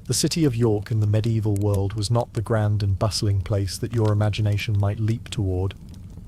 The city of York in the medieval world was not the grand and bustling place that your imagination might leap toward,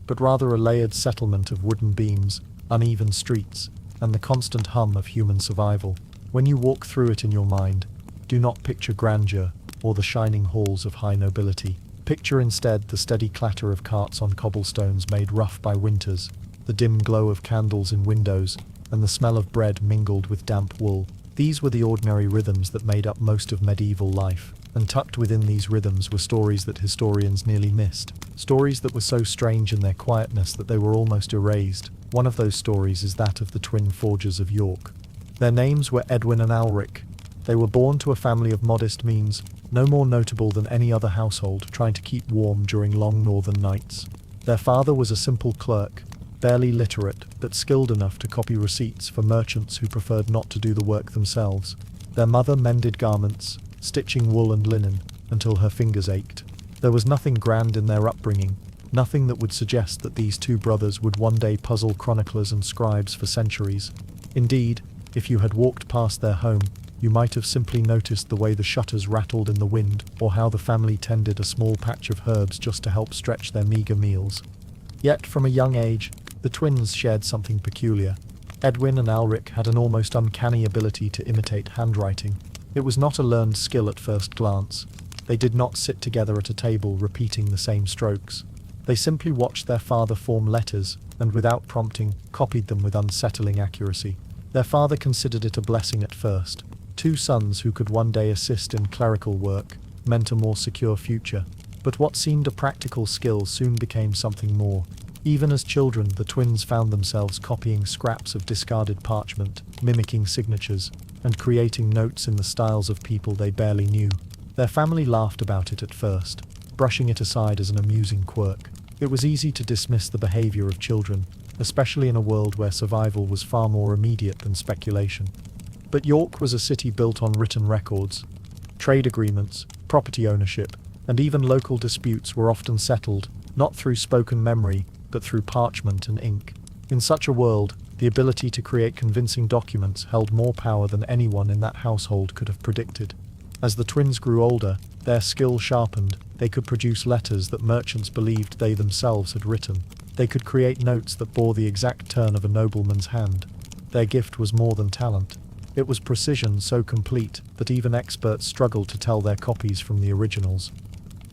but rather a layered settlement of wooden beams, uneven streets, and the constant hum of human survival. When you walk through it in your mind, do not picture grandeur or the shining halls of high nobility. Picture instead the steady clatter of carts on cobblestones made rough by winters, the dim glow of candles in windows, and the smell of bread mingled with damp wool. These were the ordinary rhythms that made up most of medieval life, and tucked within these rhythms were stories that historians nearly missed. Stories that were so strange in their quietness that they were almost erased. One of those stories is that of the twin forgers of York. Their names were Edwin and Alric. They were born to a family of modest means, no more notable than any other household trying to keep warm during long northern nights. Their father was a simple clerk, barely literate, but skilled enough to copy receipts for merchants who preferred not to do the work themselves. Their mother mended garments, stitching wool and linen, until her fingers ached. There was nothing grand in their upbringing, nothing that would suggest that these two brothers would one day puzzle chroniclers and scribes for centuries. Indeed, if you had walked past their home, you might have simply noticed the way the shutters rattled in the wind, or how the family tended a small patch of herbs just to help stretch their meager meals. Yet, from a young age, the twins shared something peculiar. Edwin and Alric had an almost uncanny ability to imitate handwriting. It was not a learned skill at first glance. They did not sit together at a table repeating the same strokes. They simply watched their father form letters, and without prompting, copied them with unsettling accuracy. Their father considered it a blessing at first. Two sons who could one day assist in clerical work meant a more secure future. But what seemed a practical skill soon became something more. Even as children, the twins found themselves copying scraps of discarded parchment, mimicking signatures, and creating notes in the styles of people they barely knew. Their family laughed about it at first, brushing it aside as an amusing quirk. It was easy to dismiss the behavior of children, especially in a world where survival was far more immediate than speculation. But York was a city built on written records. Trade agreements, property ownership, and even local disputes were often settled, not through spoken memory, but through parchment and ink. In such a world, the ability to create convincing documents held more power than anyone in that household could have predicted. As the twins grew older, their skill sharpened. They could produce letters that merchants believed they themselves had written. They could create notes that bore the exact turn of a nobleman's hand. Their gift was more than talent. It was precision so complete that even experts struggled to tell their copies from the originals.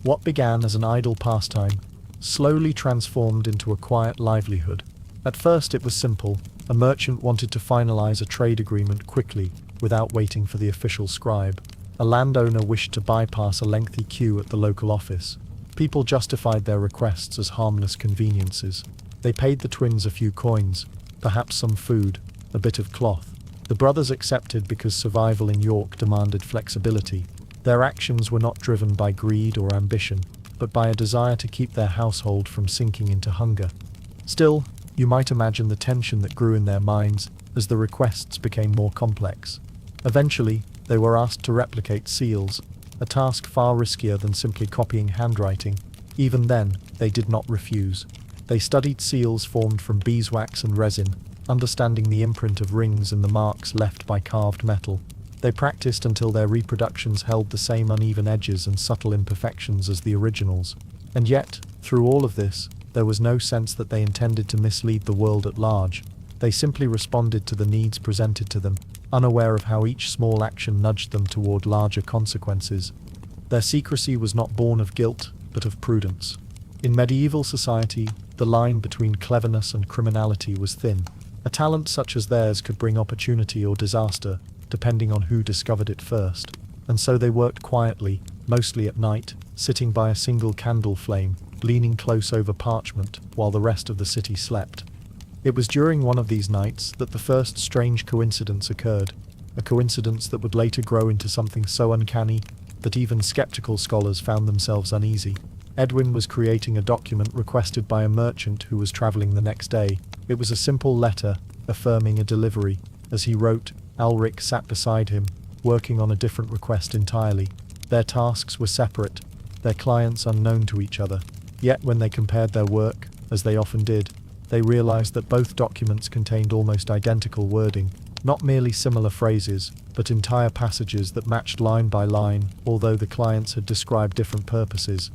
What began as an idle pastime slowly transformed into a quiet livelihood. At first it was simple. A merchant wanted to finalize a trade agreement quickly, without waiting for the official scribe. A landowner wished to bypass a lengthy queue at the local office. People justified their requests as harmless conveniences. They paid the twins a few coins, perhaps some food, a bit of cloth. The brothers accepted because survival in York demanded flexibility. Their actions were not driven by greed or ambition, but by a desire to keep their household from sinking into hunger. Still, you might imagine the tension that grew in their minds as the requests became more complex. Eventually, they were asked to replicate seals, a task far riskier than simply copying handwriting. Even then, they did not refuse. They studied seals formed from beeswax and resin, understanding the imprint of rings and the marks left by carved metal. They practiced until their reproductions held the same uneven edges and subtle imperfections as the originals. And yet, through all of this, there was no sense that they intended to mislead the world at large. They simply responded to the needs presented to them, unaware of how each small action nudged them toward larger consequences. Their secrecy was not born of guilt, but of prudence. In medieval society, the line between cleverness and criminality was thin. A talent such as theirs could bring opportunity or disaster, depending on who discovered it first. And so they worked quietly, mostly at night, sitting by a single candle flame, leaning close over parchment, while the rest of the city slept. It was during one of these nights that the first strange coincidence occurred, a coincidence that would later grow into something so uncanny that even skeptical scholars found themselves uneasy. Edwin was creating a document requested by a merchant who was traveling the next day. It was a simple letter, affirming a delivery. As he wrote, Alric sat beside him, working on a different request entirely. Their tasks were separate, their clients unknown to each other. Yet when they compared their work, as they often did, they realized that both documents contained almost identical wording, not merely similar phrases, but entire passages that matched line by line, although the clients had described different purposes.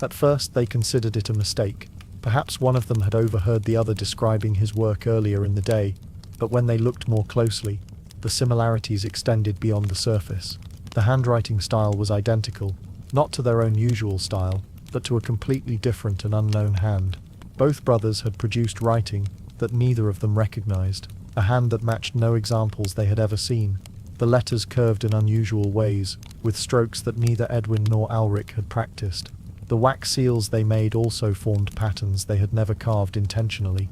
At first they considered it a mistake. Perhaps one of them had overheard the other describing his work earlier in the day, but when they looked more closely, the similarities extended beyond the surface. The handwriting style was identical, not to their own usual style, but to a completely different and unknown hand. Both brothers had produced writing that neither of them recognized, a hand that matched no examples they had ever seen. The letters curved in unusual ways, with strokes that neither Edwin nor Alric had practiced. The wax seals they made also formed patterns they had never carved intentionally.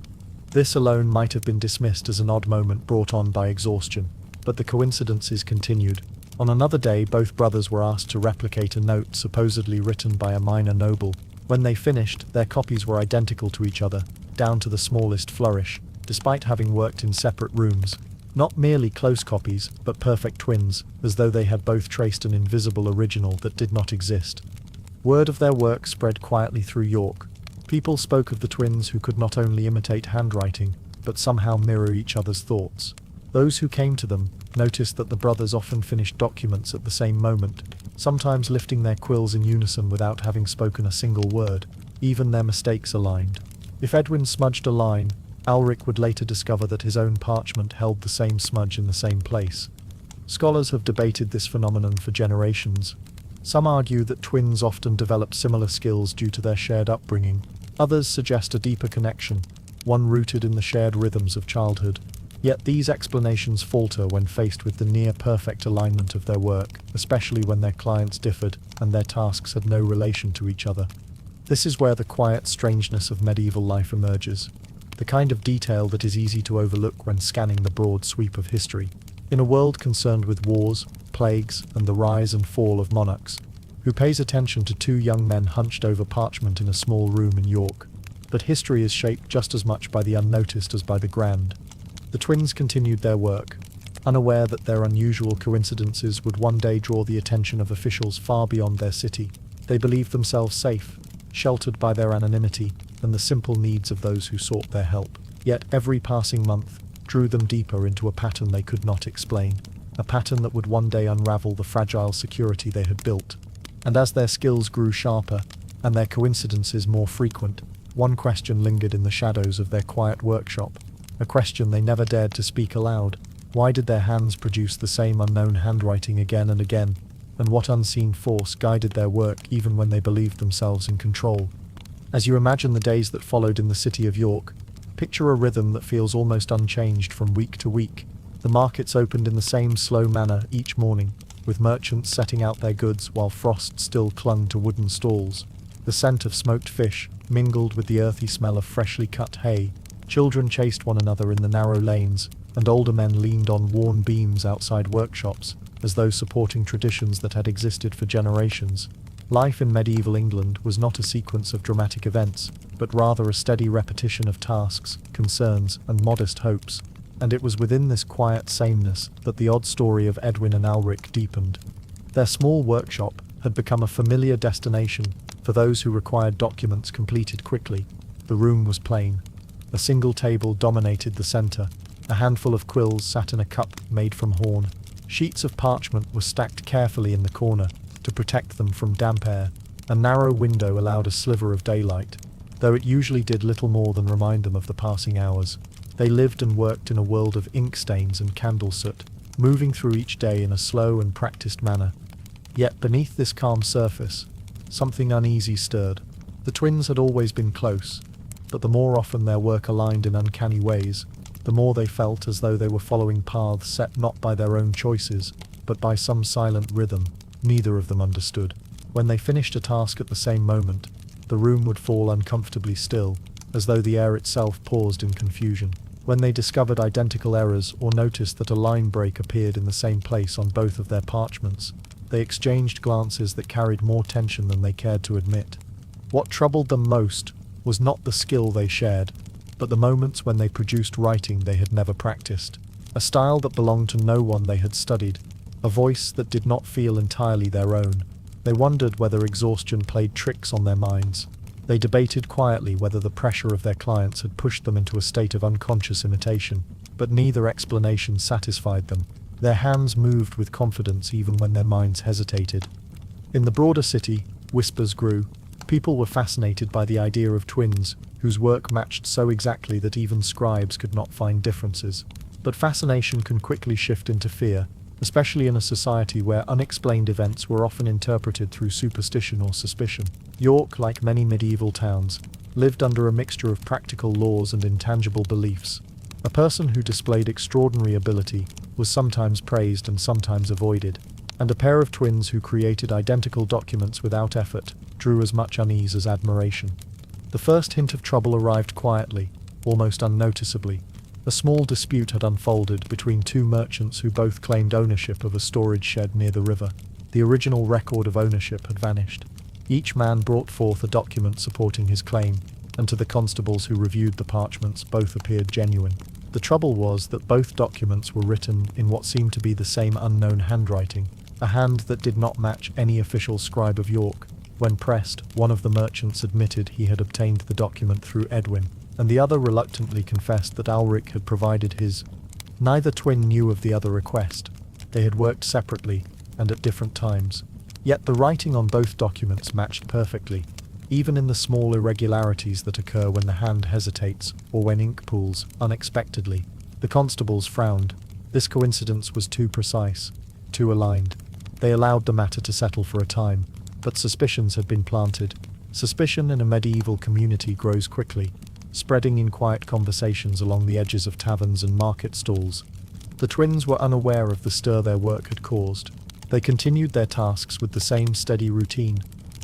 This alone might have been dismissed as an odd moment brought on by exhaustion, but the coincidences continued. On another day, both brothers were asked to replicate a note supposedly written by a minor noble. When they finished, their copies were identical to each other, down to the smallest flourish, despite having worked in separate rooms. Not merely close copies, but perfect twins, as though they had both traced an invisible original that did not exist. Word of their work spread quietly through York. People spoke of the twins who could not only imitate handwriting, but somehow mirror each other's thoughts. Those who came to them noticed that the brothers often finished documents at the same moment, sometimes lifting their quills in unison without having spoken a single word. Even their mistakes aligned. If Edwin smudged a line, Alric would later discover that his own parchment held the same smudge in the same place. Scholars have debated this phenomenon for generations. Some argue that twins often develop similar skills due to their shared upbringing. Others suggest a deeper connection, one rooted in the shared rhythms of childhood. Yet these explanations falter when faced with the near-perfect alignment of their work, especially when their clients differed and their tasks had no relation to each other. This is where the quiet strangeness of medieval life emerges, the kind of detail that is easy to overlook when scanning the broad sweep of history. In a world concerned with wars, plagues, and the rise and fall of monarchs, who pays attention to two young men hunched over parchment in a small room in York? But history is shaped just as much by the unnoticed as by the grand. The twins continued their work, unaware that their unusual coincidences would one day draw the attention of officials far beyond their city. They believed themselves safe, sheltered by their anonymity and the simple needs of those who sought their help. Yet every passing month drew them deeper into a pattern they could not explain, a pattern that would one day unravel the fragile security they had built. And as their skills grew sharper, and their coincidences more frequent, one question lingered in the shadows of their quiet workshop, a question they never dared to speak aloud. Why did their hands produce the same unknown handwriting again and again? And what unseen force guided their work even when they believed themselves in control? As you imagine the days that followed in the city of York, picture a rhythm that feels almost unchanged from week to week. The markets opened in the same slow manner each morning, with merchants setting out their goods while frost still clung to wooden stalls. The scent of smoked fish mingled with the earthy smell of freshly cut hay. Children chased one another in the narrow lanes, and older men leaned on worn beams outside workshops, as though supporting traditions that had existed for generations. Life in medieval England was not a sequence of dramatic events, but rather a steady repetition of tasks, concerns, and modest hopes. And it was within this quiet sameness that the odd story of Edwin and Alric deepened. Their small workshop had become a familiar destination for those who required documents completed quickly. The room was plain. A single table dominated the center. A handful of quills sat in a cup made from horn. Sheets of parchment were stacked carefully in the corner to protect them from damp air. A narrow window allowed a sliver of daylight, though it usually did little more than remind them of the passing hours. They lived and worked in a world of ink stains and candle soot, moving through each day in a slow and practiced manner. Yet beneath this calm surface, something uneasy stirred. The twins had always been close, but the more often their work aligned in uncanny ways, the more they felt as though they were following paths set not by their own choices, but by some silent rhythm neither of them understood. When they finished a task at the same moment, the room would fall uncomfortably still, as though the air itself paused in confusion. When they discovered identical errors or noticed that a line break appeared in the same place on both of their parchments, they exchanged glances that carried more tension than they cared to admit. What troubled them most was not the skill they shared, but the moments when they produced writing they had never practiced, a style that belonged to no one they had studied, a voice that did not feel entirely their own. They wondered whether exhaustion played tricks on their minds. They debated quietly whether the pressure of their clients had pushed them into a state of unconscious imitation, but neither explanation satisfied them. Their hands moved with confidence even when their minds hesitated. In the broader city, whispers grew. People were fascinated by the idea of twins, whose work matched so exactly that even scribes could not find differences. But fascination can quickly shift into fear, especially in a society where unexplained events were often interpreted through superstition or suspicion. York, like many medieval towns, lived under a mixture of practical laws and intangible beliefs. A person who displayed extraordinary ability was sometimes praised and sometimes avoided, and a pair of twins who created identical documents without effort drew as much unease as admiration. The first hint of trouble arrived quietly, almost unnoticeably. A small dispute had unfolded between two merchants who both claimed ownership of a storage shed near the river. The original record of ownership had vanished. Each man brought forth a document supporting his claim, and to the constables who reviewed the parchments, both appeared genuine. The trouble was that both documents were written in what seemed to be the same unknown handwriting, a hand that did not match any official scribe of York. When pressed, one of the merchants admitted he had obtained the document through Edwin, and the other reluctantly confessed that Alric had provided his. Neither twin knew of the other request. They had worked separately, and at different times. Yet the writing on both documents matched perfectly, even in the small irregularities that occur when the hand hesitates or when ink pools unexpectedly. The constables frowned. This coincidence was too precise, too aligned. They allowed the matter to settle for a time, but suspicions had been planted. Suspicion in a medieval community grows quickly, spreading in quiet conversations along the edges of taverns and market stalls. The twins were unaware of the stir their work had caused. They continued their tasks with the same steady routine,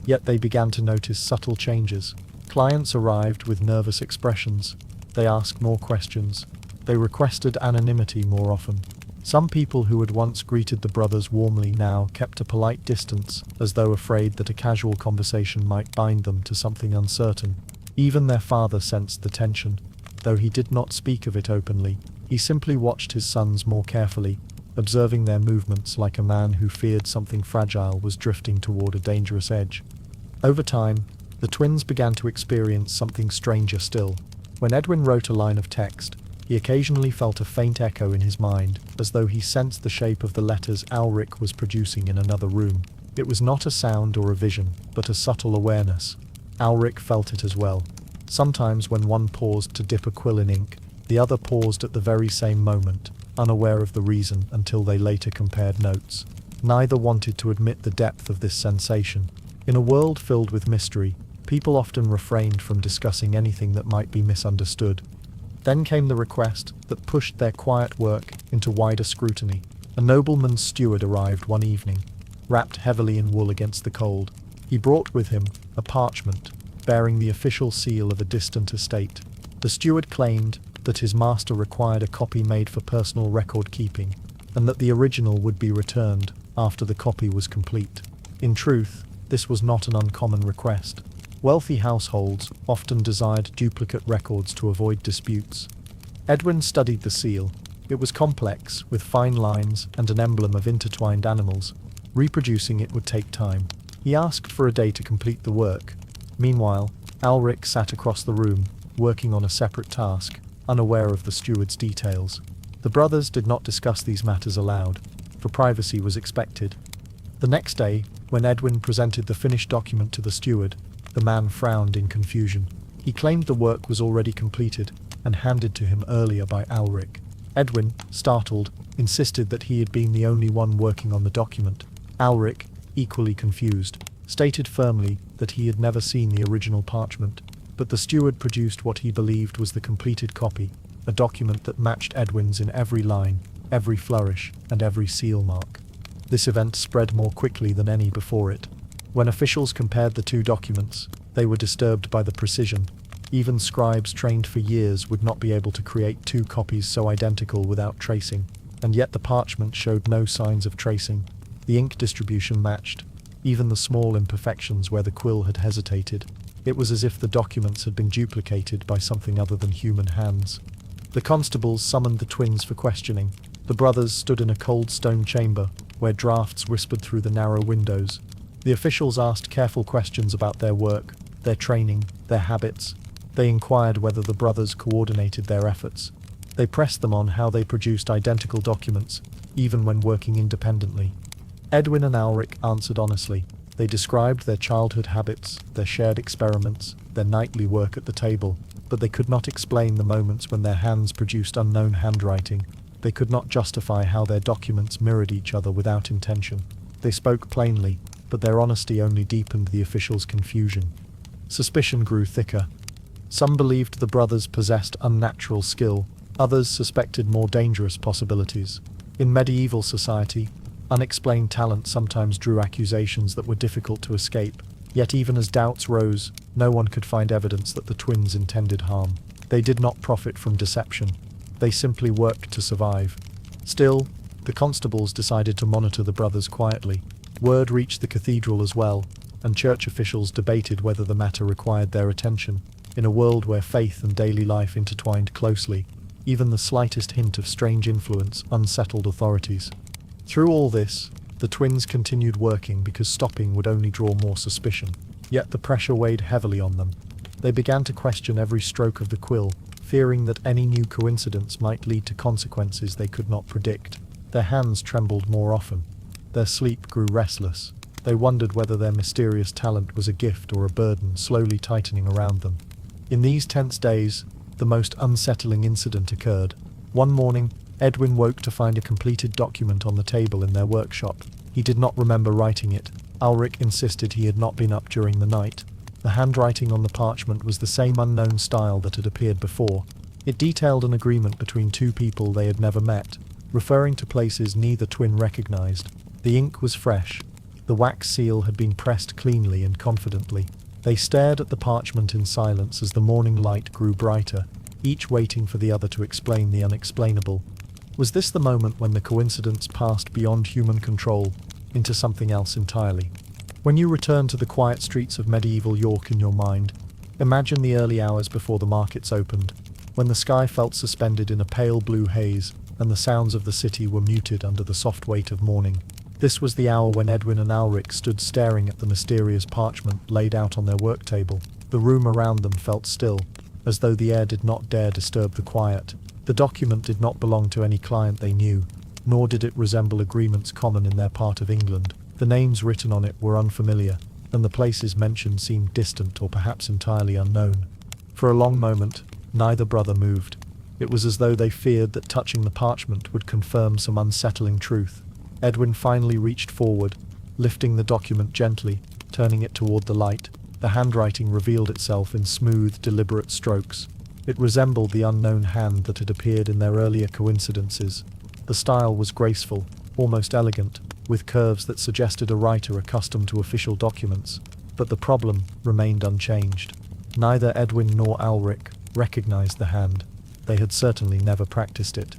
yet they began to notice subtle changes. Clients arrived with nervous expressions. They asked more questions. They requested anonymity more often. Some people who had once greeted the brothers warmly now kept a polite distance, as though afraid that a casual conversation might bind them to something uncertain. Even their father sensed the tension. Though he did not speak of it openly, he simply watched his sons more carefully, observing their movements like a man who feared something fragile was drifting toward a dangerous edge. Over time, the twins began to experience something stranger still. When Edwin wrote a line of text, he occasionally felt a faint echo in his mind, as though he sensed the shape of the letters Alric was producing in another room. It was not a sound or a vision, but a subtle awareness. Alric felt it as well. Sometimes when one paused to dip a quill in ink, the other paused at the very same moment, unaware of the reason until they later compared notes. Neither wanted to admit the depth of this sensation. In a world filled with mystery, people often refrained from discussing anything that might be misunderstood. Then came the request that pushed their quiet work into wider scrutiny. A nobleman's steward arrived one evening, wrapped heavily in wool against the cold. He brought with him a parchment bearing the official seal of a distant estate. The steward claimed that his master required a copy made for personal record keeping, and that the original would be returned after the copy was complete. In truth, this was not an uncommon request. Wealthy households often desired duplicate records to avoid disputes. Edwin studied the seal. It was complex, with fine lines and an emblem of intertwined animals. Reproducing it would take time. He asked for a day to complete the work. Meanwhile, Alric sat across the room, working on a separate task, unaware of the steward's details. The brothers did not discuss these matters aloud, for privacy was expected. The next day, when Edwin presented the finished document to the steward, the man frowned in confusion. He claimed the work was already completed and handed to him earlier by Alric. Edwin, startled, insisted that he had been the only one working on the document. Alric, equally confused, stated firmly that he had never seen the original parchment, but the steward produced what he believed was the completed copy, a document that matched Edwin's in every line, every flourish, and every seal mark. This event spread more quickly than any before it. When officials compared the two documents, they were disturbed by the precision. Even scribes trained for years would not be able to create two copies so identical without tracing, and yet the parchment showed no signs of tracing. The ink distribution matched, even the small imperfections where the quill had hesitated. It was as if the documents had been duplicated by something other than human hands. The constables summoned the twins for questioning. The brothers stood in a cold stone chamber, where drafts whispered through the narrow windows. The officials asked careful questions about their work, their training, their habits. They inquired whether the brothers coordinated their efforts. They pressed them on how they produced identical documents, even when working independently. Edwin and Alric answered honestly. They described their childhood habits, their shared experiments, their nightly work at the table, but they could not explain the moments when their hands produced unknown handwriting. They could not justify how their documents mirrored each other without intention. They spoke plainly, but their honesty only deepened the officials' confusion. Suspicion grew thicker. Some believed the brothers possessed unnatural skill, others suspected more dangerous possibilities. In medieval society, unexplained talent sometimes drew accusations that were difficult to escape, yet even as doubts rose, no one could find evidence that the twins intended harm. They did not profit from deception. They simply worked to survive. Still, the constables decided to monitor the brothers quietly. Word reached the cathedral as well, and church officials debated whether the matter required their attention. In a world where faith and daily life intertwined closely, even the slightest hint of strange influence unsettled authorities. Through all this, the twins continued working because stopping would only draw more suspicion. Yet the pressure weighed heavily on them. They began to question every stroke of the quill, fearing that any new coincidence might lead to consequences they could not predict. Their hands trembled more often. Their sleep grew restless. They wondered whether their mysterious talent was a gift or a burden slowly tightening around them. In these tense days, the most unsettling incident occurred. One morning, Edwin woke to find a completed document on the table in their workshop. He did not remember writing it. Alric insisted he had not been up during the night. The handwriting on the parchment was the same unknown style that had appeared before. It detailed an agreement between two people they had never met, referring to places neither twin recognized. The ink was fresh. The wax seal had been pressed cleanly and confidently. They stared at the parchment in silence as the morning light grew brighter, each waiting for the other to explain the unexplainable. Was this the moment when the coincidence passed beyond human control into something else entirely? When you return to the quiet streets of medieval York in your mind, imagine the early hours before the markets opened, when the sky felt suspended in a pale blue haze and the sounds of the city were muted under the soft weight of morning. This was the hour when Edwin and Alric stood staring at the mysterious parchment laid out on their work table. The room around them felt still, as though the air did not dare disturb the quiet. The document did not belong to any client they knew, nor did it resemble agreements common in their part of England. The names written on it were unfamiliar, and the places mentioned seemed distant or perhaps entirely unknown. For a long moment, neither brother moved. It was as though they feared that touching the parchment would confirm some unsettling truth. Edwin finally reached forward, lifting the document gently, turning it toward the light. The handwriting revealed itself in smooth, deliberate strokes. It resembled the unknown hand that had appeared in their earlier coincidences. The style was graceful, almost elegant, with curves that suggested a writer accustomed to official documents. But the problem remained unchanged. Neither Edwin nor Alric recognized the hand. They had certainly never practiced it.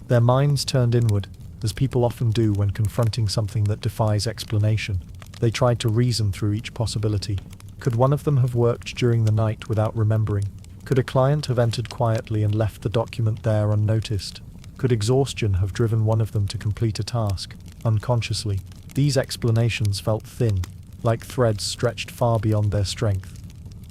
Their minds turned inward, as people often do when confronting something that defies explanation. They tried to reason through each possibility. Could one of them have worked during the night without remembering? Could a client have entered quietly and left the document there unnoticed? Could exhaustion have driven one of them to complete a task, unconsciously? These explanations felt thin, like threads stretched far beyond their strength.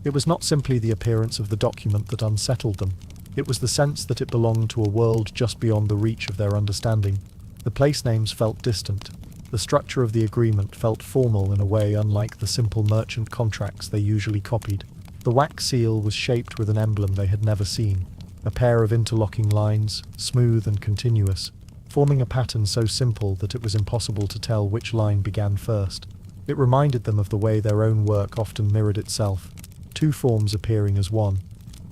It was not simply the appearance of the document that unsettled them. It was the sense that it belonged to a world just beyond the reach of their understanding. The place names felt distant. The structure of the agreement felt formal in a way unlike the simple merchant contracts they usually copied. The wax seal was shaped with an emblem they had never seen, a pair of interlocking lines, smooth and continuous, forming a pattern so simple that it was impossible to tell which line began first. It reminded them of the way their own work often mirrored itself, two forms appearing as one.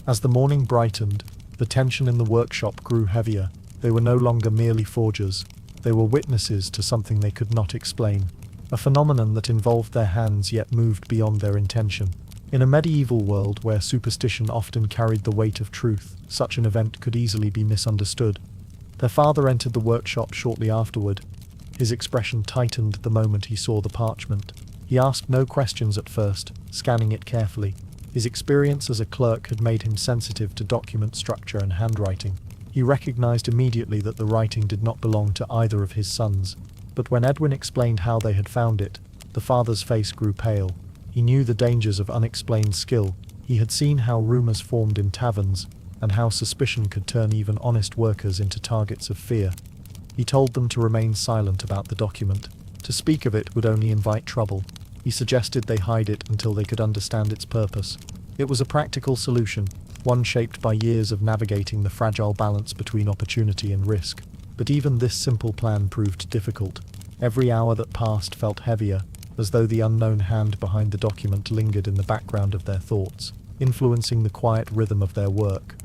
As the morning brightened, the tension in the workshop grew heavier. They were no longer merely forgers. They were witnesses to something they could not explain, a phenomenon that involved their hands yet moved beyond their intention. In a medieval world where superstition often carried the weight of truth, such an event could easily be misunderstood. Their father entered the workshop shortly afterward. His expression tightened the moment he saw the parchment. He asked no questions at first, scanning it carefully. His experience as a clerk had made him sensitive to document structure and handwriting. He recognized immediately that the writing did not belong to either of his sons. But when Edwin explained how they had found it, the father's face grew pale. He knew the dangers of unexplained skill. He had seen how rumors formed in taverns, and how suspicion could turn even honest workers into targets of fear. He told them to remain silent about the document. To speak of it would only invite trouble. He suggested they hide it until they could understand its purpose. It was a practical solution, one shaped by years of navigating the fragile balance between opportunity and risk. But even this simple plan proved difficult. Every hour that passed felt heavier, as though the unknown hand behind the document lingered in the background of their thoughts, influencing the quiet rhythm of their work.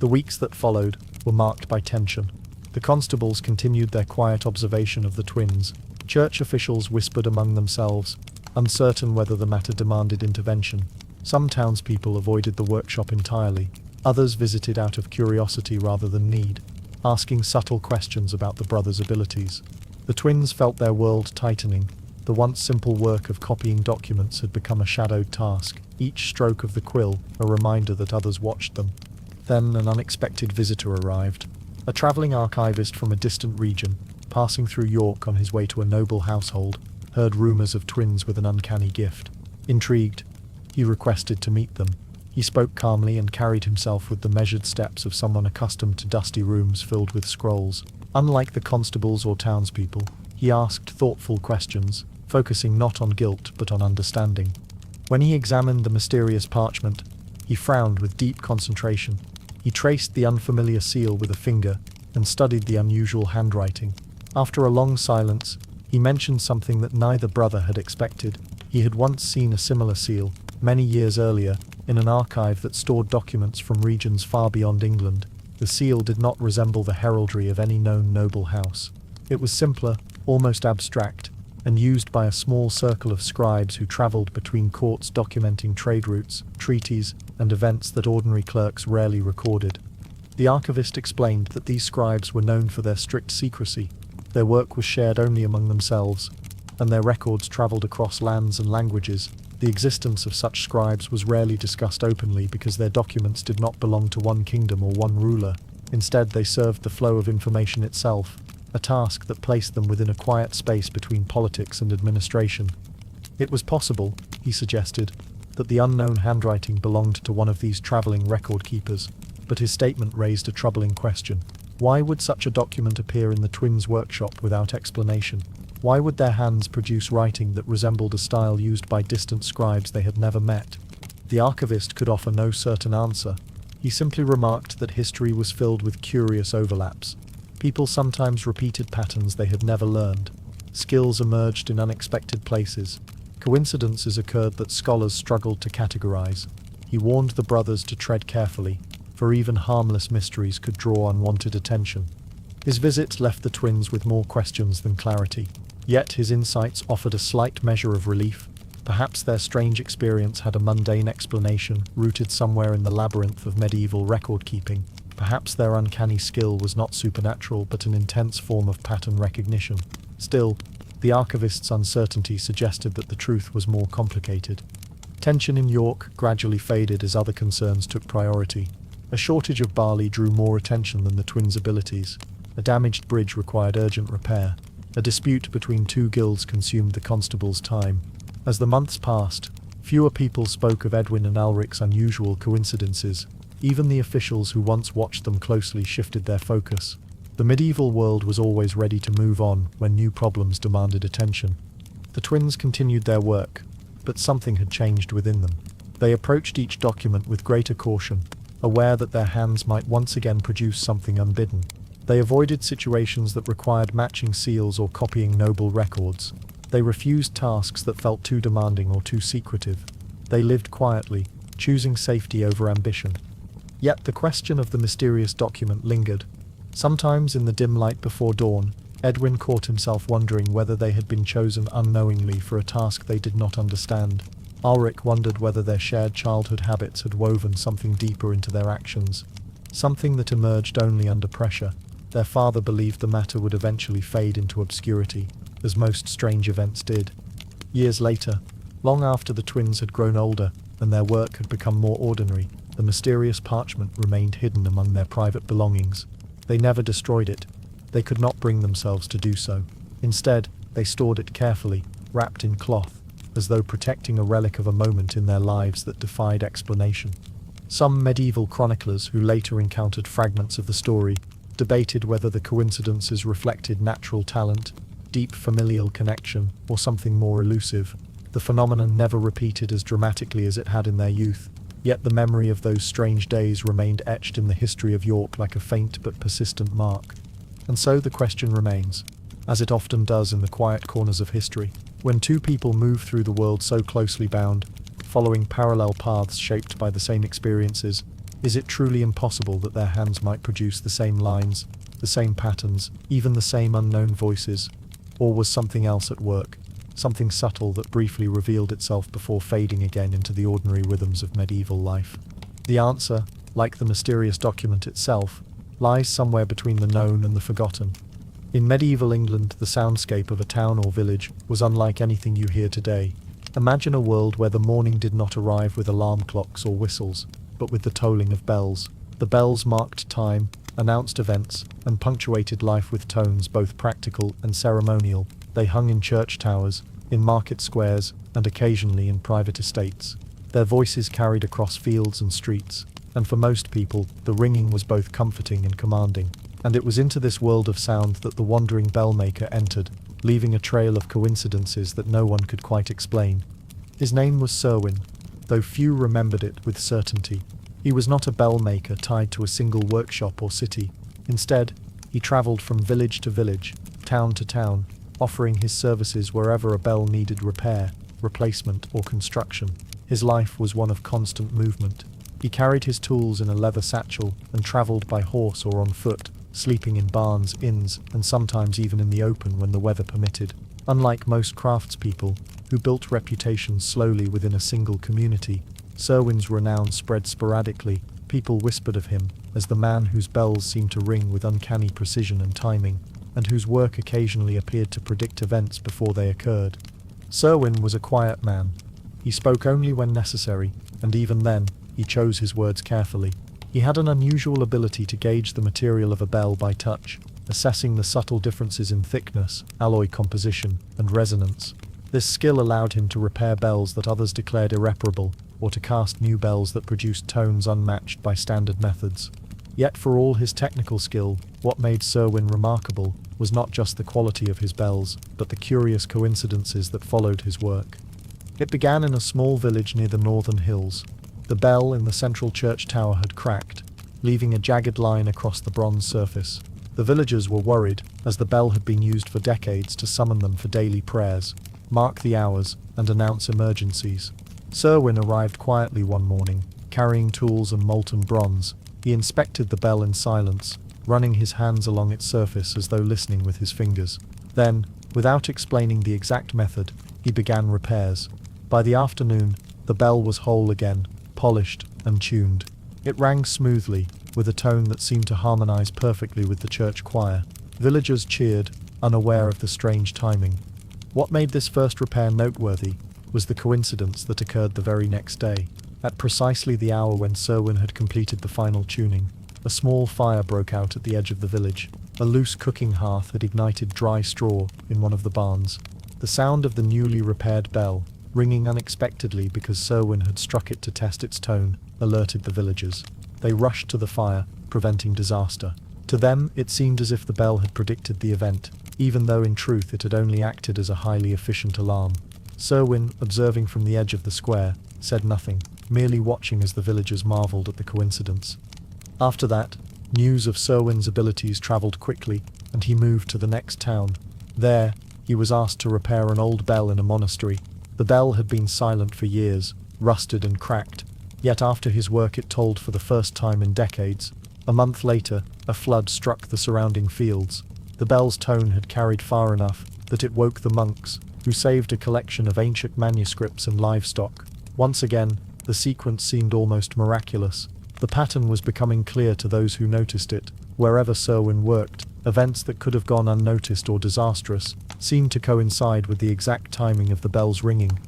The weeks that followed were marked by tension. The constables continued their quiet observation of the twins. Church officials whispered among themselves, uncertain whether the matter demanded intervention. Some townspeople avoided the workshop entirely. Others visited out of curiosity rather than need, asking subtle questions about the brothers' abilities. The twins felt their world tightening. The once simple work of copying documents had become a shadowed task, each stroke of the quill a reminder that others watched them. Then an unexpected visitor arrived. A travelling archivist from a distant region, passing through York on his way to a noble household, heard rumours of twins with an uncanny gift. Intrigued, he requested to meet them. He spoke calmly and carried himself with the measured steps of someone accustomed to dusty rooms filled with scrolls. Unlike the constables or townspeople, he asked thoughtful questions, focusing not on guilt but on understanding. When he examined the mysterious parchment, he frowned with deep concentration. He traced the unfamiliar seal with a finger and studied the unusual handwriting. After a long silence, he mentioned something that neither brother had expected. He had once seen a similar seal, many years earlier, in an archive that stored documents from regions far beyond England. The seal did not resemble the heraldry of any known noble house. It was simpler, almost abstract, and used by a small circle of scribes who travelled between courts documenting trade routes, treaties, and events that ordinary clerks rarely recorded. The archivist explained that these scribes were known for their strict secrecy. Their work was shared only among themselves, and their records travelled across lands and languages. The existence of such scribes was rarely discussed openly because their documents did not belong to one kingdom or one ruler. Instead, they served the flow of information itself, a task that placed them within a quiet space between politics and administration. It was possible, he suggested, that the unknown handwriting belonged to one of these travelling record keepers, but his statement raised a troubling question. Why would such a document appear in the twins' workshop without explanation? Why would their hands produce writing that resembled a style used by distant scribes they had never met? The archivist could offer no certain answer. He simply remarked that history was filled with curious overlaps. People sometimes repeated patterns they had never learned. Skills emerged in unexpected places. Coincidences occurred that scholars struggled to categorize. He warned the brothers to tread carefully, for even harmless mysteries could draw unwanted attention. His visit left the twins with more questions than clarity. Yet his insights offered a slight measure of relief. Perhaps their strange experience had a mundane explanation, rooted somewhere in the labyrinth of medieval record-keeping. Perhaps their uncanny skill was not supernatural but an intense form of pattern recognition. Still, the archivist's uncertainty suggested that the truth was more complicated. Tension in York gradually faded as other concerns took priority. A shortage of barley drew more attention than the twins' abilities. A damaged bridge required urgent repair. A dispute between two guilds consumed the constable's time. As the months passed, fewer people spoke of Edwin and Alric's unusual coincidences. Even the officials who once watched them closely shifted their focus. The medieval world was always ready to move on when new problems demanded attention. The twins continued their work, but something had changed within them. They approached each document with greater caution, aware that their hands might once again produce something unbidden. They avoided situations that required matching seals or copying noble records. They refused tasks that felt too demanding or too secretive. They lived quietly, choosing safety over ambition. Yet the question of the mysterious document lingered. Sometimes in the dim light before dawn, Edwin caught himself wondering whether they had been chosen unknowingly for a task they did not understand. Ulrich wondered whether their shared childhood habits had woven something deeper into their actions, something that emerged only under pressure. Their father believed the matter would eventually fade into obscurity, as most strange events did. Years later, long after the twins had grown older and their work had become more ordinary, the mysterious parchment remained hidden among their private belongings. They never destroyed it. They could not bring themselves to do so. Instead, they stored it carefully, wrapped in cloth, as though protecting a relic of a moment in their lives that defied explanation. Some medieval chroniclers who later encountered fragments of the story debated whether the coincidences reflected natural talent, deep familial connection, or something more elusive. The phenomenon never repeated as dramatically as it had in their youth, yet the memory of those strange days remained etched in the history of York like a faint but persistent mark. And so the question remains, as it often does in the quiet corners of history, when two people move through the world so closely bound, following parallel paths shaped by the same experiences, is it truly impossible that their hands might produce the same lines, the same patterns, even the same unknown voices? Or was something else at work, something subtle that briefly revealed itself before fading again into the ordinary rhythms of medieval life? The answer, like the mysterious document itself, lies somewhere between the known and the forgotten. In medieval England, the soundscape of a town or village was unlike anything you hear today. Imagine a world where the morning did not arrive with alarm clocks or whistles, but with the tolling of bells. The bells marked time, announced events, and punctuated life with tones both practical and ceremonial. They hung in church towers, in market squares, and occasionally in private estates. Their voices carried across fields and streets, and for most people, the ringing was both comforting and commanding. And it was into this world of sound that the wandering bellmaker entered, leaving a trail of coincidences that no one could quite explain. His name was Serwyn, though few remembered it with certainty. He was not a bellmaker tied to a single workshop or city. Instead, he travelled from village to village, town to town, offering his services wherever a bell needed repair, replacement, or construction. His life was one of constant movement. He carried his tools in a leather satchel and travelled by horse or on foot, sleeping in barns, inns, and sometimes even in the open when the weather permitted. Unlike most craftspeople, who built reputations slowly within a single community, Serwyn's renown spread sporadically. People whispered of him as the man whose bells seemed to ring with uncanny precision and timing, and whose work occasionally appeared to predict events before they occurred. Serwyn was a quiet man. He spoke only when necessary, and even then, he chose his words carefully. He had an unusual ability to gauge the material of a bell by touch, assessing the subtle differences in thickness, alloy composition, and resonance. This skill allowed him to repair bells that others declared irreparable, or to cast new bells that produced tones unmatched by standard methods. Yet for all his technical skill, what made Serwyn remarkable was not just the quality of his bells, but the curious coincidences that followed his work. It began in a small village near the northern hills. The bell in the central church tower had cracked, leaving a jagged line across the bronze surface. The villagers were worried, as the bell had been used for decades to summon them for daily prayers, mark the hours, and announce emergencies. Serwyn arrived quietly one morning, carrying tools and molten bronze. He inspected the bell in silence, running his hands along its surface as though listening with his fingers. Then, without explaining the exact method, he began repairs. By the afternoon, the bell was whole again, polished and tuned. It rang smoothly, with a tone that seemed to harmonize perfectly with the church choir. Villagers cheered, unaware of the strange timing. What made this first repair noteworthy was the coincidence that occurred the very next day. At precisely the hour when Serwyn had completed the final tuning, a small fire broke out at the edge of the village. A loose cooking hearth had ignited dry straw in one of the barns. The sound of the newly repaired bell, ringing unexpectedly because Serwyn had struck it to test its tone, alerted the villagers. They rushed to the fire, preventing disaster. To them, it seemed as if the bell had predicted the event, even though in truth it had only acted as a highly efficient alarm. Serwyn, observing from the edge of the square, said nothing, merely watching as the villagers marveled at the coincidence. After that, news of Serwyn's abilities travelled quickly, and he moved to the next town. There, he was asked to repair an old bell in a monastery. The bell had been silent for years, rusted and cracked, yet after his work it tolled for the first time in decades. A month later, a flood struck the surrounding fields. The bell's tone had carried far enough that it woke the monks, who saved a collection of ancient manuscripts and livestock. Once again, the sequence seemed almost miraculous. The pattern was becoming clear to those who noticed it. Wherever Serwyn worked, events that could have gone unnoticed or disastrous seemed to coincide with the exact timing of the bell's ringing.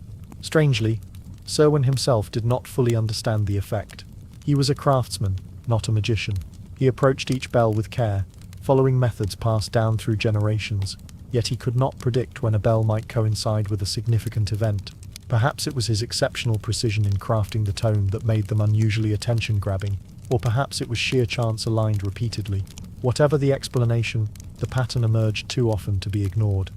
Strangely, Serwyn himself did not fully understand the effect. He was a craftsman, not a magician. He approached each bell with care, following methods passed down through generations, yet he could not predict when a bell might coincide with a significant event. Perhaps it was his exceptional precision in crafting the tone that made them unusually attention-grabbing, or perhaps it was sheer chance aligned repeatedly. Whatever the explanation, the pattern emerged too often to be ignored.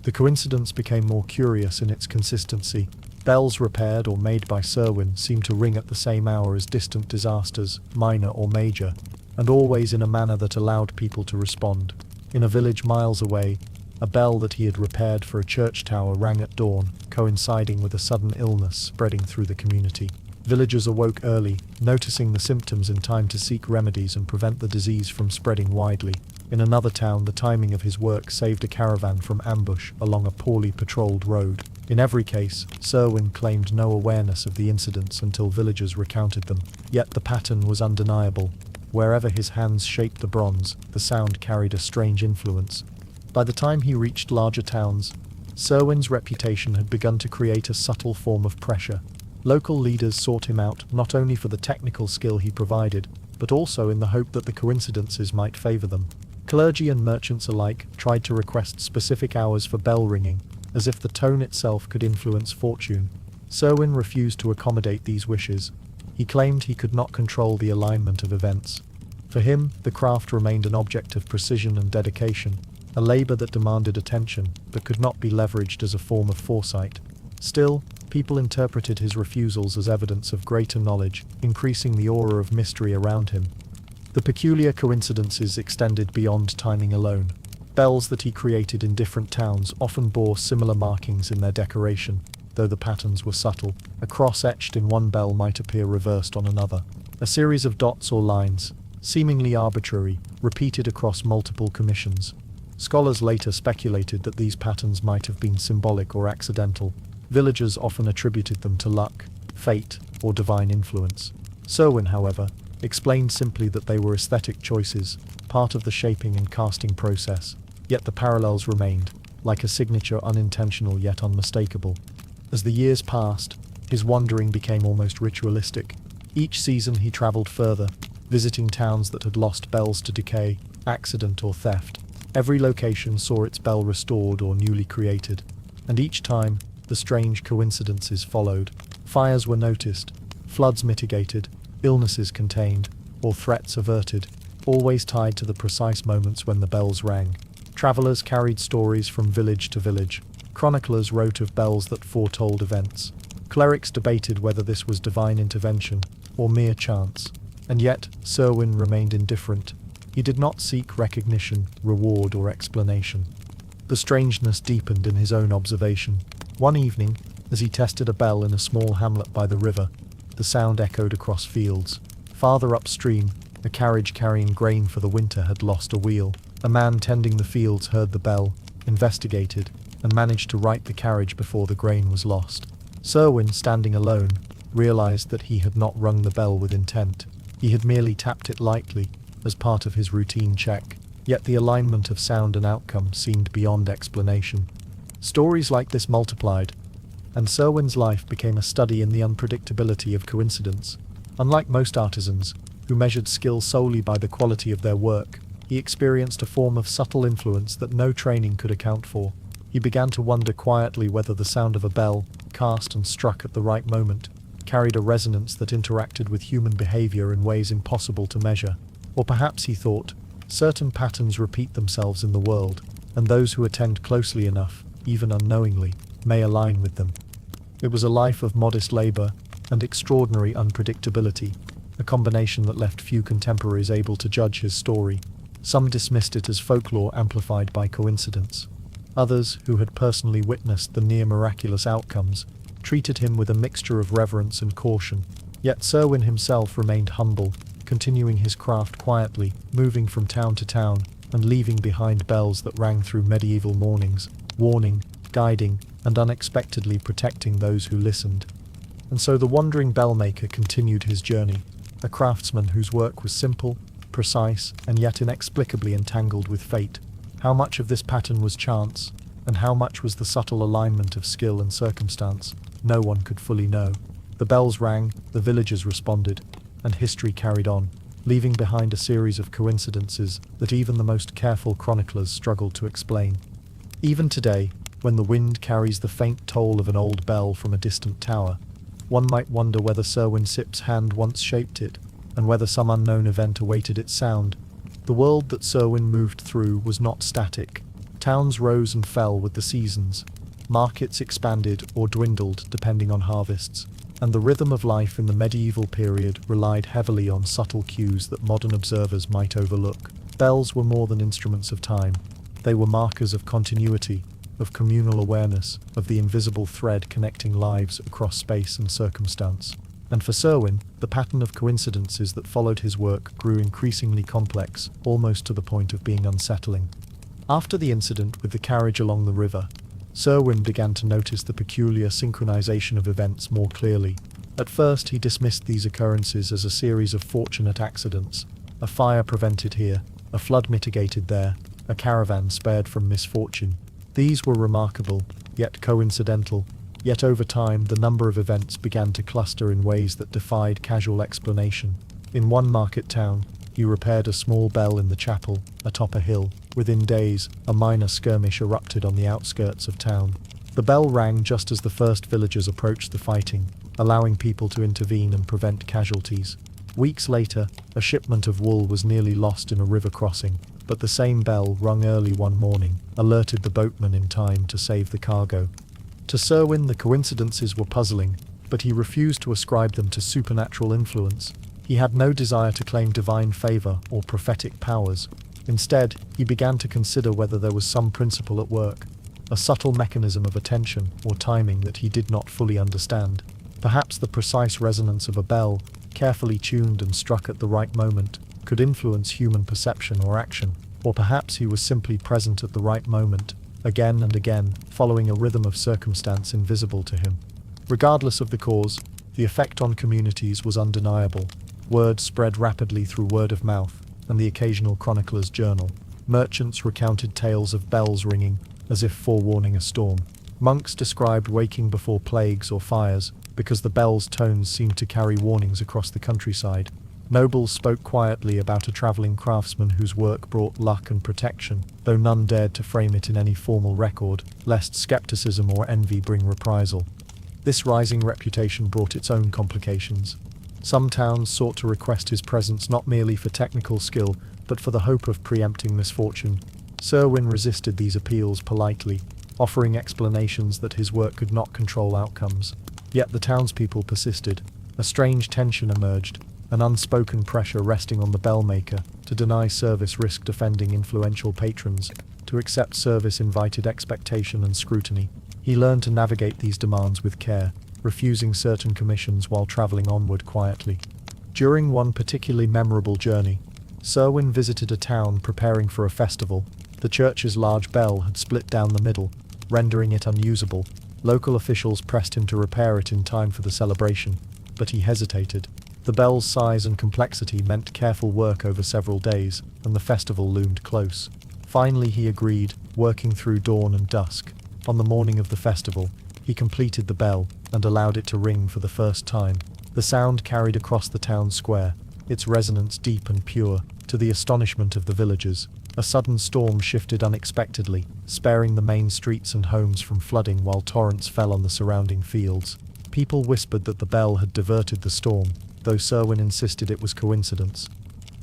The coincidence became more curious in its consistency. Bells repaired or made by Serwyn seemed to ring at the same hour as distant disasters, minor or major, and always in a manner that allowed people to respond. In a village miles away, a bell that he had repaired for a church tower rang at dawn, coinciding with a sudden illness spreading through the community. Villagers awoke early, noticing the symptoms in time to seek remedies and prevent the disease from spreading widely. In another town, the timing of his work saved a caravan from ambush along a poorly patrolled road. In every case, Serwyn claimed no awareness of the incidents until villagers recounted them. Yet the pattern was undeniable. Wherever his hands shaped the bronze, the sound carried a strange influence. By the time he reached larger towns, Serwyn's reputation had begun to create a subtle form of pressure. Local leaders sought him out not only for the technical skill he provided, but also in the hope that the coincidences might favor them. Clergy and merchants alike tried to request specific hours for bell ringing, as if the tone itself could influence fortune. Serwyn refused to accommodate these wishes. He claimed he could not control the alignment of events. For him, the craft remained an object of precision and dedication, a labor that demanded attention, but could not be leveraged as a form of foresight. Still, people interpreted his refusals as evidence of greater knowledge, increasing the aura of mystery around him. The peculiar coincidences extended beyond timing alone. Bells that he created in different towns often bore similar markings in their decoration, though the patterns were subtle. A cross etched in one bell might appear reversed on another. A series of dots or lines, seemingly arbitrary, repeated across multiple commissions. Scholars later speculated that these patterns might have been symbolic or accidental. Villagers often attributed them to luck, fate, or divine influence. Serwyn, however, explained simply that they were aesthetic choices, part of the shaping and casting process. Yet the parallels remained, like a signature unintentional yet unmistakable. As the years passed, his wandering became almost ritualistic. Each season he traveled further, visiting towns that had lost bells to decay, accident, or theft. Every location saw its bell restored or newly created, and each time, the strange coincidences followed. Fires were noticed, floods mitigated, illnesses contained, or threats averted, always tied to the precise moments when the bells rang. Travelers carried stories from village to village. Chroniclers wrote of bells that foretold events. Clerics debated whether this was divine intervention or mere chance. And yet, Serwyn remained indifferent. He did not seek recognition, reward, or explanation. The strangeness deepened in his own observation. One evening, as he tested a bell in a small hamlet by the river, the sound echoed across fields. Farther upstream, a carriage carrying grain for the winter had lost a wheel. A man tending the fields heard the bell, investigated, and managed to right the carriage before the grain was lost. Serwyn, standing alone, realized that he had not rung the bell with intent. He had merely tapped it lightly, as part of his routine check. Yet the alignment of sound and outcome seemed beyond explanation. Stories like this multiplied, and Serwyn's life became a study in the unpredictability of coincidence. Unlike most artisans, who measured skill solely by the quality of their work, he experienced a form of subtle influence that no training could account for. He began to wonder quietly whether the sound of a bell, cast and struck at the right moment, carried a resonance that interacted with human behavior in ways impossible to measure. Or perhaps he thought, certain patterns repeat themselves in the world, and those who attend closely enough, even unknowingly, may align with them. It was a life of modest labor and extraordinary unpredictability, a combination that left few contemporaries able to judge his story. Some dismissed it as folklore amplified by coincidence. Others, who had personally witnessed the near-miraculous outcomes, treated him with a mixture of reverence and caution. Yet Serwyn himself remained humble, continuing his craft quietly, moving from town to town, and leaving behind bells that rang through medieval mornings, warning, guiding, and unexpectedly protecting those who listened. And so the wandering bellmaker continued his journey, a craftsman whose work was simple, precise, and yet inexplicably entangled with fate. How much of this pattern was chance, and how much was the subtle alignment of skill and circumstance, no one could fully know. The bells rang, the villagers responded, and history carried on, leaving behind a series of coincidences that even the most careful chroniclers struggled to explain. Even today, when the wind carries the faint toll of an old bell from a distant tower, one might wonder whether Serwyn Sip's hand once shaped it, and whether some unknown event awaited its sound. The world that Selwyn moved through was not static. Towns rose and fell with the seasons. Markets expanded or dwindled depending on harvests, and the rhythm of life in the medieval period relied heavily on subtle cues that modern observers might overlook. Bells were more than instruments of time. They were markers of continuity, of communal awareness, of the invisible thread connecting lives across space and circumstance. And for Selwyn, the pattern of coincidences that followed his work grew increasingly complex, almost to the point of being unsettling. After the incident with the carriage along the river, Selwyn began to notice the peculiar synchronization of events more clearly. At first, he dismissed these occurrences as a series of fortunate accidents. A fire prevented here, a flood mitigated there, a caravan spared from misfortune. These were remarkable, yet coincidental. Yet over time, the number of events began to cluster in ways that defied casual explanation. In one market town, he repaired a small bell in the chapel, atop a hill. Within days, a minor skirmish erupted on the outskirts of town. The bell rang just as the first villagers approached the fighting, allowing people to intervene and prevent casualties. Weeks later, a shipment of wool was nearly lost in a river crossing, but the same bell, rung early one morning, alerted the boatman in time to save the cargo. To Selwyn, the coincidences were puzzling, but he refused to ascribe them to supernatural influence. He had no desire to claim divine favor or prophetic powers. Instead, he began to consider whether there was some principle at work, a subtle mechanism of attention or timing that he did not fully understand. Perhaps the precise resonance of a bell, carefully tuned and struck at the right moment, could influence human perception or action, or perhaps he was simply present at the right moment, again and again, following a rhythm of circumstance invisible to him. Regardless of the cause, the effect on communities was undeniable. Word spread rapidly through word of mouth and the occasional chronicler's journal. Merchants recounted tales of bells ringing, as if forewarning a storm. Monks described waking before plagues or fires, because the bell's tones seemed to carry warnings across the countryside. Nobles spoke quietly about a traveling craftsman whose work brought luck and protection, though none dared to frame it in any formal record, lest skepticism or envy bring reprisal. This rising reputation brought its own complications. Some towns sought to request his presence not merely for technical skill, but for the hope of preempting misfortune. Selwyn resisted these appeals politely, offering explanations that his work could not control outcomes. Yet the townspeople persisted. A strange tension emerged, an unspoken pressure resting on the bellmaker. To deny service risked offending influential patrons. To accept service invited expectation and scrutiny. He learned to navigate these demands with care, refusing certain commissions while traveling onward quietly. During one particularly memorable journey, Selwyn visited a town preparing for a festival. The church's large bell had split down the middle, rendering it unusable. Local officials pressed him to repair it in time for the celebration, but he hesitated. The bell's size and complexity meant careful work over several days, and the festival loomed close. Finally he agreed, working through dawn and dusk. On the morning of the festival, he completed the bell and allowed it to ring for the first time. The sound carried across the town square, its resonance deep and pure. To the astonishment of the villagers, a sudden storm shifted unexpectedly, sparing the main streets and homes from flooding while torrents fell on the surrounding fields. People whispered that the bell had diverted the storm, though Selwyn insisted it was coincidence.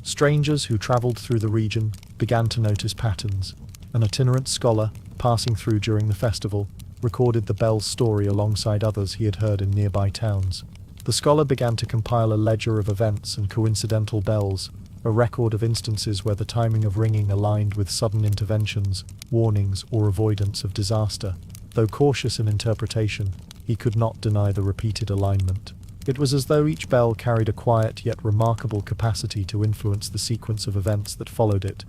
Strangers who traveled through the region began to notice patterns. An itinerant scholar, passing through during the festival, recorded the bell's story alongside others he had heard in nearby towns. The scholar began to compile a ledger of events and coincidental bells, a record of instances where the timing of ringing aligned with sudden interventions, warnings, or avoidance of disaster. Though cautious in interpretation, he could not deny the repeated alignment. It was as though each bell carried a quiet yet remarkable capacity to influence the sequence of events that followed it.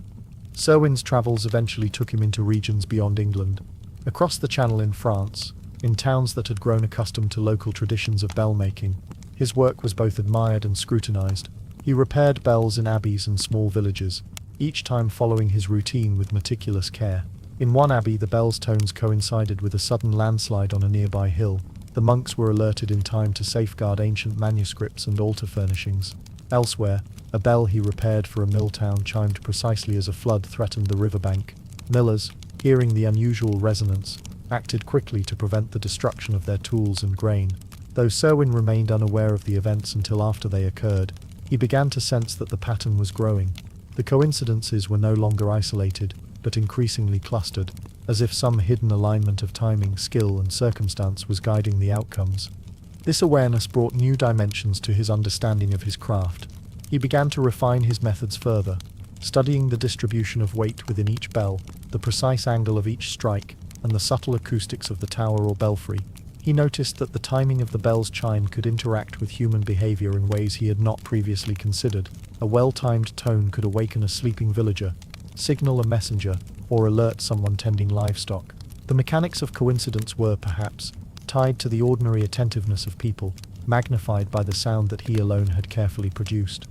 Selwyn's travels eventually took him into regions beyond England. Across the Channel in France, in towns that had grown accustomed to local traditions of bell-making, his work was both admired and scrutinized. He repaired bells in abbeys and small villages, each time following his routine with meticulous care. In one abbey, the bell's tones coincided with a sudden landslide on a nearby hill. The monks were alerted in time to safeguard ancient manuscripts and altar furnishings. Elsewhere, a bell he repaired for a mill town chimed precisely as a flood threatened the riverbank. Millers, hearing the unusual resonance, acted quickly to prevent the destruction of their tools and grain. Though Selwyn remained unaware of the events until after they occurred, he began to sense that the pattern was growing. The coincidences were no longer isolated, but increasingly clustered, as if some hidden alignment of timing, skill, and circumstance was guiding the outcomes. This awareness brought new dimensions to his understanding of his craft. He began to refine his methods further, studying the distribution of weight within each bell, the precise angle of each strike, and the subtle acoustics of the tower or belfry. He noticed that the timing of the bell's chime could interact with human behavior in ways he had not previously considered. A well-timed tone could awaken a sleeping villager, signal a messenger, or alert someone tending livestock. The mechanics of coincidence were, perhaps, tied to the ordinary attentiveness of people, magnified by the sound that he alone had carefully produced.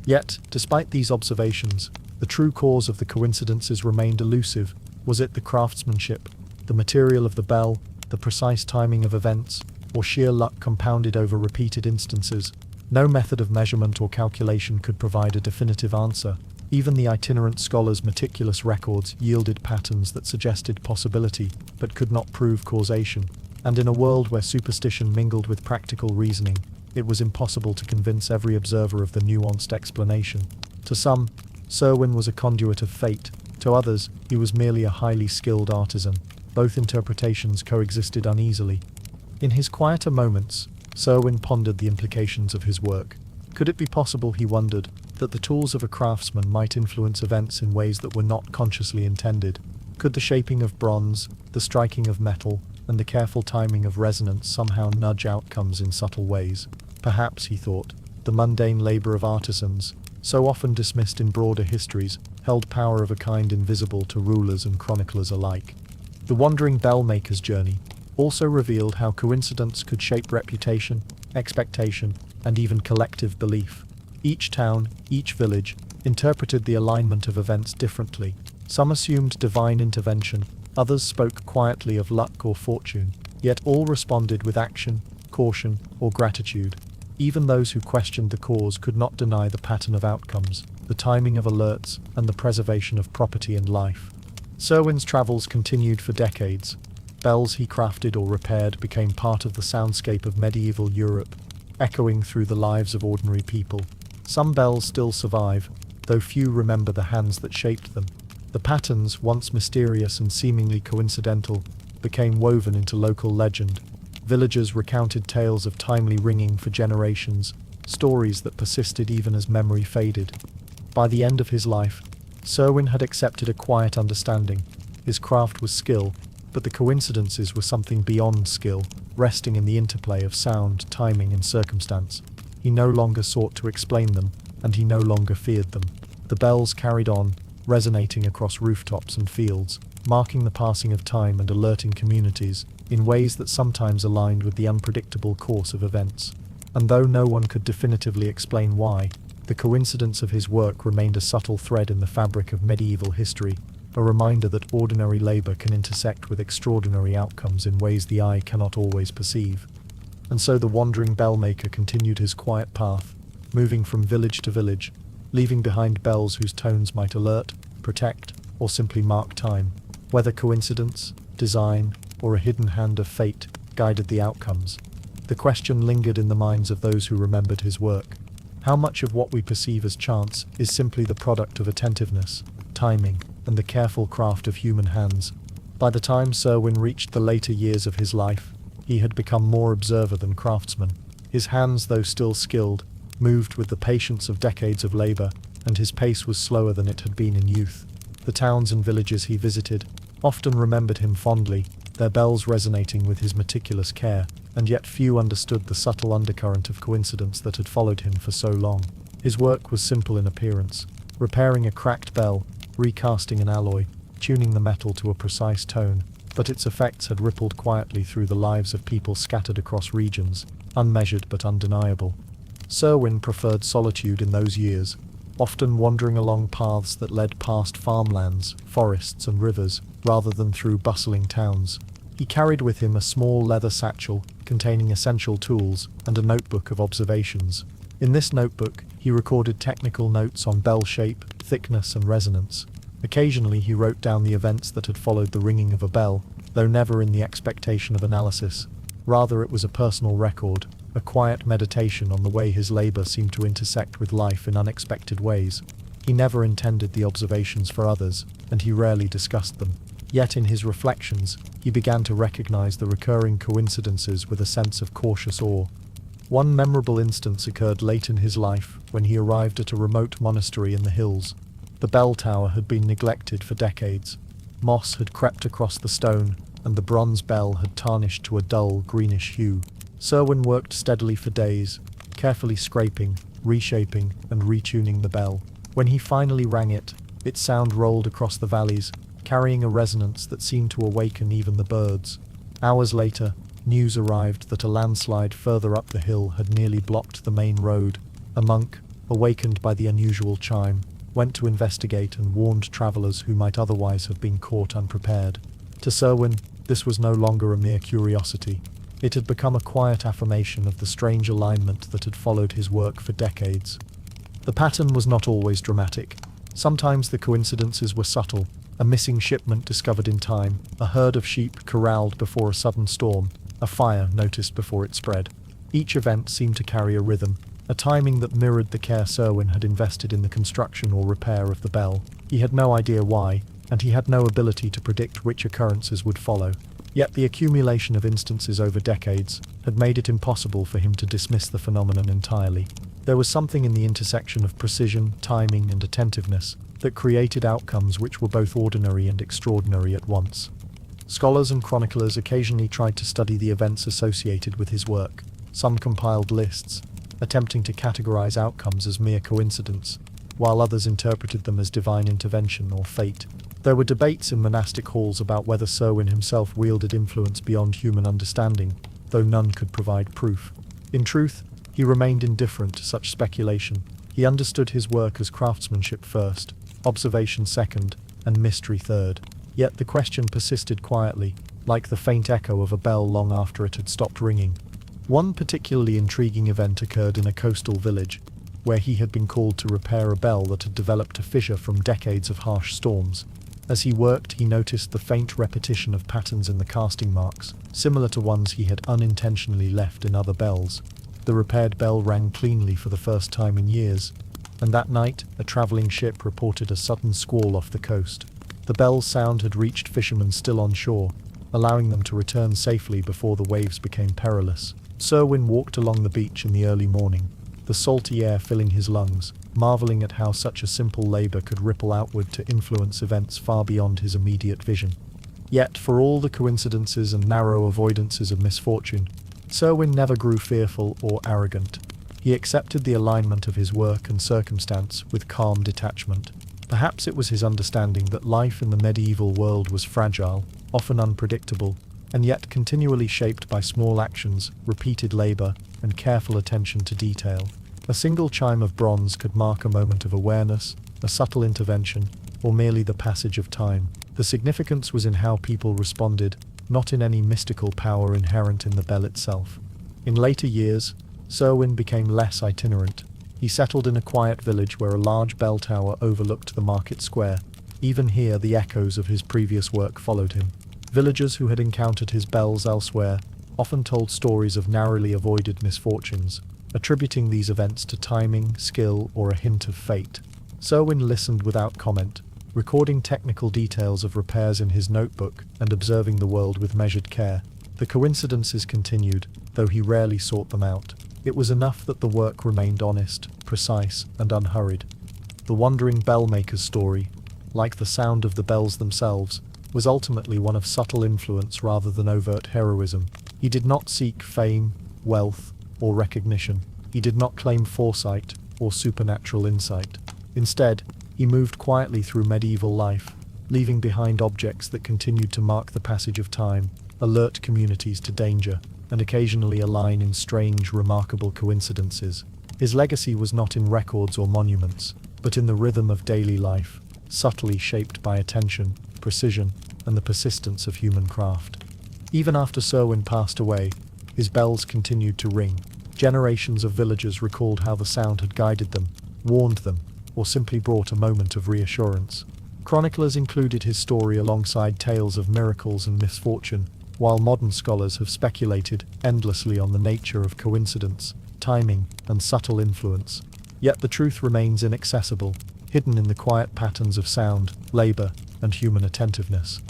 Yet, despite these observations, the true cause of the coincidences remained elusive. Was it the craftsmanship, the material of the bell, the precise timing of events, or sheer luck compounded over repeated instances? No method of measurement or calculation could provide a definitive answer. Even the itinerant scholar's meticulous records yielded patterns that suggested possibility, but could not prove causation. And in a world where superstition mingled with practical reasoning, it was impossible to convince every observer of the nuanced explanation. To some, Selwyn was a conduit of fate. To others, he was merely a highly skilled artisan. Both interpretations coexisted uneasily. In his quieter moments, Selwyn pondered the implications of his work. Could it be possible, he wondered, that the tools of a craftsman might influence events in ways that were not consciously intended? Could the shaping of bronze, the striking of metal, and the careful timing of resonance somehow nudge outcomes in subtle ways? Perhaps, he thought, the mundane labor of artisans, so often dismissed in broader histories, held power of a kind invisible to rulers and chroniclers alike. The wandering bell-maker's journey also revealed how coincidence could shape reputation, expectation, and even collective belief. Each town, each village, interpreted the alignment of events differently. Some assumed divine intervention, others spoke quietly of luck or fortune, yet all responded with action, caution, or gratitude. Even those who questioned the cause could not deny the pattern of outcomes, the timing of alerts, and the preservation of property and life. Selwyn's travels continued for decades. Bells he crafted or repaired became part of the soundscape of medieval Europe, echoing through the lives of ordinary people. Some bells still survive, though few remember the hands that shaped them. The patterns, once mysterious and seemingly coincidental, became woven into local legend. Villagers recounted tales of timely ringing for generations, stories that persisted even as memory faded. By the end of his life, Selwyn had accepted a quiet understanding. His craft was skill, but the coincidences were something beyond skill, resting in the interplay of sound, timing, and circumstance. He no longer sought to explain them, and he no longer feared them. The bells carried on, resonating across rooftops and fields, marking the passing of time and alerting communities in ways that sometimes aligned with the unpredictable course of events. And though no one could definitively explain why, the coincidence of his work remained a subtle thread in the fabric of medieval history, a reminder that ordinary labor can intersect with extraordinary outcomes in ways the eye cannot always perceive. And so the wandering bell-maker continued his quiet path, moving from village to village, leaving behind bells whose tones might alert, protect, or simply mark time. Whether coincidence, design, or a hidden hand of fate guided the outcomes, the question lingered in the minds of those who remembered his work. How much of what we perceive as chance is simply the product of attentiveness, timing, and the careful craft of human hands? By the time Selwyn reached the later years of his life, he had become more observer than craftsman. His hands, though still skilled, moved with the patience of decades of labor, and his pace was slower than it had been in youth. The towns and villages he visited often remembered him fondly, their bells resonating with his meticulous care, and yet few understood the subtle undercurrent of coincidence that had followed him for so long. His work was simple in appearance, repairing a cracked bell, recasting an alloy, tuning the metal to a precise tone, but its effects had rippled quietly through the lives of people scattered across regions, unmeasured but undeniable. Selwyn preferred solitude in those years, often wandering along paths that led past farmlands, forests, and rivers, rather than through bustling towns. He carried with him a small leather satchel containing essential tools and a notebook of observations. In this notebook, he recorded technical notes on bell shape, thickness, and resonance. Occasionally he wrote down the events that had followed the ringing of a bell, though never in the expectation of analysis. Rather, it was a personal record, a quiet meditation on the way his labor seemed to intersect with life in unexpected ways. He never intended the observations for others, and he rarely discussed them. Yet in his reflections, he began to recognize the recurring coincidences with a sense of cautious awe. One memorable instance occurred late in his life when he arrived at a remote monastery in the hills. The bell tower had been neglected for decades. Moss had crept across the stone, and the bronze bell had tarnished to a dull, greenish hue. Selwyn worked steadily for days, carefully scraping, reshaping, and retuning the bell. When he finally rang it, its sound rolled across the valleys, carrying a resonance that seemed to awaken even the birds. Hours later, news arrived that a landslide further up the hill had nearly blocked the main road. A monk, awakened by the unusual chime, went to investigate and warned travelers who might otherwise have been caught unprepared. To Selwyn, this was no longer a mere curiosity. It had become a quiet affirmation of the strange alignment that had followed his work for decades. The pattern was not always dramatic. Sometimes the coincidences were subtle: a missing shipment discovered in time, a herd of sheep corralled before a sudden storm, a fire noticed before it spread. Each event seemed to carry a rhythm, a timing that mirrored the care Selwyn had invested in the construction or repair of the bell. He had no idea why, and he had no ability to predict which occurrences would follow. Yet the accumulation of instances over decades had made it impossible for him to dismiss the phenomenon entirely. There was something in the intersection of precision, timing, and attentiveness that created outcomes which were both ordinary and extraordinary at once. Scholars and chroniclers occasionally tried to study the events associated with his work. Some compiled lists, attempting to categorize outcomes as mere coincidence, while others interpreted them as divine intervention or fate. There were debates in monastic halls about whether Selwyn himself wielded influence beyond human understanding, though none could provide proof. In truth, he remained indifferent to such speculation. He understood his work as craftsmanship first, observation second, and mystery third. Yet the question persisted quietly, like the faint echo of a bell long after it had stopped ringing. One particularly intriguing event occurred in a coastal village, where he had been called to repair a bell that had developed a fissure from decades of harsh storms. As he worked, he noticed the faint repetition of patterns in the casting marks, similar to ones he had unintentionally left in other bells. The repaired bell rang cleanly for the first time in years, and that night a travelling ship reported a sudden squall off the coast. The bell's sound had reached fishermen still on shore, allowing them to return safely before the waves became perilous. Selwyn walked along the beach in the early morning, the salty air filling his lungs, marveling at how such a simple labour could ripple outward to influence events far beyond his immediate vision. Yet, for all the coincidences and narrow avoidances of misfortune, Selwyn never grew fearful or arrogant. He accepted the alignment of his work and circumstance with calm detachment. Perhaps it was his understanding that life in the medieval world was fragile, often unpredictable, and yet continually shaped by small actions, repeated labour, and careful attention to detail. A single chime of bronze could mark a moment of awareness, a subtle intervention, or merely the passage of time. The significance was in how people responded, not in any mystical power inherent in the bell itself. In later years, Selwyn became less itinerant. He settled in a quiet village where a large bell tower overlooked the market square. Even here, the echoes of his previous work followed him. Villagers who had encountered his bells elsewhere often told stories of narrowly avoided misfortunes, attributing these events to timing, skill, or a hint of fate. Selwyn listened without comment, recording technical details of repairs in his notebook and observing the world with measured care. The coincidences continued, though he rarely sought them out. It was enough that the work remained honest, precise, and unhurried. The wandering bellmaker's story, like the sound of the bells themselves, was ultimately one of subtle influence rather than overt heroism. He did not seek fame, wealth, or recognition. He did not claim foresight or supernatural insight. Instead, he moved quietly through medieval life, leaving behind objects that continued to mark the passage of time, alert communities to danger, and occasionally align in strange, remarkable coincidences. His legacy was not in records or monuments, but in the rhythm of daily life, subtly shaped by attention, precision, and the persistence of human craft. Even after Selwyn passed away, his bells continued to ring. Generations of villagers recalled how the sound had guided them, warned them, or simply brought a moment of reassurance. Chroniclers included his story alongside tales of miracles and misfortune, while modern scholars have speculated endlessly on the nature of coincidence, timing, and subtle influence. Yet the truth remains inaccessible. hidden in the quiet patterns of sound, labor, and human attentiveness.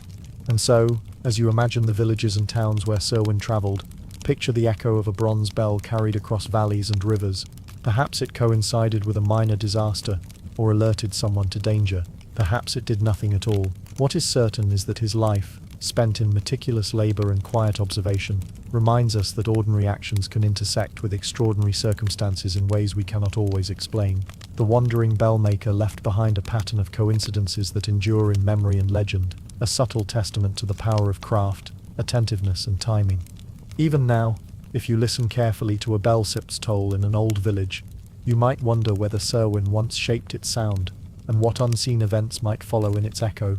And so, as you imagine the villages and towns where Selwyn traveled, picture the echo of a bronze bell carried across valleys and rivers. Perhaps it coincided with a minor disaster, or alerted someone to danger. Perhaps it did nothing at all. What is certain is that his life, spent in meticulous labor and quiet observation, reminds us that ordinary actions can intersect with extraordinary circumstances in ways we cannot always explain. The wandering bell-maker left behind a pattern of coincidences that endure in memory and legend, a subtle testament to the power of craft, attentiveness, and timing. Even now, if you listen carefully to a bell-sip's toll in an old village, you might wonder whether Selwyn once shaped its sound, and what unseen events might follow in its echo.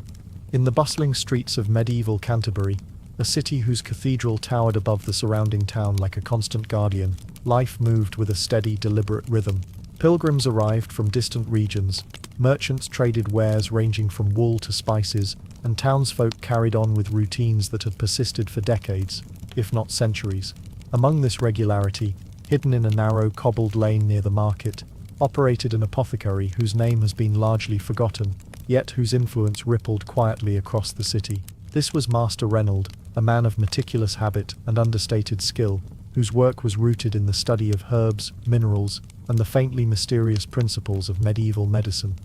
In the bustling streets of medieval Canterbury, a city whose cathedral towered above the surrounding town like a constant guardian, life moved with a steady, deliberate rhythm. Pilgrims arrived from distant regions, merchants traded wares ranging from wool to spices, and townsfolk carried on with routines that had persisted for decades, if not centuries. Among this regularity, hidden in a narrow cobbled lane near the market, operated an apothecary whose name has been largely forgotten, yet whose influence rippled quietly across the city. This was Master Reynold, a man of meticulous habit and understated skill, whose work was rooted in the study of herbs, minerals, and the faintly mysterious principles of medieval medicine.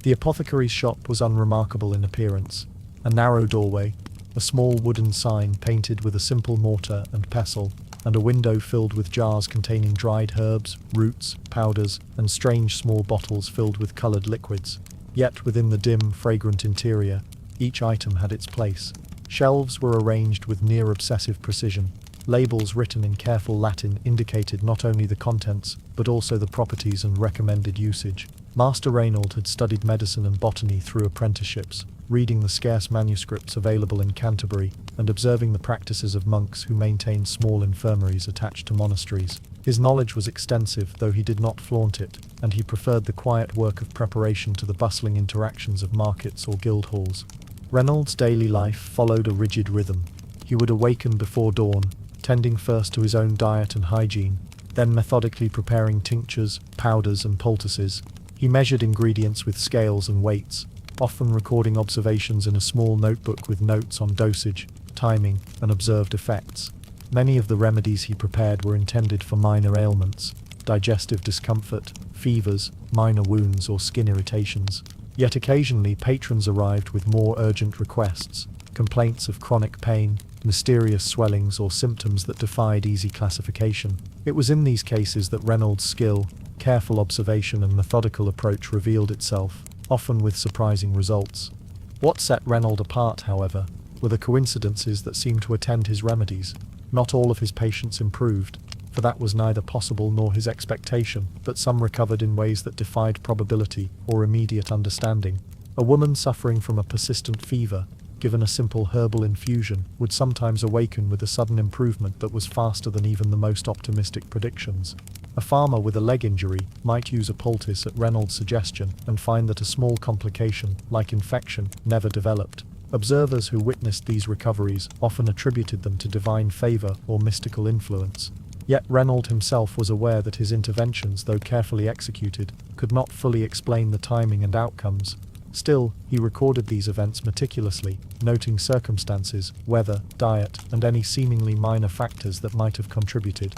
The apothecary's shop was unremarkable in appearance. A narrow doorway, a small wooden sign painted with a simple mortar and pestle, and a window filled with jars containing dried herbs, roots, powders, and strange small bottles filled with colored liquids. Yet within the dim, fragrant interior, each item had its place. Shelves were arranged with near-obsessive precision. Labels written in careful Latin indicated not only the contents, but also the properties and recommended usage. Master Reynold had studied medicine and botany through apprenticeships, reading the scarce manuscripts available in Canterbury, and observing the practices of monks who maintained small infirmaries attached to monasteries. His knowledge was extensive, though he did not flaunt it, and he preferred the quiet work of preparation to the bustling interactions of markets or guild halls. Reynold's daily life followed a rigid rhythm. He would awaken before dawn, tending first to his own diet and hygiene, then methodically preparing tinctures, powders, and poultices. He measured ingredients with scales and weights, often recording observations in a small notebook with notes on dosage, timing, and observed effects. Many of the remedies he prepared were intended for minor ailments, digestive discomfort, fevers, minor wounds, or skin irritations. Yet occasionally patrons arrived with more urgent requests, complaints of chronic pain, mysterious swellings, or symptoms that defied easy classification. It was in these cases that Reynold's skill, careful observation, and methodical approach revealed itself, often with surprising results. What set Reynold apart, however, were the coincidences that seemed to attend his remedies. Not all of his patients improved, for that was neither possible nor his expectation, but some recovered in ways that defied probability or immediate understanding. A woman suffering from a persistent fever, given a simple herbal infusion, would sometimes awaken with a sudden improvement that was faster than even the most optimistic predictions. A farmer with a leg injury might use a poultice at Reynold's suggestion and find that a small complication, like infection, never developed. Observers who witnessed these recoveries often attributed them to divine favor or mystical influence. Yet Reynold himself was aware that his interventions, though carefully executed, could not fully explain the timing and outcomes. Still, he recorded these events meticulously, noting circumstances, weather, diet, and any seemingly minor factors that might have contributed.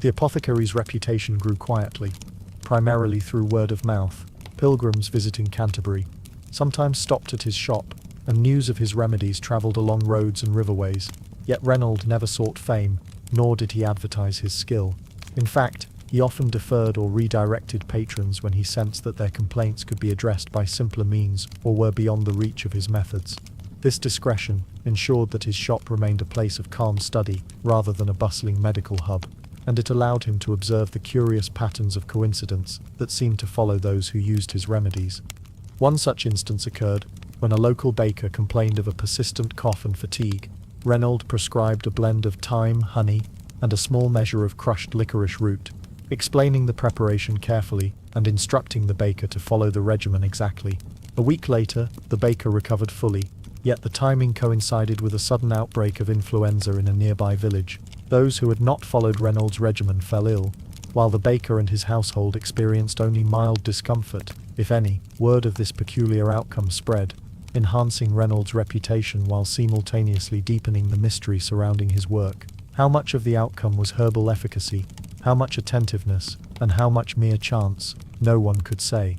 The apothecary's reputation grew quietly, primarily through word of mouth. Pilgrims visiting Canterbury sometimes stopped at his shop, and news of his remedies travelled along roads and riverways. Yet Reynold never sought fame, nor did he advertise his skill. In fact, he often deferred or redirected patrons when he sensed that their complaints could be addressed by simpler means or were beyond the reach of his methods. This discretion ensured that his shop remained a place of calm study rather than a bustling medical hub, and it allowed him to observe the curious patterns of coincidence that seemed to follow those who used his remedies. One such instance occurred when a local baker complained of a persistent cough and fatigue. Reynold prescribed a blend of thyme, honey, and a small measure of crushed licorice root, explaining the preparation carefully and instructing the baker to follow the regimen exactly. A week later, the baker recovered fully, yet the timing coincided with a sudden outbreak of influenza in a nearby village. Those who had not followed Reynold's regimen fell ill, while the baker and his household experienced only mild discomfort. if any, word of this peculiar outcome spread, enhancing Reynolds' reputation while simultaneously deepening the mystery surrounding his work. How much of the outcome was herbal efficacy, how much attentiveness, and how much mere chance, no one could say.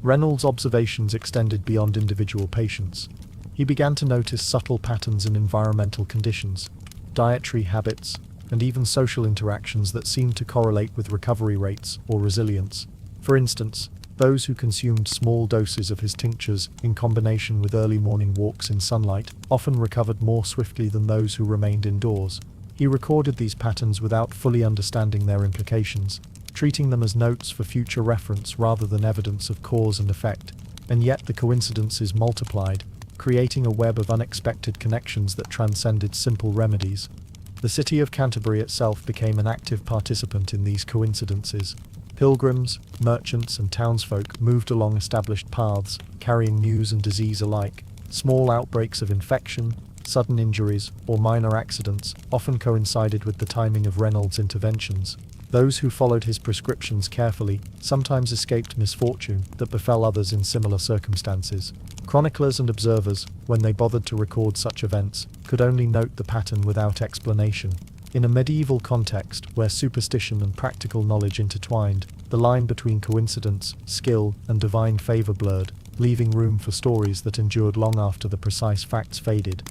Reynolds' observations extended beyond individual patients. He began to notice subtle patterns in environmental conditions, dietary habits, and even social interactions that seemed to correlate with recovery rates or resilience. For instance, those who consumed small doses of his tinctures in combination with early morning walks in sunlight often recovered more swiftly than those who remained indoors. He recorded these patterns without fully understanding their implications, treating them as notes for future reference rather than evidence of cause and effect, and yet the coincidences multiplied, creating a web of unexpected connections that transcended simple remedies. The city of Canterbury itself became an active participant in these coincidences. Pilgrims, merchants, and townsfolk moved along established paths, carrying news and disease alike. Small outbreaks of infection, sudden injuries, or minor accidents often coincided with the timing of Reynolds' interventions. Those who followed his prescriptions carefully sometimes escaped misfortune that befell others in similar circumstances. Chroniclers and observers, when they bothered to record such events, could only note the pattern without explanation. In a medieval context where superstition and practical knowledge intertwined, the line between coincidence, skill, and divine favor blurred, leaving room for stories that endured long after the precise facts faded.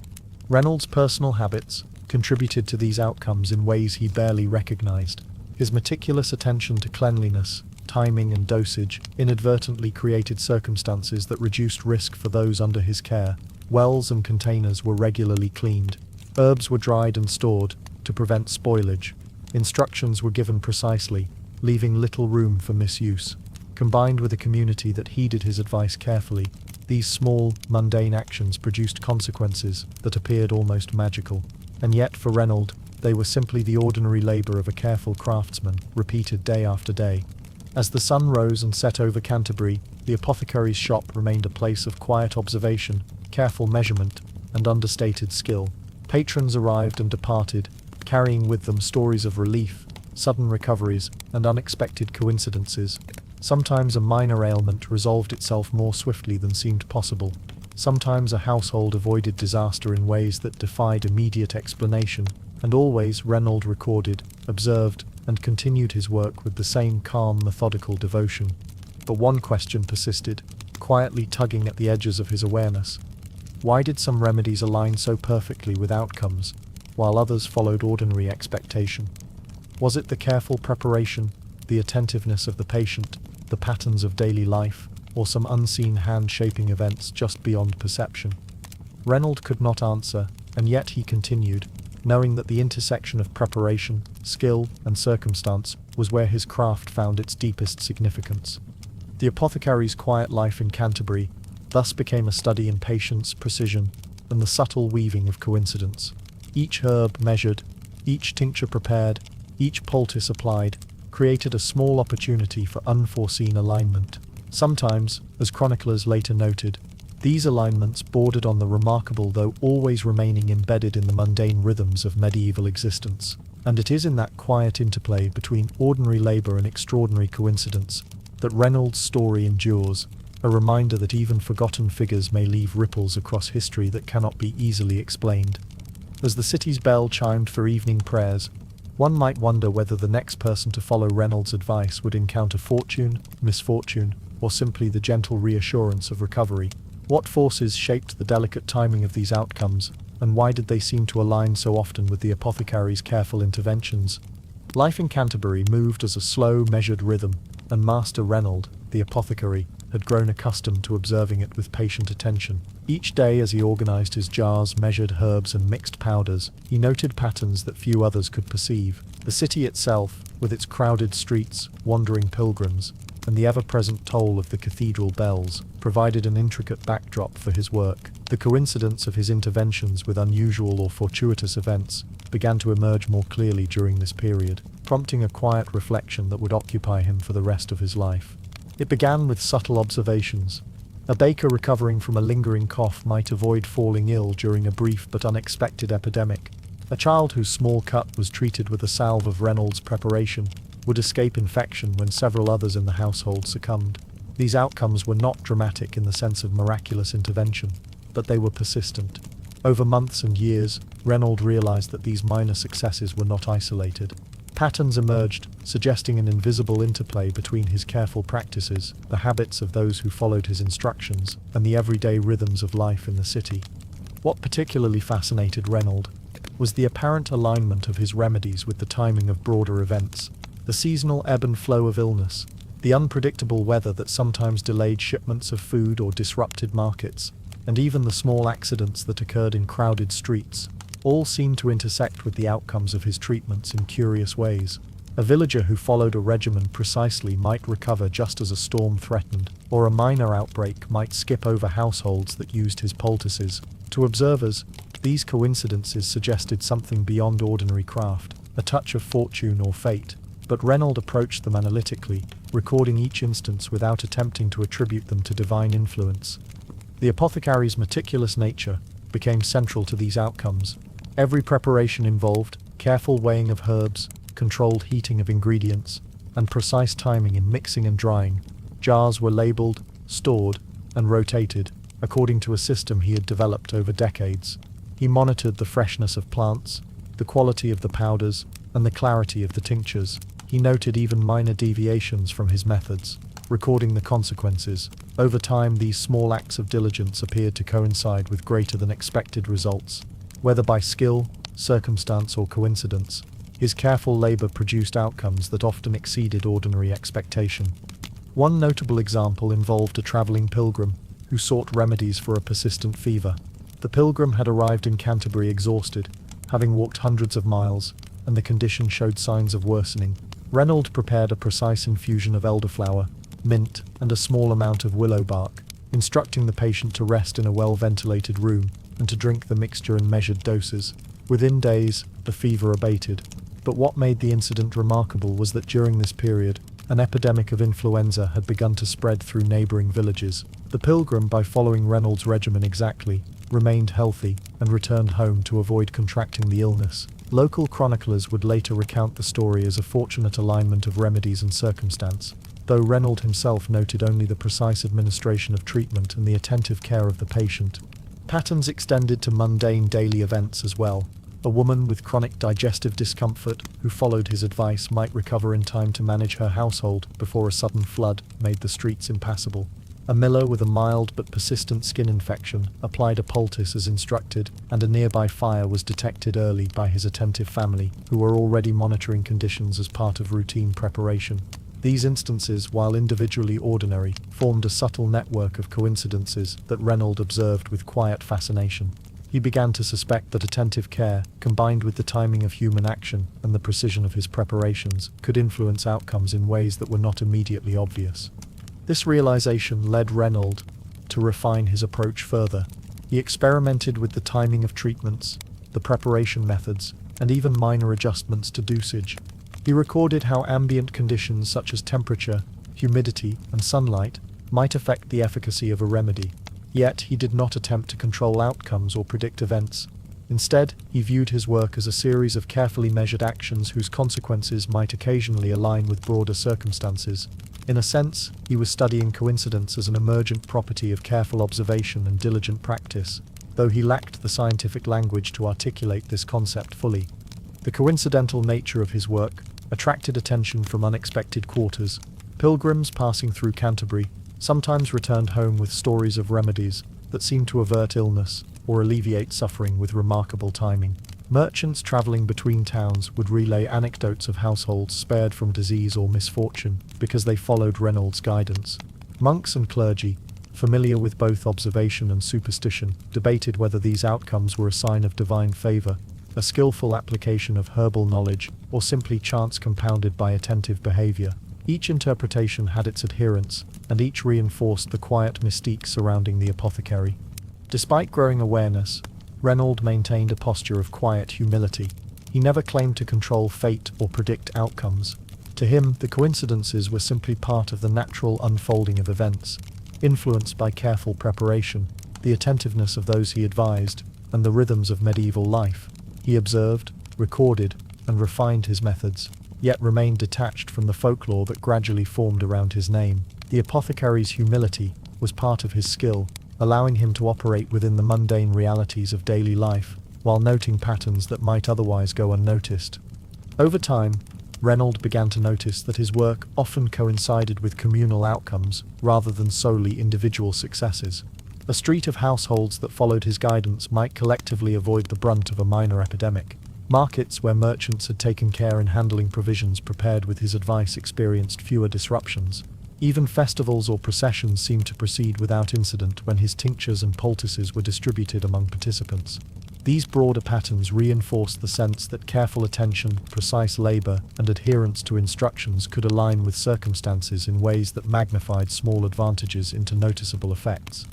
Reynolds' personal habits contributed to these outcomes in ways he barely recognized. His meticulous attention to cleanliness, timing, and dosage inadvertently created circumstances that reduced risk for those under his care. Wells and containers were regularly cleaned. Herbs were dried and stored to prevent spoilage. Instructions were given precisely, leaving little room for misuse. Combined with a community that heeded his advice carefully, these small, mundane actions produced consequences that appeared almost magical. And yet, for Reynolds, they were simply the ordinary labor of a careful craftsman, repeated day after day. As the sun rose and set over Canterbury, the apothecary's shop remained a place of quiet observation, careful measurement, and understated skill. Patrons arrived and departed, carrying with them stories of relief, sudden recoveries, and unexpected coincidences. Sometimes a minor ailment resolved itself more swiftly than seemed possible. Sometimes a household avoided disaster in ways that defied immediate explanation, and always Reynolds recorded, observed, and continued his work with the same calm, methodical devotion. But one question persisted, quietly tugging at the edges of his awareness. Why did some remedies align so perfectly with outcomes, while others followed ordinary expectation? Was it the careful preparation, the attentiveness of the patient, the patterns of daily life, or some unseen hand shaping events just beyond perception? Reynolds could not answer, and yet he continued, knowing that the intersection of preparation, skill, and circumstance was where his craft found its deepest significance. The apothecary's quiet life in Canterbury thus became a study in patience, precision, and the subtle weaving of coincidence. Each herb measured, each tincture prepared, each poultice applied, created a small opportunity for unforeseen alignment. Sometimes, as chroniclers later noted, these alignments bordered on the remarkable, though always remaining embedded in the mundane rhythms of medieval existence. And it is in that quiet interplay between ordinary labor and extraordinary coincidence that Reynolds' story endures, a reminder that even forgotten figures may leave ripples across history that cannot be easily explained. As the city's bell chimed for evening prayers, one might wonder whether the next person to follow Reynolds' advice would encounter fortune, misfortune, or simply the gentle reassurance of recovery. What forces shaped the delicate timing of these outcomes, and why did they seem to align so often with the apothecary's careful interventions? Life in Canterbury moved as a slow, measured rhythm, and Master Reynolds, the apothecary, had grown accustomed to observing it with patient attention. Each day, as he organized his jars, measured herbs, and mixed powders, he noted patterns that few others could perceive. The city itself, with its crowded streets, wandering pilgrims, and the ever-present toll of the cathedral bells, provided an intricate backdrop for his work. The coincidence of his interventions with unusual or fortuitous events began to emerge more clearly during this period, prompting a quiet reflection that would occupy him for the rest of his life. It began with subtle observations. A baker recovering from a lingering cough might avoid falling ill during a brief but unexpected epidemic. A child whose small cut was treated with a salve of Reynolds' preparation would escape infection when several others in the household succumbed. These outcomes were not dramatic in the sense of miraculous intervention, but they were persistent. Over months and years, Reynolds realized that these minor successes were not isolated. Patterns emerged, suggesting an invisible interplay between his careful practices, the habits of those who followed his instructions, and the everyday rhythms of life in the city. What particularly fascinated Reynolds was the apparent alignment of his remedies with the timing of broader events, the seasonal ebb and flow of illness, the unpredictable weather that sometimes delayed shipments of food or disrupted markets, and even the small accidents that occurred in crowded streets, all seemed to intersect with the outcomes of his treatments in curious ways. A villager who followed a regimen precisely might recover just as a storm threatened, or a minor outbreak might skip over households that used his poultices. To observers, these coincidences suggested something beyond ordinary craft, a touch of fortune or fate, but Reynolds approached them analytically, recording each instance without attempting to attribute them to divine influence. The apothecary's meticulous nature became central to these outcomes. Every preparation involved careful weighing of herbs, controlled heating of ingredients, and precise timing in mixing and drying. Jars were labeled, stored, and rotated, according to a system he had developed over decades. He monitored the freshness of plants, the quality of the powders, and the clarity of the tinctures. He noted even minor deviations from his methods, recording the consequences. Over time, these small acts of diligence appeared to coincide with greater than expected results. Whether by skill, circumstance, or coincidence, his careful labor produced outcomes that often exceeded ordinary expectation. One notable example involved a traveling pilgrim who sought remedies for a persistent fever. The pilgrim had arrived in Canterbury exhausted, having walked hundreds of miles, and the condition showed signs of worsening. Reynolds prepared a precise infusion of elderflower, mint, and a small amount of willow bark, instructing the patient to rest in a well-ventilated room and to drink the mixture in measured doses. Within days, the fever abated. But what made the incident remarkable was that during this period, an epidemic of influenza had begun to spread through neighboring villages. The pilgrim, by following Reynolds' regimen exactly, remained healthy and returned home to avoid contracting the illness. Local chroniclers would later recount the story as a fortunate alignment of remedies and circumstance, though Reynolds himself noted only the precise administration of treatment and the attentive care of the patient. Patterns extended to mundane daily events as well. A woman with chronic digestive discomfort who followed his advice might recover in time to manage her household before a sudden flood made the streets impassable. A miller with a mild but persistent skin infection applied a poultice as instructed, and a nearby fire was detected early by his attentive family, who were already monitoring conditions as part of routine preparation. These instances, while individually ordinary, formed a subtle network of coincidences that Reynolds observed with quiet fascination. He began to suspect that attentive care, combined with the timing of human action and the precision of his preparations, could influence outcomes in ways that were not immediately obvious. This realization led Reynolds to refine his approach further. He experimented with the timing of treatments, the preparation methods, and even minor adjustments to dosage. He recorded how ambient conditions such as temperature, humidity, and sunlight might affect the efficacy of a remedy. Yet he did not attempt to control outcomes or predict events. Instead, he viewed his work as a series of carefully measured actions whose consequences might occasionally align with broader circumstances. In a sense, he was studying coincidence as an emergent property of careful observation and diligent practice, though he lacked the scientific language to articulate this concept fully. The coincidental nature of his work attracted attention from unexpected quarters. Pilgrims passing through Canterbury sometimes returned home with stories of remedies that seemed to avert illness or alleviate suffering with remarkable timing. Merchants traveling between towns would relay anecdotes of households spared from disease or misfortune because they followed Reynolds' guidance. Monks and clergy, familiar with both observation and superstition, debated whether these outcomes were a sign of divine favor, a skillful application of herbal knowledge, or simply chance compounded by attentive behavior. Each interpretation had its adherents, and each reinforced the quiet mystique surrounding the apothecary. Despite growing awareness, Reynolds maintained a posture of quiet humility. He never claimed to control fate or predict outcomes. To him, the coincidences were simply part of the natural unfolding of events, influenced by careful preparation, the attentiveness of those he advised, and the rhythms of medieval life. He observed, recorded, and refined his methods, yet remained detached from the folklore that gradually formed around his name. The apothecary's humility was part of his skill, allowing him to operate within the mundane realities of daily life, while noting patterns that might otherwise go unnoticed. Over time, Reynold began to notice that his work often coincided with communal outcomes rather than solely individual successes. A street of households that followed his guidance might collectively avoid the brunt of a minor epidemic. Markets where merchants had taken care in handling provisions prepared with his advice experienced fewer disruptions. Even festivals or processions seemed to proceed without incident when his tinctures and poultices were distributed among participants. These broader patterns reinforced the sense that careful attention, precise labor, and adherence to instructions could align with circumstances in ways that magnified small advantages into noticeable effects.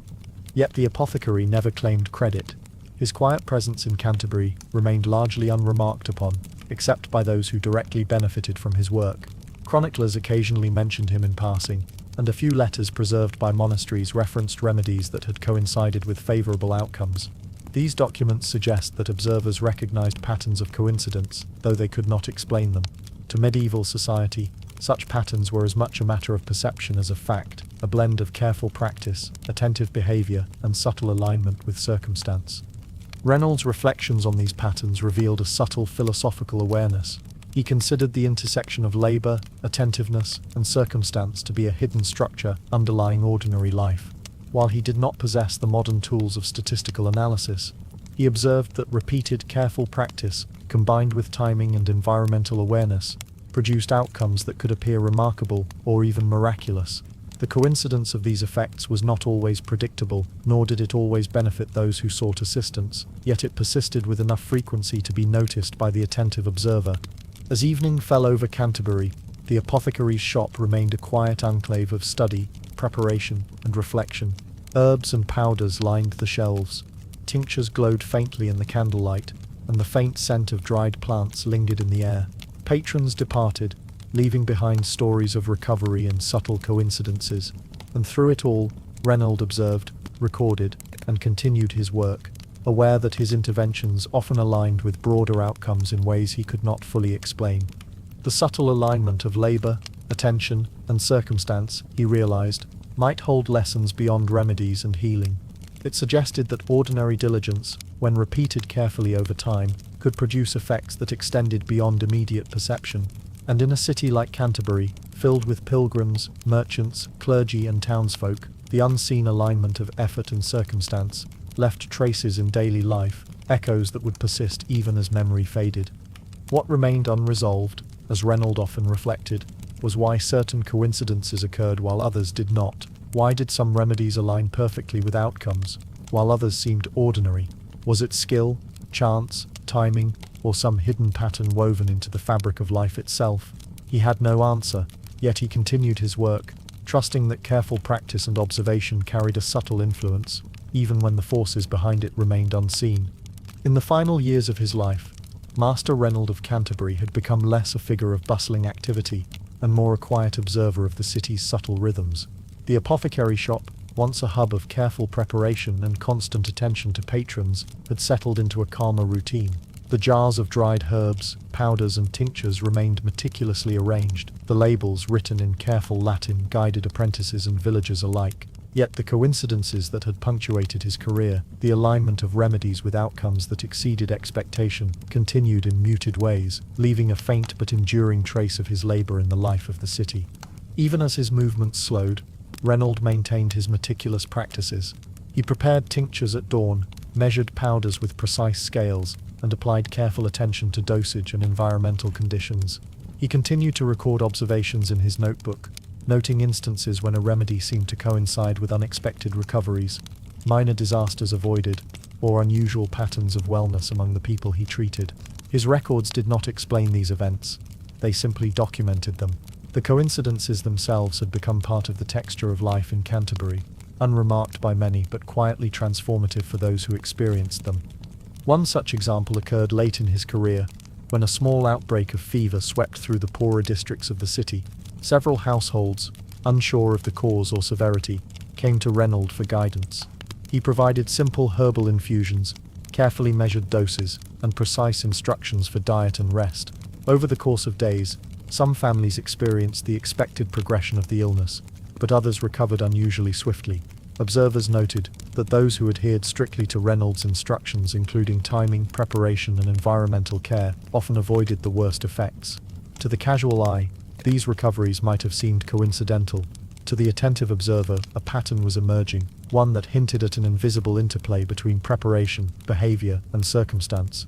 Yet the apothecary never claimed credit. His quiet presence in Canterbury remained largely unremarked upon, except by those who directly benefited from his work. Chroniclers occasionally mentioned him in passing, and a few letters preserved by monasteries referenced remedies that had coincided with favorable outcomes. These documents suggest that observers recognized patterns of coincidence, though they could not explain them. To medieval society, such patterns were as much a matter of perception as of fact, a blend of careful practice, attentive behavior, and subtle alignment with circumstance. Reynold's reflections on these patterns revealed a subtle philosophical awareness. He considered the intersection of labor, attentiveness, and circumstance to be a hidden structure underlying ordinary life. While he did not possess the modern tools of statistical analysis, he observed that repeated careful practice, combined with timing and environmental awareness, produced outcomes that could appear remarkable or even miraculous. The coincidence of these effects was not always predictable, nor did it always benefit those who sought assistance, yet it persisted with enough frequency to be noticed by the attentive observer. As evening fell over Canterbury, the apothecary's shop remained a quiet enclave of study, preparation, and reflection. Herbs and powders lined the shelves. Tinctures glowed faintly in the candlelight, and the faint scent of dried plants lingered in the air. Patrons departed, leaving behind stories of recovery and subtle coincidences, and through it all, Reynold observed, recorded, and continued his work, aware that his interventions often aligned with broader outcomes in ways he could not fully explain. The subtle alignment of labor, attention, and circumstance, he realized, might hold lessons beyond remedies and healing. It suggested that ordinary diligence, when repeated carefully over time, could produce effects that extended beyond immediate perception. And in a city like Canterbury, filled with pilgrims, merchants, clergy, and townsfolk, the unseen alignment of effort and circumstance left traces in daily life, echoes that would persist even as memory faded. What remained unresolved, as Reynold often reflected, was why certain coincidences occurred while others did not. Why did some remedies align perfectly with outcomes, while others seemed ordinary? Was it skill, chance, timing, or some hidden pattern woven into the fabric of life itself? He had no answer, yet he continued his work, trusting that careful practice and observation carried a subtle influence, even when the forces behind it remained unseen. In the final years of his life, Master Reynold of Canterbury had become less a figure of bustling activity and more a quiet observer of the city's subtle rhythms. The apothecary shop, once a hub of careful preparation and constant attention to patrons, had settled into a calmer routine. The jars of dried herbs, powders, and tinctures remained meticulously arranged, the labels written in careful Latin guided apprentices and villagers alike. Yet the coincidences that had punctuated his career, the alignment of remedies with outcomes that exceeded expectation, continued in muted ways, leaving a faint but enduring trace of his labor in the life of the city. Even as his movements slowed, Reynold maintained his meticulous practices. He prepared tinctures at dawn, measured powders with precise scales, and applied careful attention to dosage and environmental conditions. He continued to record observations in his notebook, noting instances when a remedy seemed to coincide with unexpected recoveries, minor disasters avoided, or unusual patterns of wellness among the people he treated. His records did not explain these events, they simply documented them. The coincidences themselves had become part of the texture of life in Canterbury, unremarked by many but quietly transformative for those who experienced them. One such example occurred late in his career, when a small outbreak of fever swept through the poorer districts of the city. Several households, unsure of the cause or severity, came to Reynold for guidance. He provided simple herbal infusions, carefully measured doses, and precise instructions for diet and rest. Over the course of days, some families experienced the expected progression of the illness, but others recovered unusually swiftly. Observers noted that those who adhered strictly to Reynolds' instructions, including timing, preparation, and environmental care, often avoided the worst effects. To the casual eye, these recoveries might have seemed coincidental. To the attentive observer, a pattern was emerging, one that hinted at an invisible interplay between preparation, behavior, and circumstance.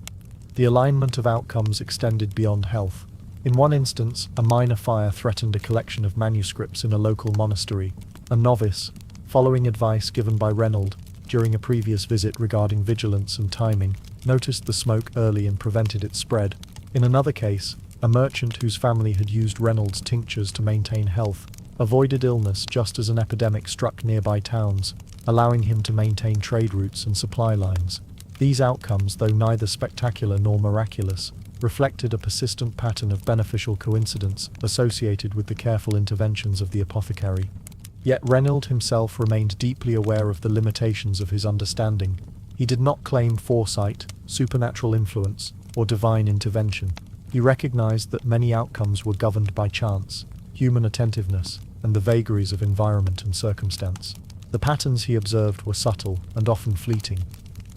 The alignment of outcomes extended beyond health. In one instance, a minor fire threatened a collection of manuscripts in a local monastery. A novice, following advice given by Reynolds during a previous visit regarding vigilance and timing, noticed the smoke early and prevented its spread. In another case, a merchant whose family had used Reynolds' tinctures to maintain health avoided illness just as an epidemic struck nearby towns, allowing him to maintain trade routes and supply lines. These outcomes, though neither spectacular nor miraculous, reflected a persistent pattern of beneficial coincidence associated with the careful interventions of the apothecary. Yet Reynolds himself remained deeply aware of the limitations of his understanding. He did not claim foresight, supernatural influence, or divine intervention. He recognized that many outcomes were governed by chance, human attentiveness, and the vagaries of environment and circumstance. The patterns he observed were subtle and often fleeting.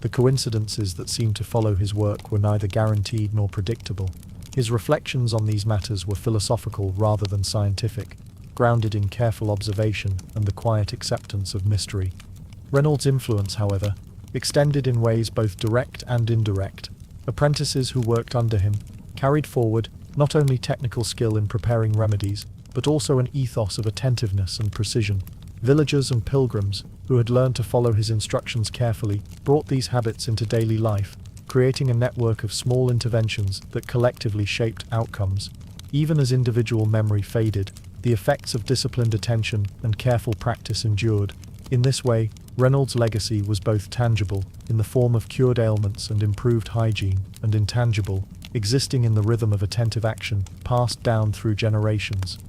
The coincidences that seemed to follow his work were neither guaranteed nor predictable. His reflections on these matters were philosophical rather than scientific, grounded in careful observation and the quiet acceptance of mystery. Reynolds' influence, however, extended in ways both direct and indirect. Apprentices who worked under him carried forward not only technical skill in preparing remedies, but also an ethos of attentiveness and precision. Villagers and pilgrims, who had learned to follow his instructions carefully, brought these habits into daily life, creating a network of small interventions that collectively shaped outcomes. Even as individual memory faded, the effects of disciplined attention and careful practice endured. In this way, Reynolds' legacy was both tangible, in the form of cured ailments and improved hygiene, and intangible, existing in the rhythm of attentive action, passed down through generations.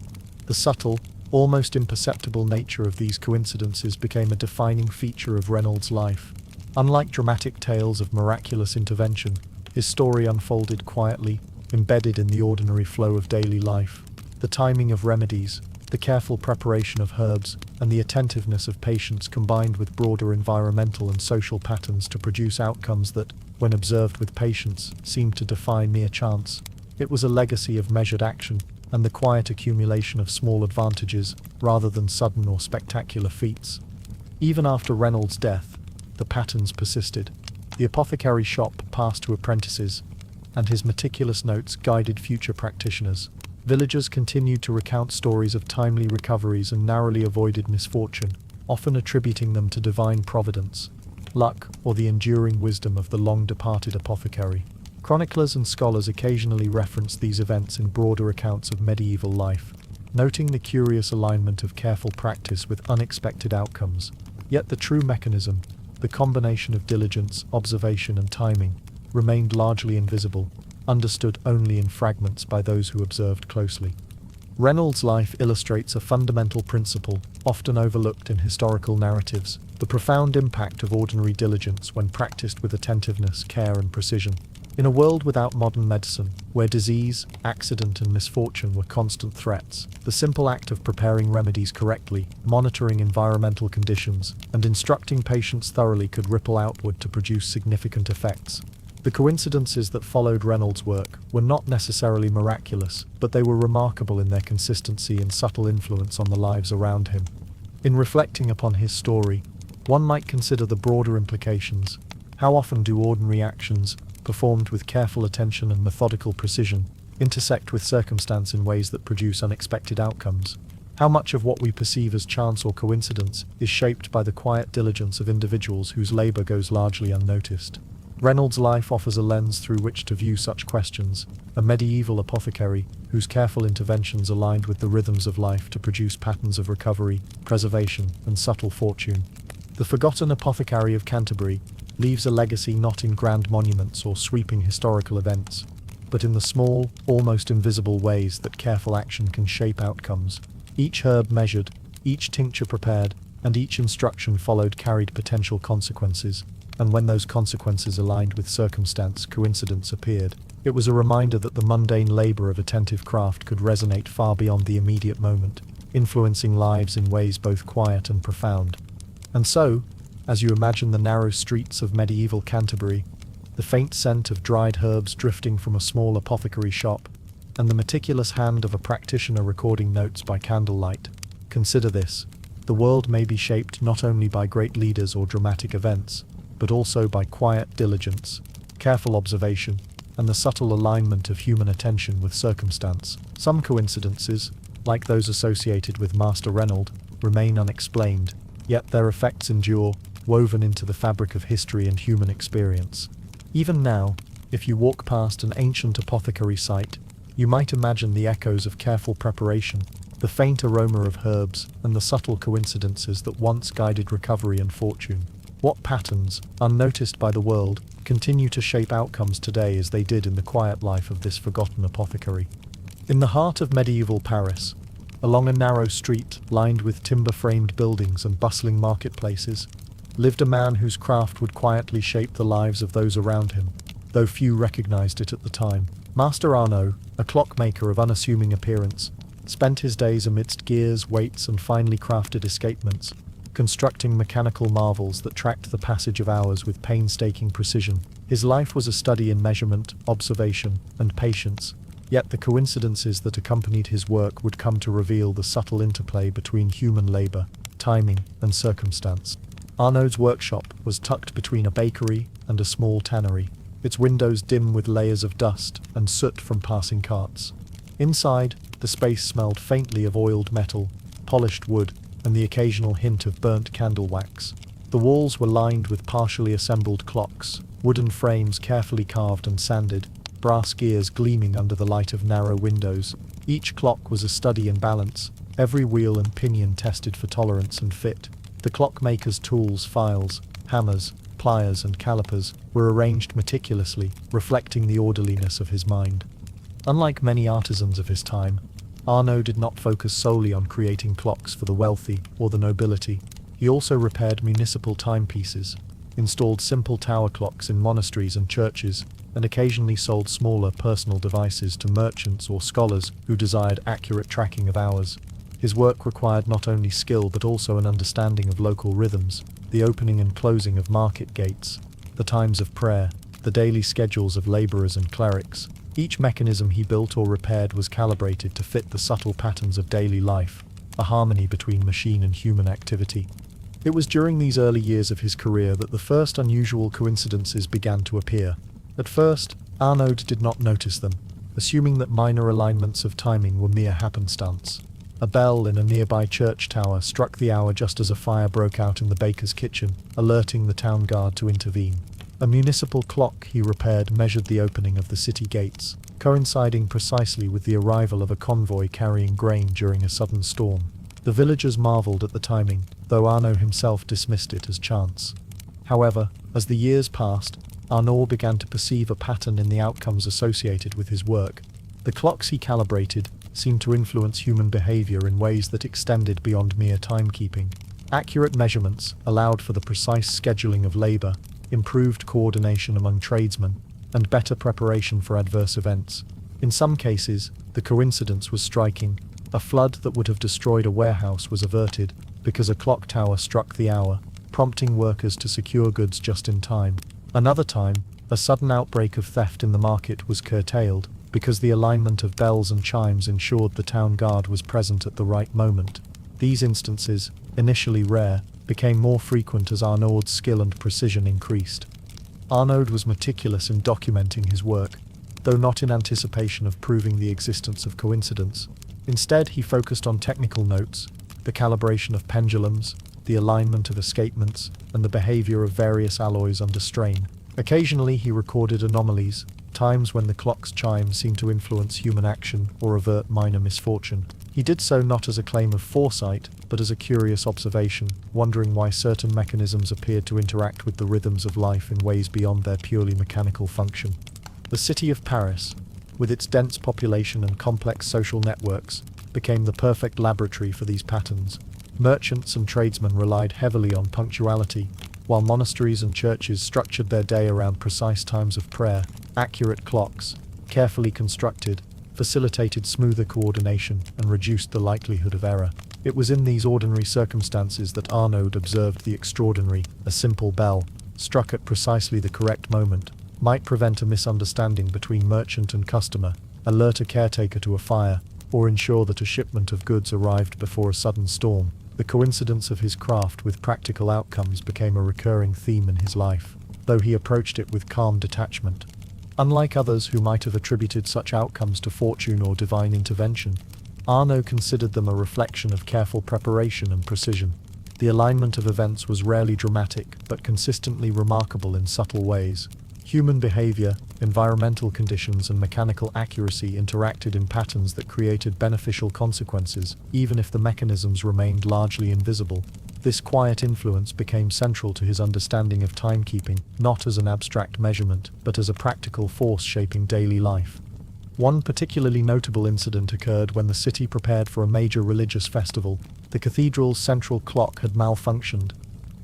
The subtle, almost imperceptible nature of these coincidences became a defining feature of Reynolds' life. Unlike dramatic tales of miraculous intervention, his story unfolded quietly, embedded in the ordinary flow of daily life. The timing of remedies, the careful preparation of herbs, and the attentiveness of patients combined with broader environmental and social patterns to produce outcomes that, when observed with patience, seemed to defy mere chance. It was a legacy of measured action, and the quiet accumulation of small advantages, rather than sudden or spectacular feats. Even after Reynolds' death, the patterns persisted. The apothecary's shop passed to apprentices, and his meticulous notes guided future practitioners. Villagers continued to recount stories of timely recoveries and narrowly avoided misfortune, often attributing them to divine providence, luck, or the enduring wisdom of the long-departed apothecary. Chroniclers and scholars occasionally reference these events in broader accounts of medieval life, noting the curious alignment of careful practice with unexpected outcomes. Yet the true mechanism, the combination of diligence, observation, and timing, remained largely invisible, understood only in fragments by those who observed closely. Reynolds' life illustrates a fundamental principle, often overlooked in historical narratives: the profound impact of ordinary diligence when practiced with attentiveness, care, and precision. In a world without modern medicine, where disease, accident, and misfortune were constant threats, the simple act of preparing remedies correctly, monitoring environmental conditions, and instructing patients thoroughly could ripple outward to produce significant effects. The coincidences that followed Reynolds' work were not necessarily miraculous, but they were remarkable in their consistency and subtle influence on the lives around him. In reflecting upon his story, one might consider the broader implications. How often do ordinary actions, performed with careful attention and methodical precision, intersect with circumstance in ways that produce unexpected outcomes? How much of what we perceive as chance or coincidence is shaped by the quiet diligence of individuals whose labor goes largely unnoticed? Reynolds' life offers a lens through which to view such questions, a medieval apothecary whose careful interventions aligned with the rhythms of life to produce patterns of recovery, preservation, and subtle fortune. The forgotten apothecary of Canterbury leaves a legacy not in grand monuments or sweeping historical events, but in the small, almost invisible ways that careful action can shape outcomes. Each herb measured, each tincture prepared, and each instruction followed carried potential consequences, and when those consequences aligned with circumstance, coincidence appeared. It was a reminder that the mundane labor of attentive craft could resonate far beyond the immediate moment. influencing lives in ways both quiet and profound. And so, as you imagine the narrow streets of medieval Canterbury, the faint scent of dried herbs drifting from a small apothecary shop, and the meticulous hand of a practitioner recording notes by candlelight, consider this: the world may be shaped not only by great leaders or dramatic events, but also by quiet diligence, careful observation, and the subtle alignment of human attention with circumstance. Some coincidences, like those associated with Master Reynold, remain unexplained, yet their effects endure, woven into the fabric of history and human experience. Even now, if you walk past an ancient apothecary site, you might imagine the echoes of careful preparation, the faint aroma of herbs, and the subtle coincidences that once guided recovery and fortune. What patterns, unnoticed by the world, continue to shape outcomes today as they did in the quiet life of this forgotten apothecary? In the heart of medieval Paris, along a narrow street lined with timber-framed buildings and bustling marketplaces, lived a man whose craft would quietly shape the lives of those around him, though few recognized it at the time. Master Arnaud, a clockmaker of unassuming appearance, spent his days amidst gears, weights, and finely crafted escapements, constructing mechanical marvels that tracked the passage of hours with painstaking precision. His life was a study in measurement, observation, and patience, yet the coincidences that accompanied his work would come to reveal the subtle interplay between human labor, timing, and circumstance. Arnaud's workshop was tucked between a bakery and a small tannery, its windows dim with layers of dust and soot from passing carts. Inside, the space smelled faintly of oiled metal, polished wood, and the occasional hint of burnt candle wax. The walls were lined with partially assembled clocks, wooden frames carefully carved and sanded, brass gears gleaming under the light of narrow windows. Each clock was a study in balance, every wheel and pinion tested for tolerance and fit. The clockmaker's tools, files, hammers, pliers, and calipers were arranged meticulously, reflecting the orderliness of his mind. Unlike many artisans of his time, Arnaud did not focus solely on creating clocks for the wealthy or the nobility. He also repaired municipal timepieces, installed simple tower clocks in monasteries and churches, and occasionally sold smaller personal devices to merchants or scholars who desired accurate tracking of hours. His work required not only skill but also an understanding of local rhythms, the opening and closing of market gates, the times of prayer, the daily schedules of laborers and clerics. Each mechanism he built or repaired was calibrated to fit the subtle patterns of daily life, a harmony between machine and human activity. It was during these early years of his career that the first unusual coincidences began to appear. At first, Arnaud did not notice them, assuming that minor alignments of timing were mere happenstance. A bell in a nearby church tower struck the hour just as a fire broke out in the baker's kitchen, alerting the town guard to intervene. A municipal clock he repaired measured the opening of the city gates, coinciding precisely with the arrival of a convoy carrying grain during a sudden storm. The villagers marveled at the timing, though Arnaud himself dismissed it as chance. However, as the years passed, Arnaud began to perceive a pattern in the outcomes associated with his work. The clocks he calibrated seemed to influence human behavior in ways that extended beyond mere timekeeping. Accurate measurements allowed for the precise scheduling of labor, improved coordination among tradesmen, and better preparation for adverse events. In some cases, the coincidence was striking. A flood that would have destroyed a warehouse was averted because a clock tower struck the hour, prompting workers to secure goods just in time. Another time, a sudden outbreak of theft in the market was curtailed because the alignment of bells and chimes ensured the town guard was present at the right moment. These instances, initially rare, became more frequent as Arnaud's skill and precision increased. Arnaud was meticulous in documenting his work, though not in anticipation of proving the existence of coincidence. Instead, he focused on technical notes, the calibration of pendulums, the alignment of escapements, and the behavior of various alloys under strain. Occasionally, he recorded anomalies, times when the clock's chimes seemed to influence human action or avert minor misfortune. He did so not as a claim of foresight, but as a curious observation, wondering why certain mechanisms appeared to interact with the rhythms of life in ways beyond their purely mechanical function. The city of Paris, with its dense population and complex social networks, became the perfect laboratory for these patterns. Merchants and tradesmen relied heavily on punctuality, while monasteries and churches structured their day around precise times of prayer. Accurate clocks, carefully constructed, facilitated smoother coordination and reduced the likelihood of error. It was in these ordinary circumstances that Arnaud observed the extraordinary. A simple bell, struck at precisely the correct moment, might prevent a misunderstanding between merchant and customer, alert a caretaker to a fire, or ensure that a shipment of goods arrived before a sudden storm. The coincidence of his craft with practical outcomes became a recurring theme in his life, though he approached it with calm detachment. Unlike others who might have attributed such outcomes to fortune or divine intervention, Arnaud considered them a reflection of careful preparation and precision. The alignment of events was rarely dramatic, but consistently remarkable in subtle ways. Human behavior, environmental conditions, and mechanical accuracy interacted in patterns that created beneficial consequences, even if the mechanisms remained largely invisible. This quiet influence became central to his understanding of timekeeping, not as an abstract measurement, but as a practical force shaping daily life. One particularly notable incident occurred when the city prepared for a major religious festival. The cathedral's central clock had malfunctioned,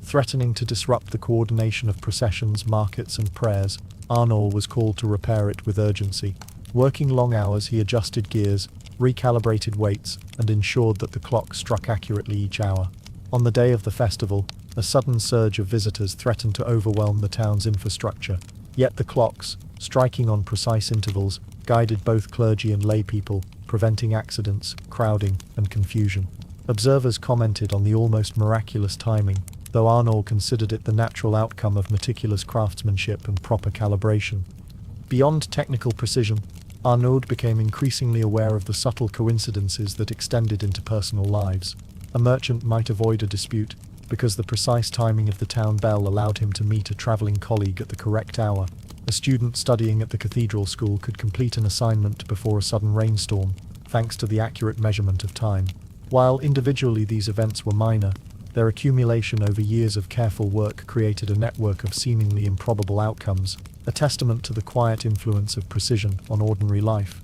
threatening to disrupt the coordination of processions, markets, and prayers. Arnaud was called to repair it with urgency. Working long hours, he adjusted gears, recalibrated weights, and ensured that the clock struck accurately each hour. On the day of the festival, a sudden surge of visitors threatened to overwhelm the town's infrastructure. Yet the clocks, striking on precise intervals, guided both clergy and lay people, preventing accidents, crowding, and confusion. Observers commented on the almost miraculous timing, though Arnaud considered it the natural outcome of meticulous craftsmanship and proper calibration. Beyond technical precision, Arnaud became increasingly aware of the subtle coincidences that extended into personal lives. A merchant might avoid a dispute because the precise timing of the town bell allowed him to meet a traveling colleague at the correct hour. A student studying at the cathedral school could complete an assignment before a sudden rainstorm, thanks to the accurate measurement of time. While individually these events were minor, their accumulation over years of careful work created a network of seemingly improbable outcomes, a testament to the quiet influence of precision on ordinary life.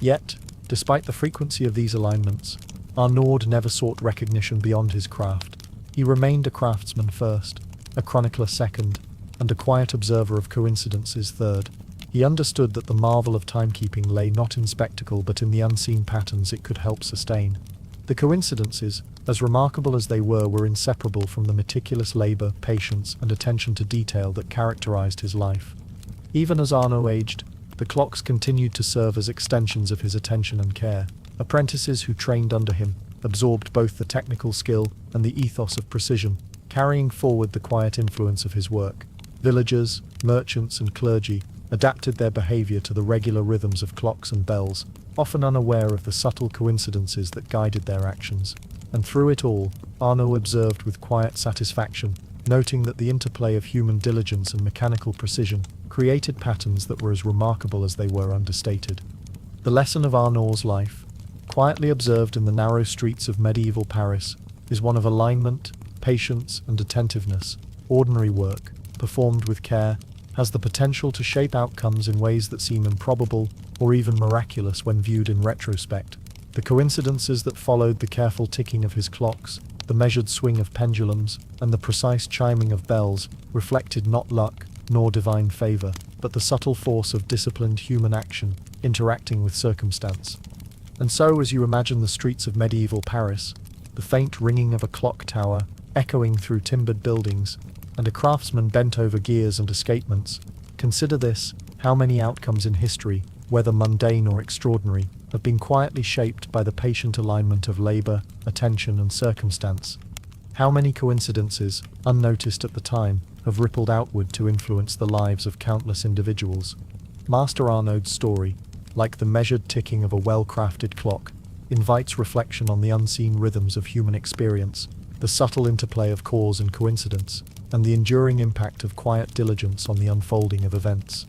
Yet, despite the frequency of these alignments, Arnaud never sought recognition beyond his craft. He remained a craftsman first, a chronicler second, and a quiet observer of coincidences third. He understood that the marvel of timekeeping lay not in spectacle but in the unseen patterns it could help sustain. The coincidences, as remarkable as they were inseparable from the meticulous labor, patience, and attention to detail that characterized his life. Even as Arnaud aged, the clocks continued to serve as extensions of his attention and care. Apprentices who trained under him absorbed both the technical skill and the ethos of precision, carrying forward the quiet influence of his work. Villagers, merchants, and clergy adapted their behavior to the regular rhythms of clocks and bells, often unaware of the subtle coincidences that guided their actions. And through it all, Arnaud observed with quiet satisfaction, noting that the interplay of human diligence and mechanical precision created patterns that were as remarkable as they were understated. The lesson of Arnaud's life, quietly observed in the narrow streets of medieval Paris, is one of alignment, patience, and attentiveness. Ordinary work, performed with care, has the potential to shape outcomes in ways that seem improbable or even miraculous when viewed in retrospect. The coincidences that followed the careful ticking of his clocks, the measured swing of pendulums, and the precise chiming of bells reflected not luck nor divine favor, but the subtle force of disciplined human action interacting with circumstance. And so, as you imagine the streets of medieval Paris, the faint ringing of a clock tower echoing through timbered buildings, and a craftsman bent over gears and escapements, consider this: how many outcomes in history, whether mundane or extraordinary, have been quietly shaped by the patient alignment of labor, attention, and circumstance. How many coincidences, unnoticed at the time, have rippled outward to influence the lives of countless individuals. Master Arnaud's story, like the measured ticking of a well-crafted clock, invites reflection on the unseen rhythms of human experience, the subtle interplay of cause and coincidence, and the enduring impact of quiet diligence on the unfolding of events.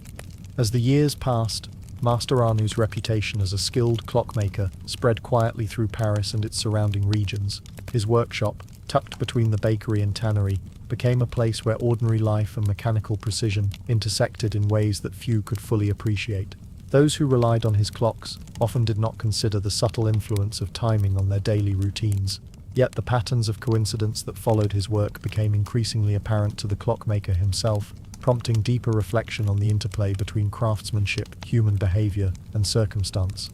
As the years passed, Master Arnaud's reputation as a skilled clockmaker spread quietly through Paris and its surrounding regions. His workshop, tucked between the bakery and tannery, became a place where ordinary life and mechanical precision intersected in ways that few could fully appreciate. Those who relied on his clocks often did not consider the subtle influence of timing on their daily routines. Yet the patterns of coincidence that followed his work became increasingly apparent to the clockmaker himself, prompting deeper reflection on the interplay between craftsmanship, human behavior, and circumstance.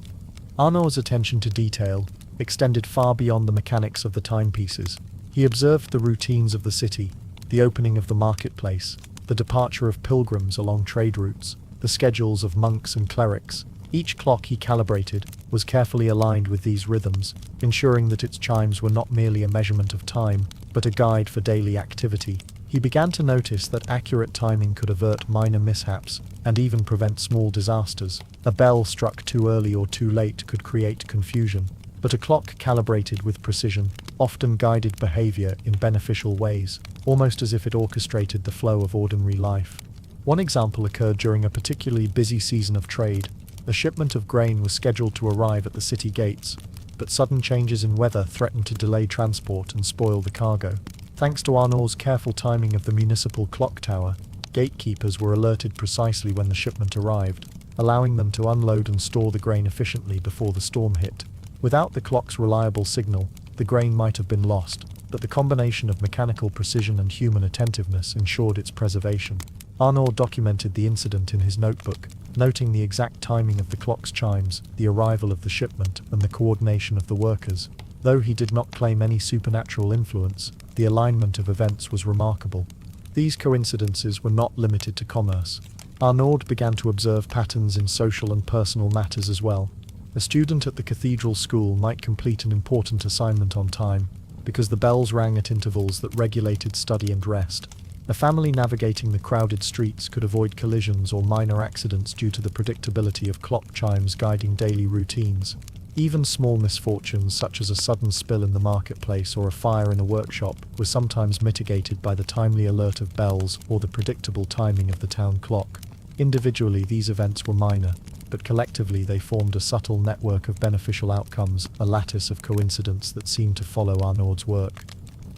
Arnaud's attention to detail extended far beyond the mechanics of the timepieces. He observed the routines of the city, the opening of the marketplace, the departure of pilgrims along trade routes, the schedules of monks and clerics. Each clock he calibrated was carefully aligned with these rhythms, ensuring that its chimes were not merely a measurement of time, but a guide for daily activity. He began to notice that accurate timing could avert minor mishaps and even prevent small disasters. A bell struck too early or too late could create confusion, but a clock calibrated with precision often guided behavior in beneficial ways, almost as if it orchestrated the flow of ordinary life. One example occurred during a particularly busy season of trade. A shipment of grain was scheduled to arrive at the city gates, but sudden changes in weather threatened to delay transport and spoil the cargo. Thanks to Arnaud's careful timing of the municipal clock tower, gatekeepers were alerted precisely when the shipment arrived, allowing them to unload and store the grain efficiently before the storm hit. Without the clock's reliable signal, the grain might have been lost, but the combination of mechanical precision and human attentiveness ensured its preservation. Arnaud documented the incident in his notebook, noting the exact timing of the clock's chimes, the arrival of the shipment, and the coordination of the workers. Though he did not claim any supernatural influence, the alignment of events was remarkable. These coincidences were not limited to commerce. Arnaud began to observe patterns in social and personal matters as well. A student at the cathedral school might complete an important assignment on time, because the bells rang at intervals that regulated study and rest. A family navigating the crowded streets could avoid collisions or minor accidents due to the predictability of clock chimes guiding daily routines. Even small misfortunes such as a sudden spill in the marketplace or a fire in a workshop were sometimes mitigated by the timely alert of bells or the predictable timing of the town clock. Individually, these events were minor, but collectively they formed a subtle network of beneficial outcomes, a lattice of coincidence that seemed to follow Arnaud's work.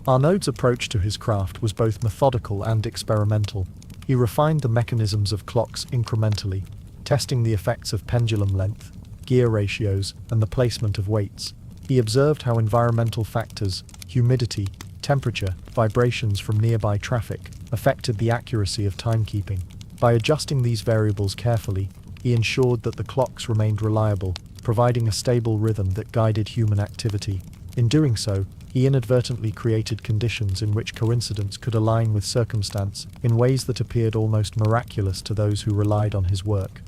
Arnaud's approach to his craft was both methodical and experimental. He refined the mechanisms of clocks incrementally, testing the effects of pendulum length, gear ratios, and the placement of weights. He observed how environmental factors, humidity, temperature, vibrations from nearby traffic, affected the accuracy of timekeeping. By adjusting these variables carefully, he ensured that the clocks remained reliable, providing a stable rhythm that guided human activity. In doing so, he inadvertently created conditions in which coincidence could align with circumstance in ways that appeared almost miraculous to those who relied on his work.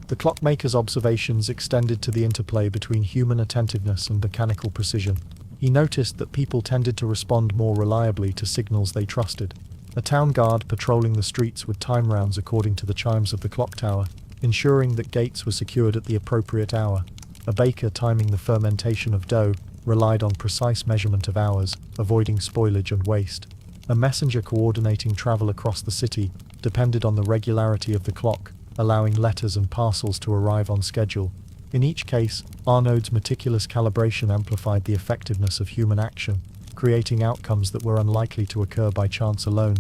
The clockmaker's observations extended to the interplay between human attentiveness and mechanical precision. He noticed that people tended to respond more reliably to signals they trusted. A town guard patrolling the streets would time rounds according to the chimes of the clock tower, ensuring that gates were secured at the appropriate hour. A baker timing the fermentation of dough relied on precise measurement of hours, avoiding spoilage and waste. A messenger coordinating travel across the city depended on the regularity of the clock, allowing letters and parcels to arrive on schedule. In each case, Arnaud's meticulous calibration amplified the effectiveness of human action, creating outcomes that were unlikely to occur by chance alone.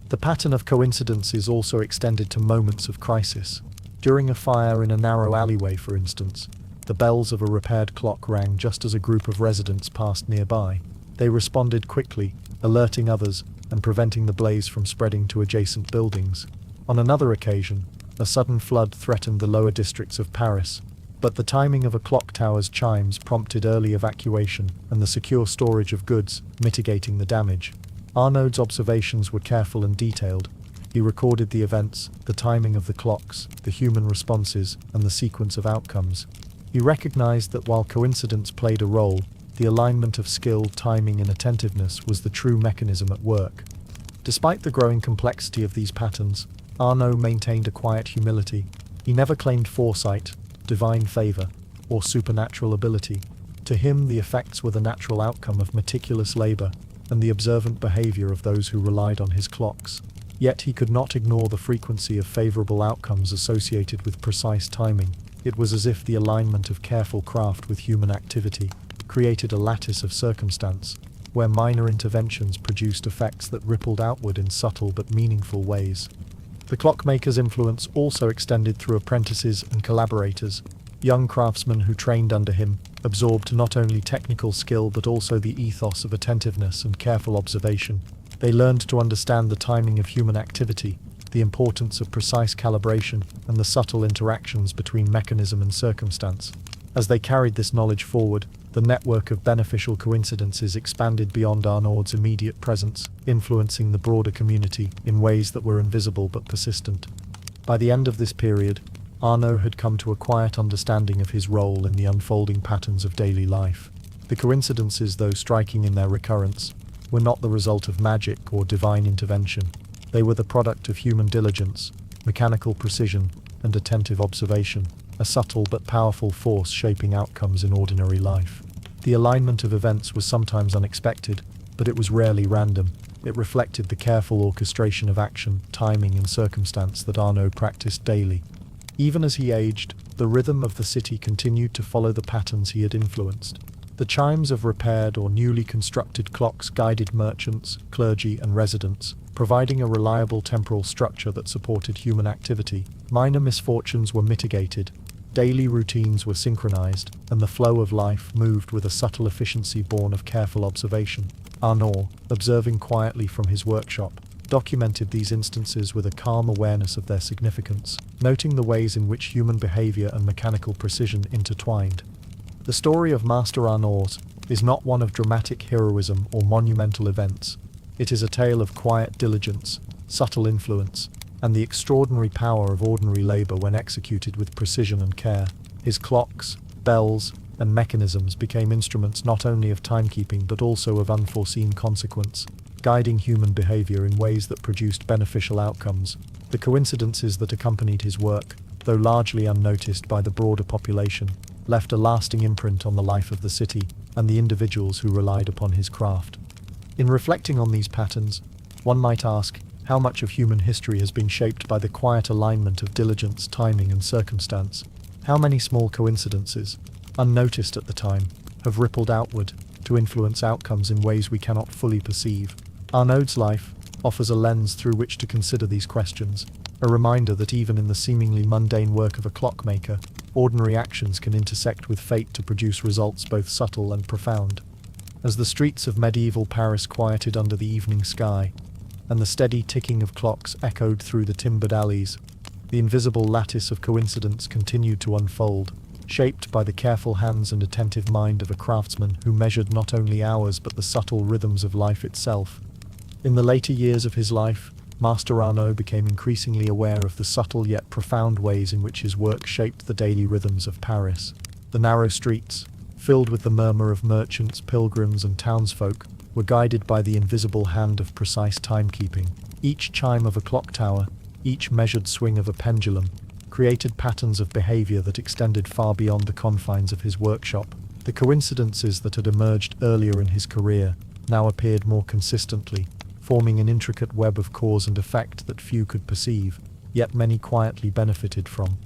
The pattern of coincidences also extended to moments of crisis. During a fire in a narrow alleyway, for instance, the bells of a repaired clock rang just as a group of residents passed nearby. They responded quickly, alerting others and preventing the blaze from spreading to adjacent buildings. On another occasion, a sudden flood threatened the lower districts of Paris, but the timing of a clock tower's chimes prompted early evacuation and the secure storage of goods, mitigating the damage. Arnaud's observations were careful and detailed. He recorded the events, the timing of the clocks, the human responses, and the sequence of outcomes. He recognized that while coincidence played a role, the alignment of skill, timing, and attentiveness was the true mechanism at work. Despite the growing complexity of these patterns, Arnaud maintained a quiet humility. He never claimed foresight, divine favor, or supernatural ability. To him, the effects were the natural outcome of meticulous labor and the observant behavior of those who relied on his clocks. Yet he could not ignore the frequency of favorable outcomes associated with precise timing. It was as if the alignment of careful craft with human activity created a lattice of circumstance, where minor interventions produced effects that rippled outward in subtle but meaningful ways. The clockmaker's influence also extended through apprentices and collaborators. Young craftsmen who trained under him absorbed not only technical skill but also the ethos of attentiveness and careful observation. They learned to understand the timing of human activity, the importance of precise calibration, and the subtle interactions between mechanism and circumstance. As they carried this knowledge forward, the network of beneficial coincidences expanded beyond Arnaud's immediate presence, influencing the broader community in ways that were invisible but persistent. By the end of this period, Arnaud had come to a quiet understanding of his role in the unfolding patterns of daily life. The coincidences, though striking in their recurrence, were not the result of magic or divine intervention. They were the product of human diligence, mechanical precision, and attentive observation, a subtle but powerful force shaping outcomes in ordinary life. The alignment of events was sometimes unexpected, but it was rarely random. It reflected the careful orchestration of action, timing, and circumstance that Arnaud practiced daily. Even as he aged, the rhythm of the city continued to follow the patterns he had influenced. The chimes of repaired or newly constructed clocks guided merchants, clergy, and residents, providing a reliable temporal structure that supported human activity. Minor misfortunes were mitigated, daily routines were synchronized, and the flow of life moved with a subtle efficiency born of careful observation. Arnaud, observing quietly from his workshop, documented these instances with a calm awareness of their significance, noting the ways in which human behavior and mechanical precision intertwined. The story of Master Arnaud is not one of dramatic heroism or monumental events. It is a tale of quiet diligence, subtle influence, and the extraordinary power of ordinary labor when executed with precision and care. His clocks, bells, and mechanisms became instruments not only of timekeeping but also of unforeseen consequence, guiding human behavior in ways that produced beneficial outcomes. The coincidences that accompanied his work, though largely unnoticed by the broader population, left a lasting imprint on the life of the city and the individuals who relied upon his craft. In reflecting on these patterns, one might ask how much of human history has been shaped by the quiet alignment of diligence, timing, and circumstance. How many small coincidences, unnoticed at the time, have rippled outward to influence outcomes in ways we cannot fully perceive. Arnaud's life offers a lens through which to consider these questions, a reminder that even in the seemingly mundane work of a clockmaker, ordinary actions can intersect with fate to produce results both subtle and profound. As the streets of medieval Paris quieted under the evening sky, and the steady ticking of clocks echoed through the timbered alleys, the invisible lattice of coincidence continued to unfold, shaped by the careful hands and attentive mind of a craftsman who measured not only hours but the subtle rhythms of life itself. In the later years of his life, Master Arnaud became increasingly aware of the subtle yet profound ways in which his work shaped the daily rhythms of Paris. The narrow streets, filled with the murmur of merchants, pilgrims, and townsfolk, were guided by the invisible hand of precise timekeeping. Each chime of a clock tower, each measured swing of a pendulum, created patterns of behavior that extended far beyond the confines of his workshop. The coincidences that had emerged earlier in his career now appeared more consistently, forming an intricate web of cause and effect that few could perceive, yet many quietly benefited from.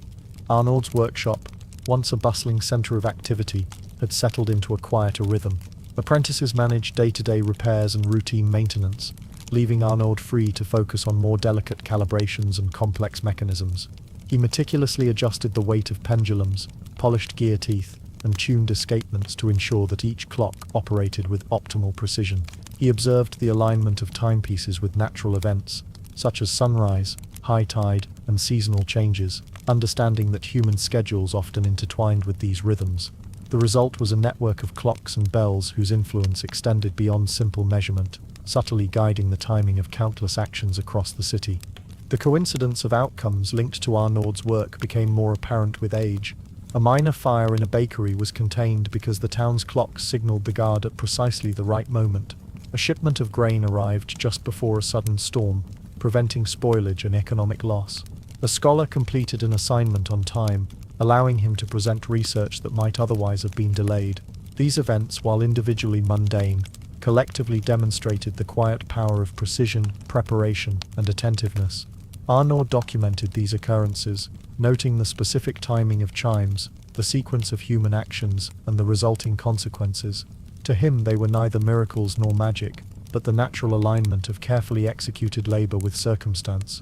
Arnaud's workshop, once a bustling center of activity, had settled into a quieter rhythm. Apprentices managed day-to-day repairs and routine maintenance, leaving Arnaud free to focus on more delicate calibrations and complex mechanisms. He meticulously adjusted the weight of pendulums, polished gear teeth, and tuned escapements to ensure that each clock operated with optimal precision. He observed the alignment of timepieces with natural events, such as sunrise, high tide, and seasonal changes, understanding that human schedules often intertwined with these rhythms. The result was a network of clocks and bells whose influence extended beyond simple measurement, subtly guiding the timing of countless actions across the city. The coincidence of outcomes linked to Arnaud's work became more apparent with age. A minor fire in a bakery was contained because the town's clocks signaled the guard at precisely the right moment. A shipment of grain arrived just before a sudden storm, preventing spoilage and economic loss. A scholar completed an assignment on time, allowing him to present research that might otherwise have been delayed. These events, while individually mundane, collectively demonstrated the quiet power of precision, preparation, and attentiveness. Arnaud documented these occurrences, noting the specific timing of chimes, the sequence of human actions, and the resulting consequences. To him, they were neither miracles nor magic, but the natural alignment of carefully executed labor with circumstance.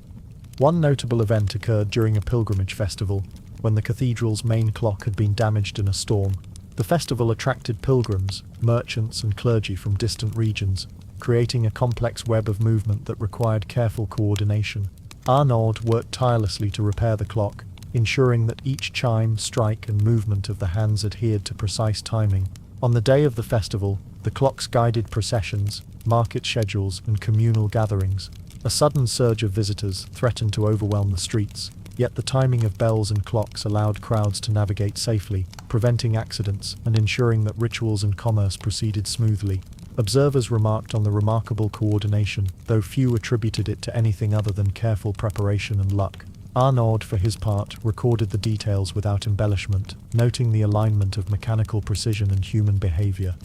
One notable event occurred during a pilgrimage festival, when the cathedral's main clock had been damaged in a storm. The festival attracted pilgrims, merchants, and clergy from distant regions, creating a complex web of movement that required careful coordination. Arnaud worked tirelessly to repair the clock, ensuring that each chime, strike, and movement of the hands adhered to precise timing. On the day of the festival, the clocks guided processions, market schedules, and communal gatherings. A sudden surge of visitors threatened to overwhelm the streets, yet the timing of bells and clocks allowed crowds to navigate safely, preventing accidents and ensuring that rituals and commerce proceeded smoothly. Observers remarked on the remarkable coordination, though few attributed it to anything other than careful preparation and luck. Arnaud, for his part, recorded the details without embellishment, noting the alignment of mechanical precision and human behavior.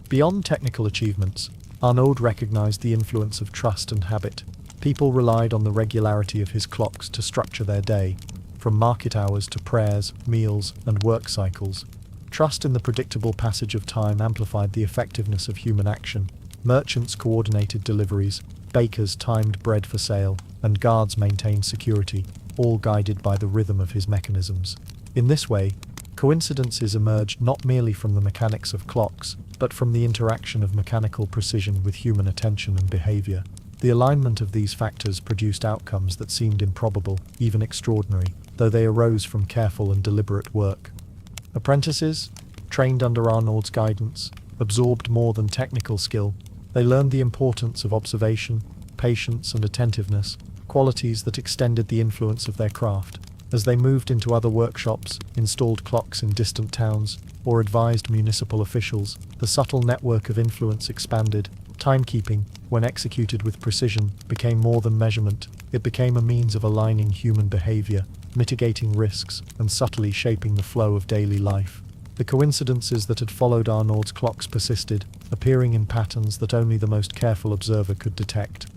Beyond technical achievements, Arnaud recognized the influence of trust and habit. People relied on the regularity of his clocks to structure their day, from market hours to prayers, meals, and work cycles. Trust in the predictable passage of time amplified the effectiveness of human action. Merchants coordinated deliveries, bakers timed bread for sale, and guards maintained security, all guided by the rhythm of his mechanisms. In this way, coincidences emerged not merely from the mechanics of clocks, but from the interaction of mechanical precision with human attention and behavior. The alignment of these factors produced outcomes that seemed improbable, even extraordinary, though they arose from careful and deliberate work. Apprentices, trained under Arnaud's guidance, absorbed more than technical skill. They learned the importance of observation, patience, and attentiveness, qualities that extended the influence of their craft. As they moved into other workshops, installed clocks in distant towns, or advised municipal officials, the subtle network of influence expanded. Timekeeping, when executed with precision, became more than measurement. It became a means of aligning human behavior, mitigating risks, and subtly shaping the flow of daily life. The coincidences that had followed Arnaud's clocks persisted, appearing in patterns that only the most careful observer could detect.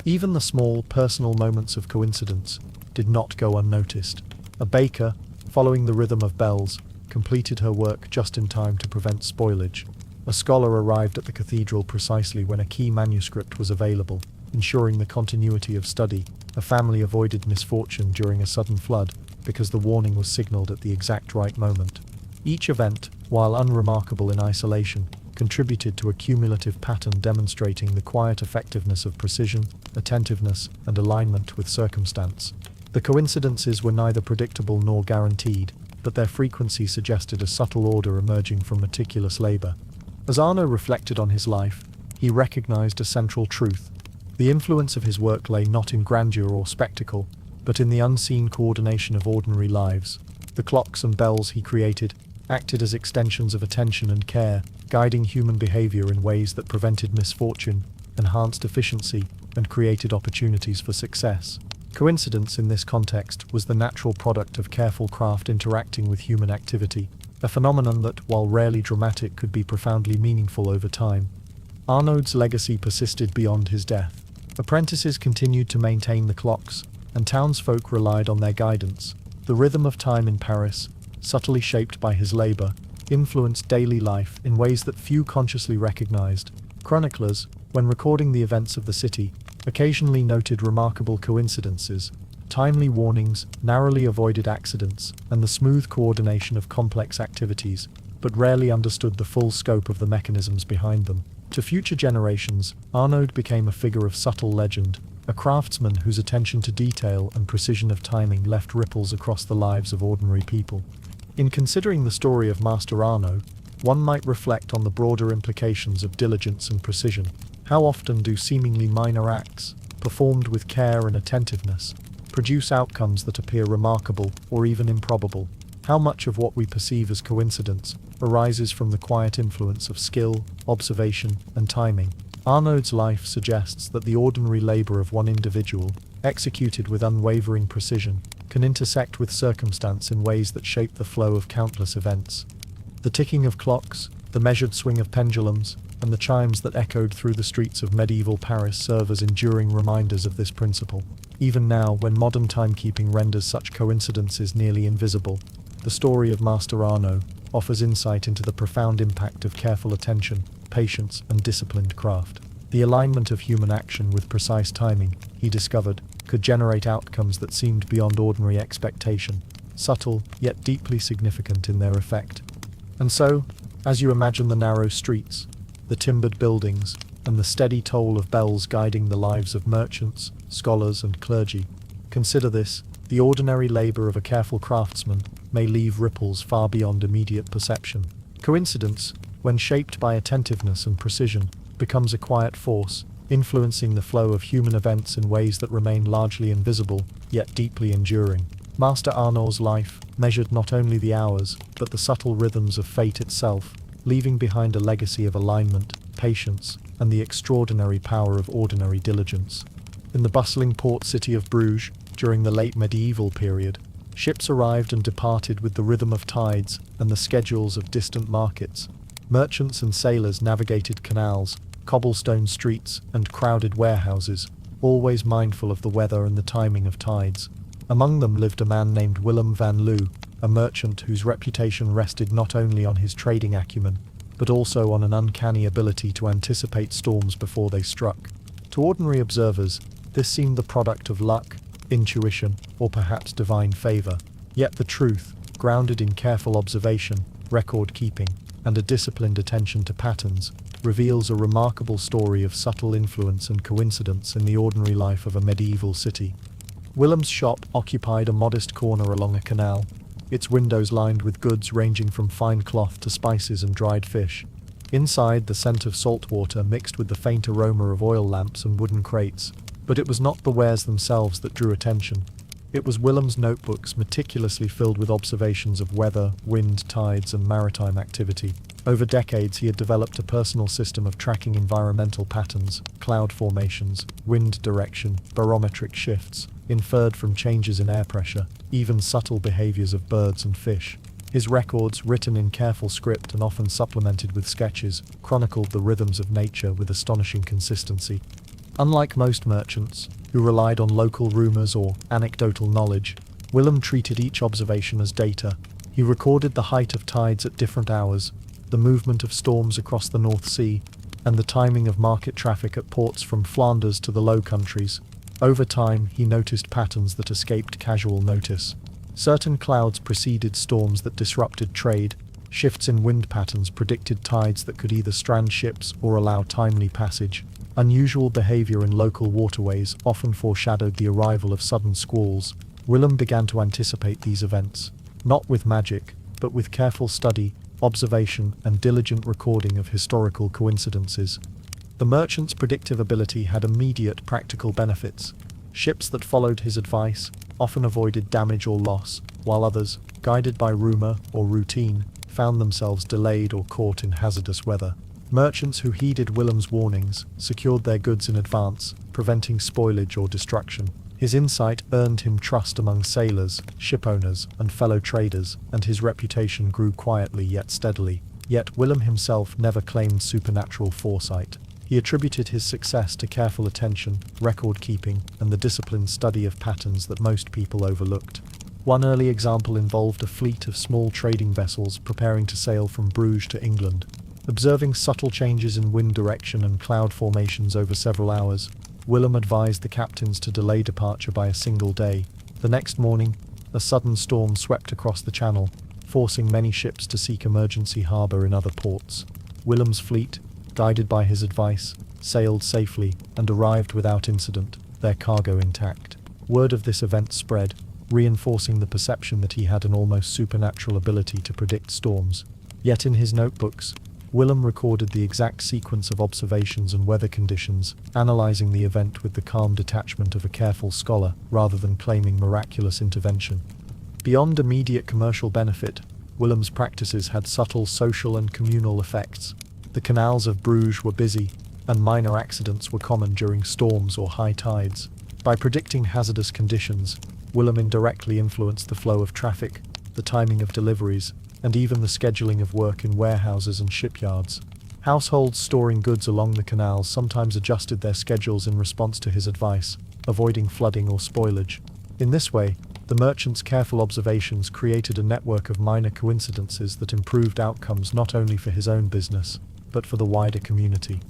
Even the small, personal moments of coincidence did not go unnoticed. A baker, following the rhythm of bells, completed her work just in time to prevent spoilage. A scholar arrived at the cathedral precisely when a key manuscript was available, ensuring the continuity of study. A family avoided misfortune during a sudden flood because the warning was signaled at the exact right moment. Each event, while unremarkable in isolation, contributed to a cumulative pattern demonstrating the quiet effectiveness of precision, attentiveness, and alignment with circumstance. The coincidences were neither predictable nor guaranteed, but their frequency suggested a subtle order emerging from meticulous labor. As Arnaud reflected on his life, he recognized a central truth. The influence of his work lay not in grandeur or spectacle, but in the unseen coordination of ordinary lives. The clocks and bells he created acted as extensions of attention and care, guiding human behavior in ways that prevented misfortune, enhanced efficiency, and created opportunities for success. Coincidence in this context was the natural product of careful craft interacting with human activity, a phenomenon that, while rarely dramatic, could be profoundly meaningful over time. Arnaud's legacy persisted beyond his death. Apprentices continued to maintain the clocks, and townsfolk relied on their guidance. The rhythm of time in Paris, subtly shaped by his labor, influenced daily life in ways that few consciously recognized. Chroniclers, when recording the events of the city, occasionally noted remarkable coincidences, timely warnings, narrowly avoided accidents, and the smooth coordination of complex activities, but rarely understood the full scope of the mechanisms behind them. To future generations, Arnaud became a figure of subtle legend, a craftsman whose attention to detail and precision of timing left ripples across the lives of ordinary people. In considering the story of Master Arnaud, one might reflect on the broader implications of diligence and precision. How often do seemingly minor acts, performed with care and attentiveness, produce outcomes that appear remarkable or even improbable? How much of what we perceive as coincidence arises from the quiet influence of skill, observation, and timing? Arnaud's life suggests that the ordinary labor of one individual, executed with unwavering precision, can intersect with circumstance in ways that shape the flow of countless events. The ticking of clocks, the measured swing of pendulums, and the chimes that echoed through the streets of medieval Paris serve as enduring reminders of this principle. Even now, when modern timekeeping renders such coincidences nearly invisible, the story of Master Arnaud offers insight into the profound impact of careful attention, patience, and disciplined craft. The alignment of human action with precise timing, he discovered, could generate outcomes that seemed beyond ordinary expectation, subtle yet deeply significant in their effect. And so, as you imagine the narrow streets, the timbered buildings, and the steady toll of bells guiding the lives of merchants, scholars, and clergy, consider this: the ordinary labor of a careful craftsman may leave ripples far beyond immediate perception. Coincidence, when shaped by attentiveness and precision, becomes a quiet force, influencing the flow of human events in ways that remain largely invisible, yet deeply enduring. Master Arnault's life measured not only the hours, but the subtle rhythms of fate itself, leaving behind a legacy of alignment, patience, and the extraordinary power of ordinary diligence. In the bustling port city of Bruges, during the late medieval period, ships arrived and departed with the rhythm of tides and the schedules of distant markets. Merchants and sailors navigated canals, cobblestone streets, and crowded warehouses, always mindful of the weather and the timing of tides. Among them lived a man named Willem van Loo, a merchant whose reputation rested not only on his trading acumen, but also on an uncanny ability to anticipate storms before they struck. To ordinary observers, this seemed the product of luck, intuition, or perhaps divine favor. Yet the truth, grounded in careful observation, record-keeping, and a disciplined attention to patterns, reveals a remarkable story of subtle influence and coincidence in the ordinary life of a medieval city. Willem's shop occupied a modest corner along a canal, its windows lined with goods ranging from fine cloth to spices and dried fish. Inside, the scent of salt water mixed with the faint aroma of oil lamps and wooden crates. But it was not the wares themselves that drew attention. It was Willem's notebooks meticulously filled with observations of weather, wind, tides, and maritime activity. Over decades, he had developed a personal system of tracking environmental patterns, cloud formations, wind direction, barometric shifts, inferred from changes in air pressure, even subtle behaviors of birds and fish. His records, written in careful script and often supplemented with sketches, chronicled the rhythms of nature with astonishing consistency. Unlike most merchants, who relied on local rumors or anecdotal knowledge, Willem treated each observation as data. He recorded the height of tides at different hours, the movement of storms across the North Sea, and the timing of market traffic at ports from Flanders to the Low Countries. Over time, he noticed patterns that escaped casual notice. Certain clouds preceded storms that disrupted trade. Shifts in wind patterns predicted tides that could either strand ships or allow timely passage. Unusual behavior in local waterways often foreshadowed the arrival of sudden squalls. Willem began to anticipate these events, not with magic, but with careful study, observation, and diligent recording of historical coincidences. The merchant's predictive ability had immediate practical benefits. Ships that followed his advice often avoided damage or loss, while others, guided by rumor or routine, found themselves delayed or caught in hazardous weather. Merchants who heeded Willem's warnings secured their goods in advance, preventing spoilage or destruction. His insight earned him trust among sailors, shipowners, and fellow traders, and his reputation grew quietly yet steadily. Yet Willem himself never claimed supernatural foresight. He attributed his success to careful attention, record-keeping, and the disciplined study of patterns that most people overlooked. One early example involved a fleet of small trading vessels preparing to sail from Bruges to England. Observing subtle changes in wind direction and cloud formations over several hours, Willem advised the captains to delay departure by a single day. The next morning, a sudden storm swept across the channel, forcing many ships to seek emergency harbor in other ports. Willem's fleet, guided by his advice, sailed safely and arrived without incident, their cargo intact. Word of this event spread, reinforcing the perception that he had an almost supernatural ability to predict storms. Yet in his notebooks, Willem recorded the exact sequence of observations and weather conditions, analyzing the event with the calm detachment of a careful scholar rather than claiming miraculous intervention. Beyond immediate commercial benefit, Willem's practices had subtle social and communal effects. The canals of Bruges were busy, and minor accidents were common during storms or high tides. By predicting hazardous conditions, Willem indirectly influenced the flow of traffic, the timing of deliveries, and even the scheduling of work in warehouses and shipyards. Households storing goods along the canals sometimes adjusted their schedules in response to his advice, avoiding flooding or spoilage. In this way, the merchant's careful observations created a network of minor coincidences that improved outcomes not only for his own business, but for the wider community.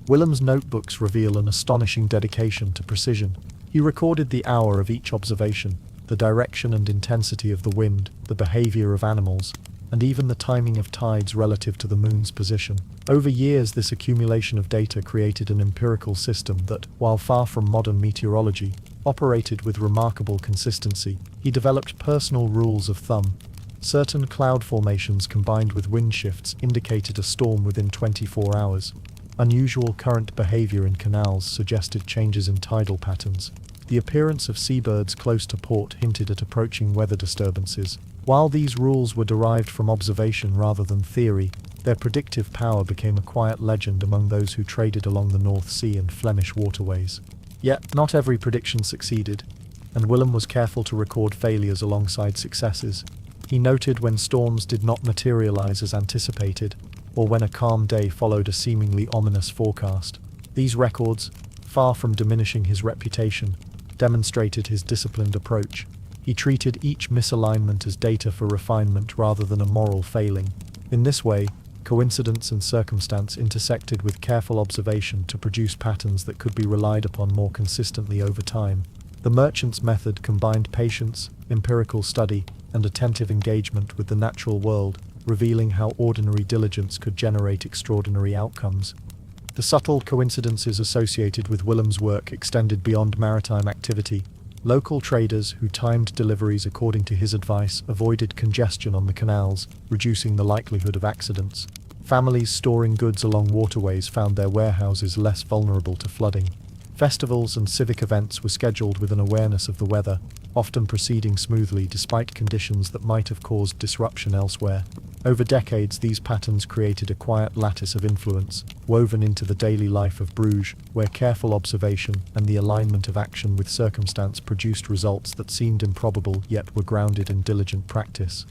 Willem's notebooks reveal an astonishing dedication to precision. He recorded the hour of each observation, the direction and intensity of the wind, the behavior of animals, and even the timing of tides relative to the moon's position. Over years, this accumulation of data created an empirical system that, while far from modern meteorology, operated with remarkable consistency. He developed personal rules of thumb. Certain cloud formations combined with wind shifts indicated a storm within 24 hours. Unusual current behavior in canals suggested changes in tidal patterns. The appearance of seabirds close to port hinted at approaching weather disturbances. While these rules were derived from observation rather than theory, their predictive power became a quiet legend among those who traded along the North Sea and Flemish waterways. Yet, not every prediction succeeded, and Willem was careful to record failures alongside successes. He noted when storms did not materialize as anticipated, or when a calm day followed a seemingly ominous forecast. These records, far from diminishing his reputation, demonstrated his disciplined approach. He treated each misalignment as data for refinement rather than a moral failing. In this way, coincidence and circumstance intersected with careful observation to produce patterns that could be relied upon more consistently over time. The merchant's method combined patience, empirical study, and attentive engagement with the natural world, revealing how ordinary diligence could generate extraordinary outcomes. The subtle coincidences associated with Willem's work extended beyond maritime activity. Local traders who timed deliveries according to his advice avoided congestion on the canals, reducing the likelihood of accidents. Families storing goods along waterways found their warehouses less vulnerable to flooding. Festivals and civic events were scheduled with an awareness of the weather, often proceeding smoothly despite conditions that might have caused disruption elsewhere. Over decades, these patterns created a quiet lattice of influence, woven into the daily life of Bruges, where careful observation and the alignment of action with circumstance produced results that seemed improbable yet were grounded in diligent practice.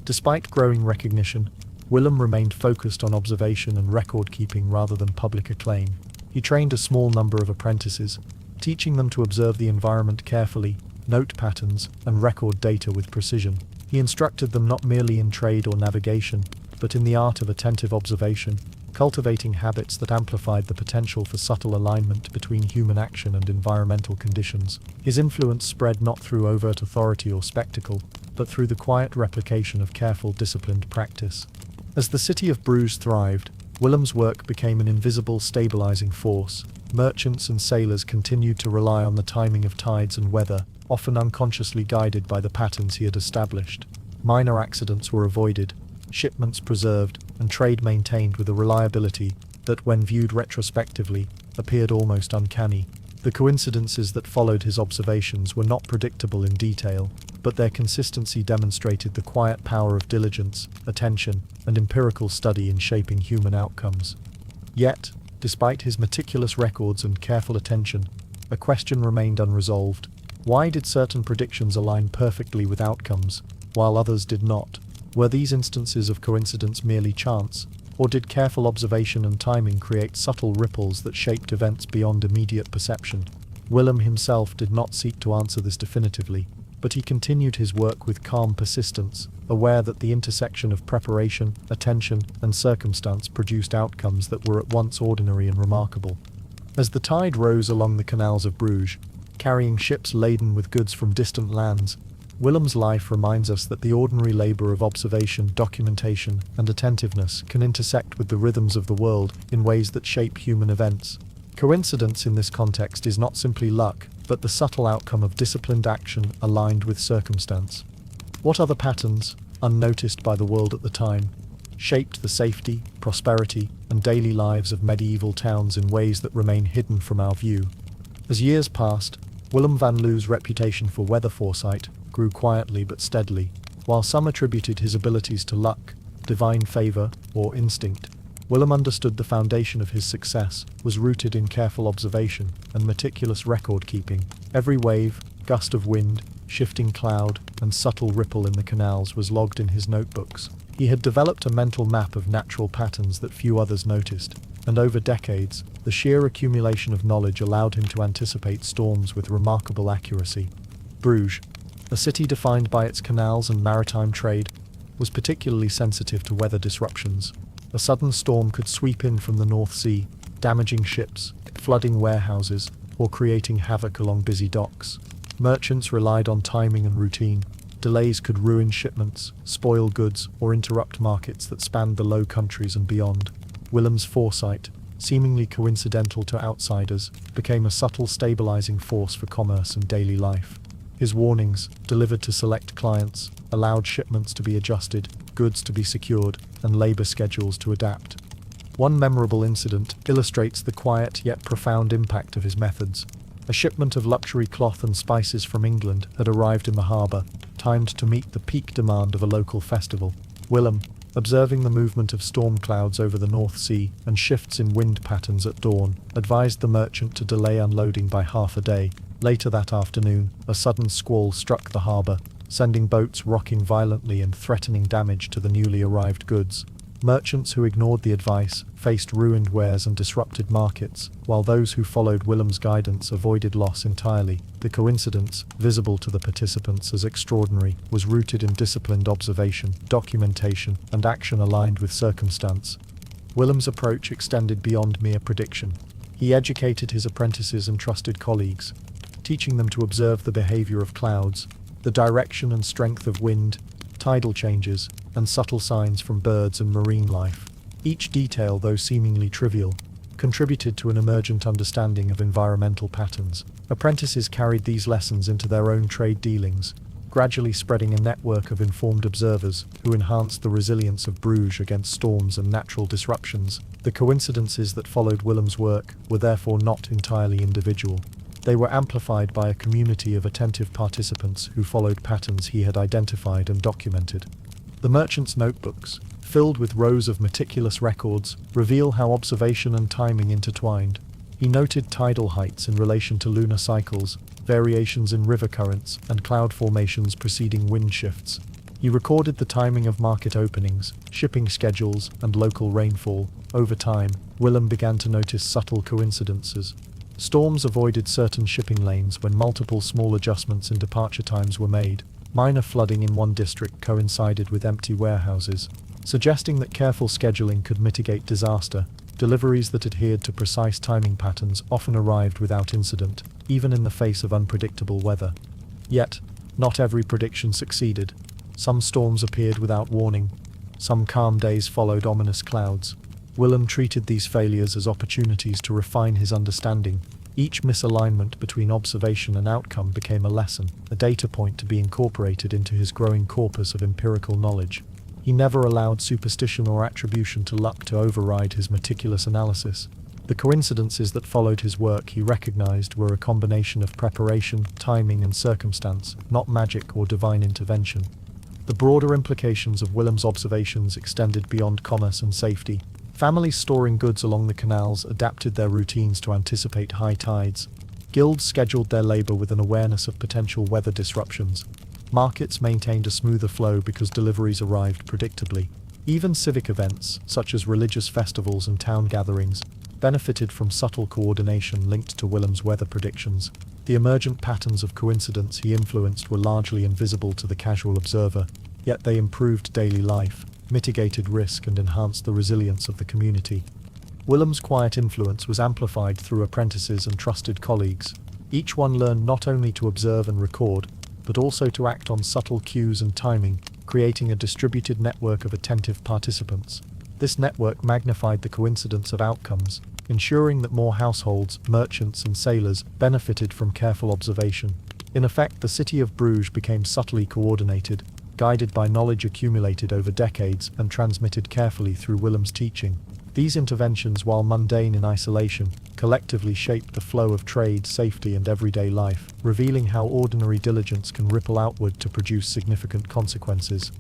Despite growing recognition, Willem remained focused on observation and record-keeping rather than public acclaim. He trained a small number of apprentices, teaching them to observe the environment carefully, note patterns, and record data with precision. He instructed them not merely in trade or navigation, but in the art of attentive observation, cultivating habits that amplified the potential for subtle alignment between human action and environmental conditions. His influence spread not through overt authority or spectacle, but through the quiet replication of careful, disciplined practice. As the city of Bruges thrived, Willem's work became an invisible stabilizing force. Merchants and sailors continued to rely on the timing of tides and weather, often unconsciously guided by the patterns he had established. Minor accidents were avoided, shipments preserved, and trade maintained with a reliability that, when viewed retrospectively, appeared almost uncanny. The coincidences that followed his observations were not predictable in detail, but their consistency demonstrated the quiet power of diligence, attention, and empirical study in shaping human outcomes. Yet, despite his meticulous records and careful attention, a question remained unresolved. Why did certain predictions align perfectly with outcomes, while others did not? Were these instances of coincidence merely chance, or did careful observation and timing create subtle ripples that shaped events beyond immediate perception? Willem himself did not seek to answer this definitively, but he continued his work with calm persistence, aware that the intersection of preparation, attention, and circumstance produced outcomes that were at once ordinary and remarkable. As the tide rose along the canals of Bruges, carrying ships laden with goods from distant lands, Willem's life reminds us that the ordinary labor of observation, documentation, and attentiveness can intersect with the rhythms of the world in ways that shape human events. Coincidence in this context is not simply luck, but the subtle outcome of disciplined action aligned with circumstance. What other patterns, unnoticed by the world at the time, shaped the safety, prosperity, and daily lives of medieval towns in ways that remain hidden from our view? As years passed, Willem van Loo's reputation for weather foresight grew quietly but steadily. While some attributed his abilities to luck, divine favor, or instinct, Willem understood the foundation of his success was rooted in careful observation and meticulous record-keeping. Every wave, gust of wind, shifting cloud, and subtle ripple in the canals was logged in his notebooks. He had developed a mental map of natural patterns that few others noticed, and over decades, the sheer accumulation of knowledge allowed him to anticipate storms with remarkable accuracy. Bruges, a city defined by its canals and maritime trade, was particularly sensitive to weather disruptions. A sudden storm could sweep in from the North Sea, damaging ships, flooding warehouses, or creating havoc along busy docks. Merchants relied on timing and routine. Delays could ruin shipments, spoil goods, or interrupt markets that spanned the Low Countries and beyond. Willem's foresight, seemingly coincidental to outsiders, became a subtle stabilizing force for commerce and daily life. His warnings, delivered to select clients, allowed shipments to be adjusted, goods to be secured, and labor schedules to adapt. One memorable incident illustrates the quiet yet profound impact of his methods. A shipment of luxury cloth and spices from England had arrived in the harbour, timed to meet the peak demand of a local festival. Willem, observing the movement of storm clouds over the North Sea and shifts in wind patterns at dawn, advised the merchant to delay unloading by half a day. Later that afternoon, a sudden squall struck the harbour, sending boats rocking violently and threatening damage to the newly arrived goods. Merchants who ignored the advice faced ruined wares and disrupted markets, while those who followed Willem's guidance avoided loss entirely. The coincidence, visible to the participants as extraordinary, was rooted in disciplined observation, documentation, and action aligned with circumstance. Willem's approach extended beyond mere prediction. He educated his apprentices and trusted colleagues, teaching them to observe the behavior of clouds, the direction and strength of wind, tidal changes, and subtle signs from birds and marine life. Each detail, though seemingly trivial, contributed to an emergent understanding of environmental patterns. Apprentices carried these lessons into their own trade dealings, gradually spreading a network of informed observers who enhanced the resilience of Bruges against storms and natural disruptions. The coincidences that followed Willem's work were therefore not entirely individual. They were amplified by a community of attentive participants who followed patterns he had identified and documented. The merchant's notebooks, filled with rows of meticulous records, reveal how observation and timing intertwined. He noted tidal heights in relation to lunar cycles, variations in river currents, and cloud formations preceding wind shifts. He recorded the timing of market openings, shipping schedules, and local rainfall. Over time, Willem began to notice subtle coincidences. Storms avoided certain shipping lanes when multiple small adjustments in departure times were made. Minor flooding in one district coincided with empty warehouses, suggesting that careful scheduling could mitigate disaster. Deliveries that adhered to precise timing patterns often arrived without incident, even in the face of unpredictable weather. Yet, not every prediction succeeded. Some storms appeared without warning. Some calm days followed ominous clouds. Willem treated these failures as opportunities to refine his understanding. Each misalignment between observation and outcome became a lesson, a data point to be incorporated into his growing corpus of empirical knowledge. He never allowed superstition or attribution to luck to override his meticulous analysis. The coincidences that followed his work he recognized were a combination of preparation, timing, and circumstance, not magic or divine intervention. The broader implications of Willem's observations extended beyond commerce and safety. Families storing goods along the canals adapted their routines to anticipate high tides. Guilds scheduled their labor with an awareness of potential weather disruptions. Markets maintained a smoother flow because deliveries arrived predictably. Even civic events, such as religious festivals and town gatherings, benefited from subtle coordination linked to Willem's weather predictions. The emergent patterns of coincidence he influenced were largely invisible to the casual observer, yet they improved daily life, mitigated risk, and enhanced the resilience of the community. Willem's quiet influence was amplified through apprentices and trusted colleagues. Each one learned not only to observe and record, but also to act on subtle cues and timing, creating a distributed network of attentive participants. This network magnified the coincidence of outcomes, ensuring that more households, merchants, and sailors benefited from careful observation. In effect, the city of Bruges became subtly coordinated, guided by knowledge accumulated over decades and transmitted carefully through Willem's teaching. These interventions, while mundane in isolation, collectively shaped the flow of trade, safety, and everyday life, revealing how ordinary diligence can ripple outward to produce significant consequences.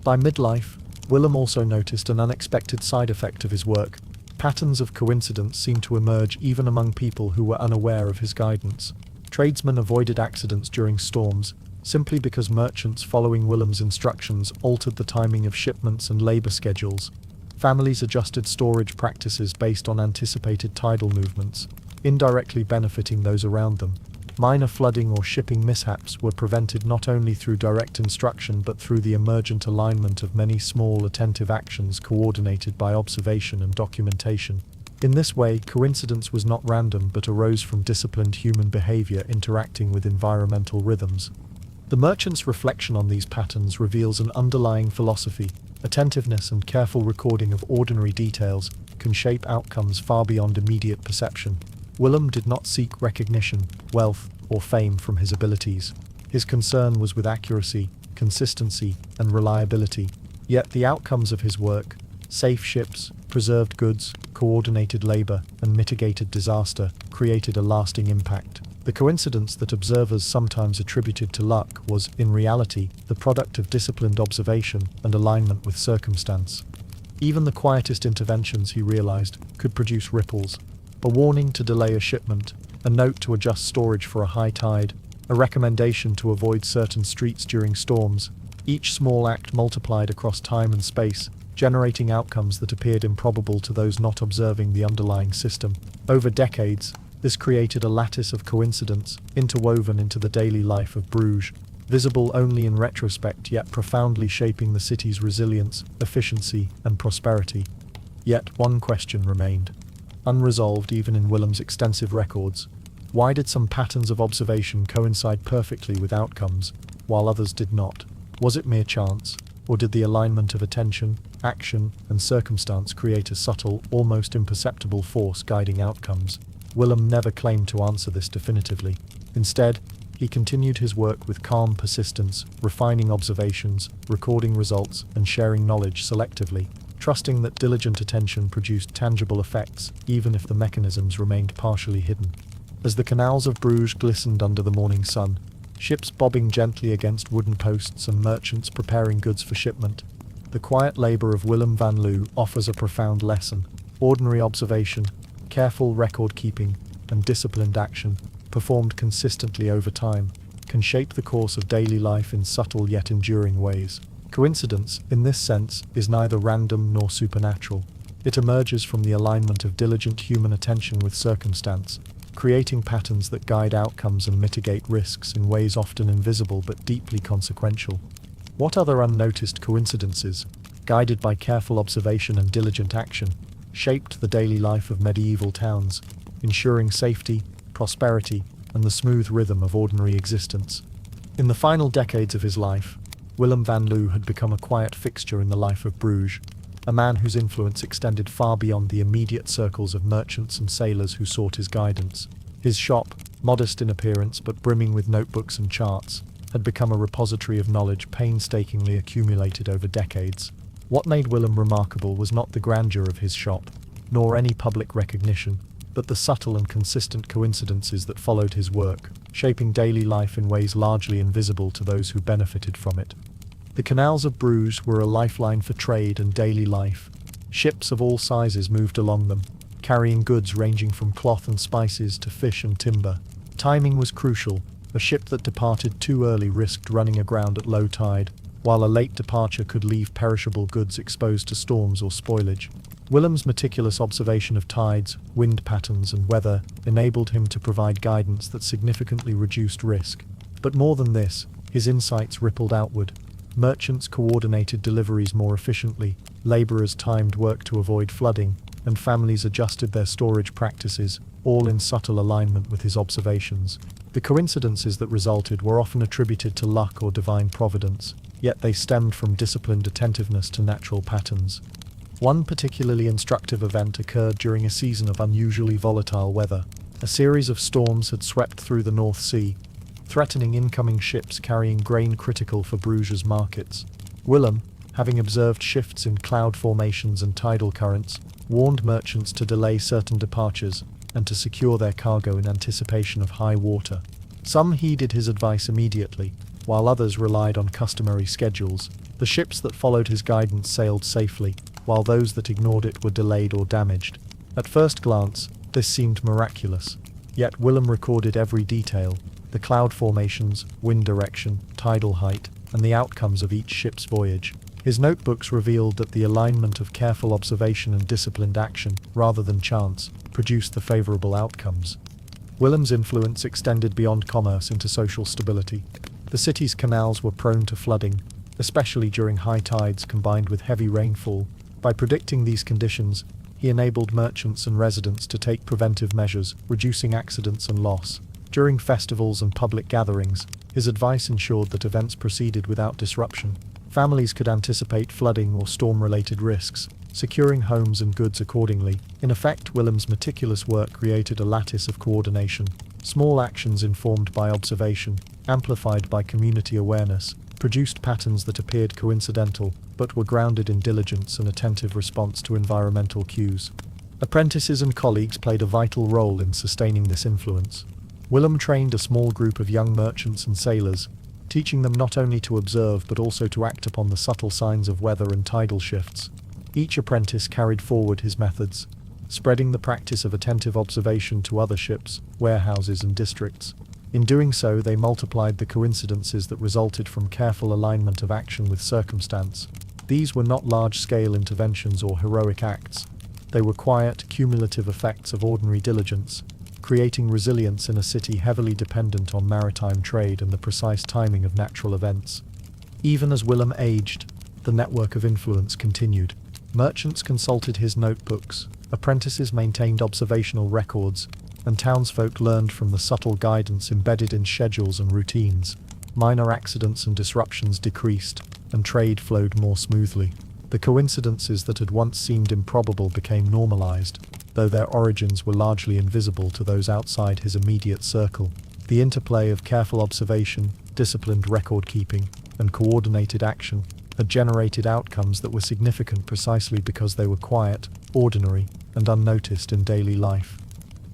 By midlife, Willem also noticed an unexpected side effect of his work. Patterns of coincidence seemed to emerge even among people who were unaware of his guidance. Tradesmen avoided accidents during storms, simply because merchants following Willem's instructions altered the timing of shipments and labor schedules. Families adjusted storage practices based on anticipated tidal movements, indirectly benefiting those around them. Minor flooding or shipping mishaps were prevented not only through direct instruction but through the emergent alignment of many small attentive actions coordinated by observation and documentation. In this way, coincidence was not random but arose from disciplined human behavior interacting with environmental rhythms. The merchant's reflection on these patterns reveals an underlying philosophy. Attentiveness and careful recording of ordinary details can shape outcomes far beyond immediate perception. Willem did not seek recognition, wealth, or fame from his abilities. His concern was with accuracy, consistency, and reliability. Yet the outcomes of his work, safe ships, preserved goods, coordinated labor, and mitigated disaster, created a lasting impact. The coincidence that observers sometimes attributed to luck was, in reality, the product of disciplined observation and alignment with circumstance. Even the quietest interventions, he realized, could produce ripples. A warning to delay a shipment, a note to adjust storage for a high tide, a recommendation to avoid certain streets during storms. Each small act multiplied across time and space, generating outcomes that appeared improbable to those not observing the underlying system. Over decades, this created a lattice of coincidence, interwoven into the daily life of Bruges, visible only in retrospect yet profoundly shaping the city's resilience, efficiency, and prosperity. Yet one question remained, unresolved even in Willem's extensive records. Why did some patterns of observation coincide perfectly with outcomes, while others did not? Was it mere chance, or did the alignment of attention, action, and circumstance create a subtle, almost imperceptible force guiding outcomes? Willem never claimed to answer this definitively. Instead, he continued his work with calm persistence, refining observations, recording results, and sharing knowledge selectively, trusting that diligent attention produced tangible effects, even if the mechanisms remained partially hidden. As the canals of Bruges glistened under the morning sun, ships bobbing gently against wooden posts and merchants preparing goods for shipment, the quiet labor of Willem van Loo offers a profound lesson. Ordinary observation, careful record-keeping, and disciplined action, performed consistently over time, can shape the course of daily life in subtle yet enduring ways. Coincidence, in this sense, is neither random nor supernatural. It emerges from the alignment of diligent human attention with circumstance, creating patterns that guide outcomes and mitigate risks in ways often invisible but deeply consequential. What other unnoticed coincidences, guided by careful observation and diligent action, shaped the daily life of medieval towns, ensuring safety, prosperity, and the smooth rhythm of ordinary existence? In the final decades of his life, Willem van Loo had become a quiet fixture in the life of Bruges, a man whose influence extended far beyond the immediate circles of merchants and sailors who sought his guidance. His shop, modest in appearance but brimming with notebooks and charts, had become a repository of knowledge painstakingly accumulated over decades. What made Willem remarkable was not the grandeur of his shop, nor any public recognition, but the subtle and consistent coincidences that followed his work, shaping daily life in ways largely invisible to those who benefited from it. The canals of Bruges were a lifeline for trade and daily life. Ships of all sizes moved along them, carrying goods ranging from cloth and spices to fish and timber. Timing was crucial. A ship that departed too early risked running aground at low tide, while a late departure could leave perishable goods exposed to storms or spoilage. Willem's meticulous observation of tides, wind patterns, and weather enabled him to provide guidance that significantly reduced risk. But more than this, his insights rippled outward. Merchants coordinated deliveries more efficiently, laborers timed work to avoid flooding, and families adjusted their storage practices, all in subtle alignment with his observations. The coincidences that resulted were often attributed to luck or divine providence, yet they stemmed from disciplined attentiveness to natural patterns. One particularly instructive event occurred during a season of unusually volatile weather. A series of storms had swept through the North Sea, threatening incoming ships carrying grain critical for Bruges' markets. Willem, having observed shifts in cloud formations and tidal currents, warned merchants to delay certain departures and to secure their cargo in anticipation of high water. Some heeded his advice immediately, while others relied on customary schedules. The ships that followed his guidance sailed safely, while those that ignored it were delayed or damaged. At first glance, this seemed miraculous. Yet Willem recorded every detail: the cloud formations, wind direction, tidal height, and the outcomes of each ship's voyage. His notebooks revealed that the alignment of careful observation and disciplined action, rather than chance, produced the favorable outcomes. Willem's influence extended beyond commerce into social stability. The city's canals were prone to flooding, especially during high tides combined with heavy rainfall. By predicting these conditions, he enabled merchants and residents to take preventive measures, reducing accidents and loss. During festivals and public gatherings, his advice ensured that events proceeded without disruption. Families could anticipate flooding or storm-related risks, securing homes and goods accordingly. In effect, Willem's meticulous work created a lattice of coordination. Small actions informed by observation, amplified by community awareness, produced patterns that appeared coincidental, but were grounded in diligence and attentive response to environmental cues. Apprentices and colleagues played a vital role in sustaining this influence. Willem trained a small group of young merchants and sailors, teaching them not only to observe but also to act upon the subtle signs of weather and tidal shifts. Each apprentice carried forward his methods, spreading the practice of attentive observation to other ships, warehouses and districts. In doing so, they multiplied the coincidences that resulted from careful alignment of action with circumstance. These were not large-scale interventions or heroic acts. They were quiet, cumulative effects of ordinary diligence, creating resilience in a city heavily dependent on maritime trade and the precise timing of natural events. Even as Willem aged, the network of influence continued. Merchants consulted his notebooks, apprentices maintained observational records, and townsfolk learned from the subtle guidance embedded in schedules and routines. Minor accidents and disruptions decreased, and trade flowed more smoothly. The coincidences that had once seemed improbable became normalized, though their origins were largely invisible to those outside his immediate circle. The interplay of careful observation, disciplined record-keeping, and coordinated action had generated outcomes that were significant precisely because they were quiet, ordinary, and unnoticed in daily life.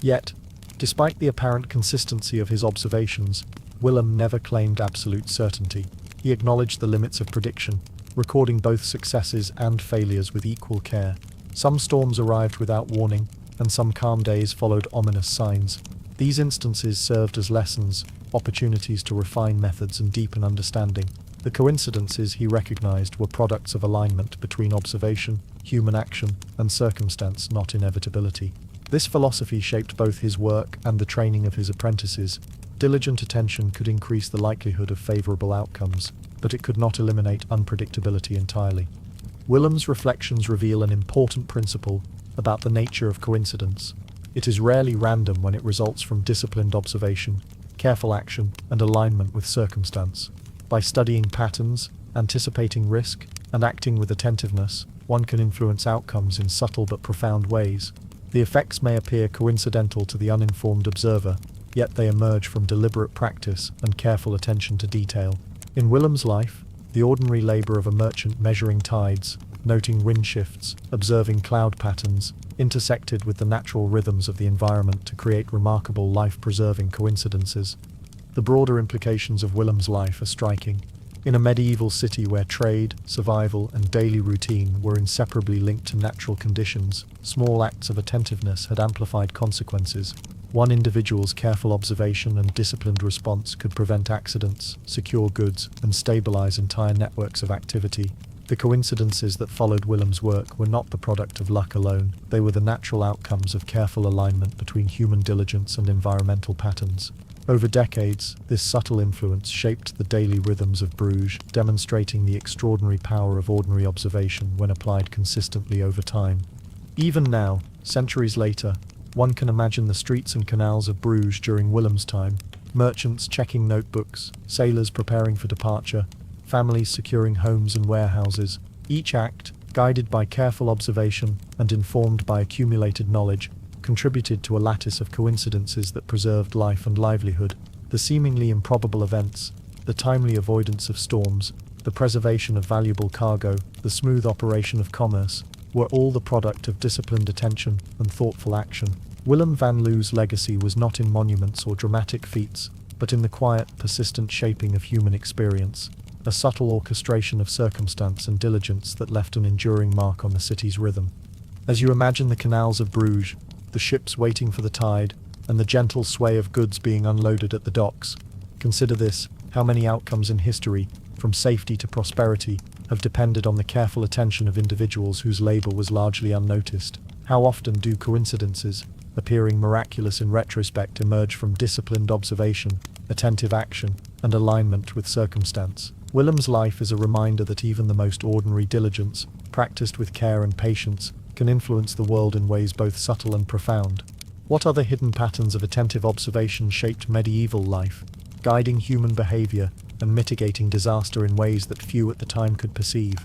Yet, despite the apparent consistency of his observations, Willem never claimed absolute certainty. He acknowledged the limits of prediction, recording both successes and failures with equal care. Some storms arrived without warning, and some calm days followed ominous signs. These instances served as lessons, opportunities to refine methods and deepen understanding. The coincidences he recognized were products of alignment between observation, human action, and circumstance, not inevitability. This philosophy shaped both his work and the training of his apprentices. Diligent attention could increase the likelihood of favorable outcomes, but it could not eliminate unpredictability entirely. Willem's reflections reveal an important principle about the nature of coincidence. It is rarely random when it results from disciplined observation, careful action, and alignment with circumstance. By studying patterns, anticipating risk, and acting with attentiveness, one can influence outcomes in subtle but profound ways. The effects may appear coincidental to the uninformed observer, yet they emerge from deliberate practice and careful attention to detail. In Willem's life, the ordinary labor of a merchant measuring tides, noting wind shifts, observing cloud patterns, intersected with the natural rhythms of the environment to create remarkable life-preserving coincidences. The broader implications of Willem's life are striking. In a medieval city where trade, survival, and daily routine were inseparably linked to natural conditions, small acts of attentiveness had amplified consequences. One individual's careful observation and disciplined response could prevent accidents, secure goods, and stabilize entire networks of activity. The coincidences that followed Willem's work were not the product of luck alone. They were the natural outcomes of careful alignment between human diligence and environmental patterns. Over decades, this subtle influence shaped the daily rhythms of Bruges, demonstrating the extraordinary power of ordinary observation when applied consistently over time. Even now, centuries later, one can imagine the streets and canals of Bruges during Willem's time, merchants checking notebooks, sailors preparing for departure, families securing homes and warehouses. Each act, guided by careful observation and informed by accumulated knowledge, contributed to a lattice of coincidences that preserved life and livelihood. The seemingly improbable events, the timely avoidance of storms, the preservation of valuable cargo, the smooth operation of commerce, were all the product of disciplined attention and thoughtful action. Willem van Loo's legacy was not in monuments or dramatic feats, but in the quiet, persistent shaping of human experience, a subtle orchestration of circumstance and diligence that left an enduring mark on the city's rhythm. As you imagine the canals of Bruges, the ships waiting for the tide, and the gentle sway of goods being unloaded at the docks, consider this: how many outcomes in history, from safety to prosperity, have depended on the careful attention of individuals whose labor was largely unnoticed. How often do coincidences, appearing miraculous in retrospect, emerge from disciplined observation, attentive action, and alignment with circumstance? Willem's life is a reminder that even the most ordinary diligence, practiced with care and patience, can influence the world in ways both subtle and profound. What other hidden patterns of attentive observation shaped medieval life, guiding human behavior and mitigating disaster in ways that few at the time could perceive.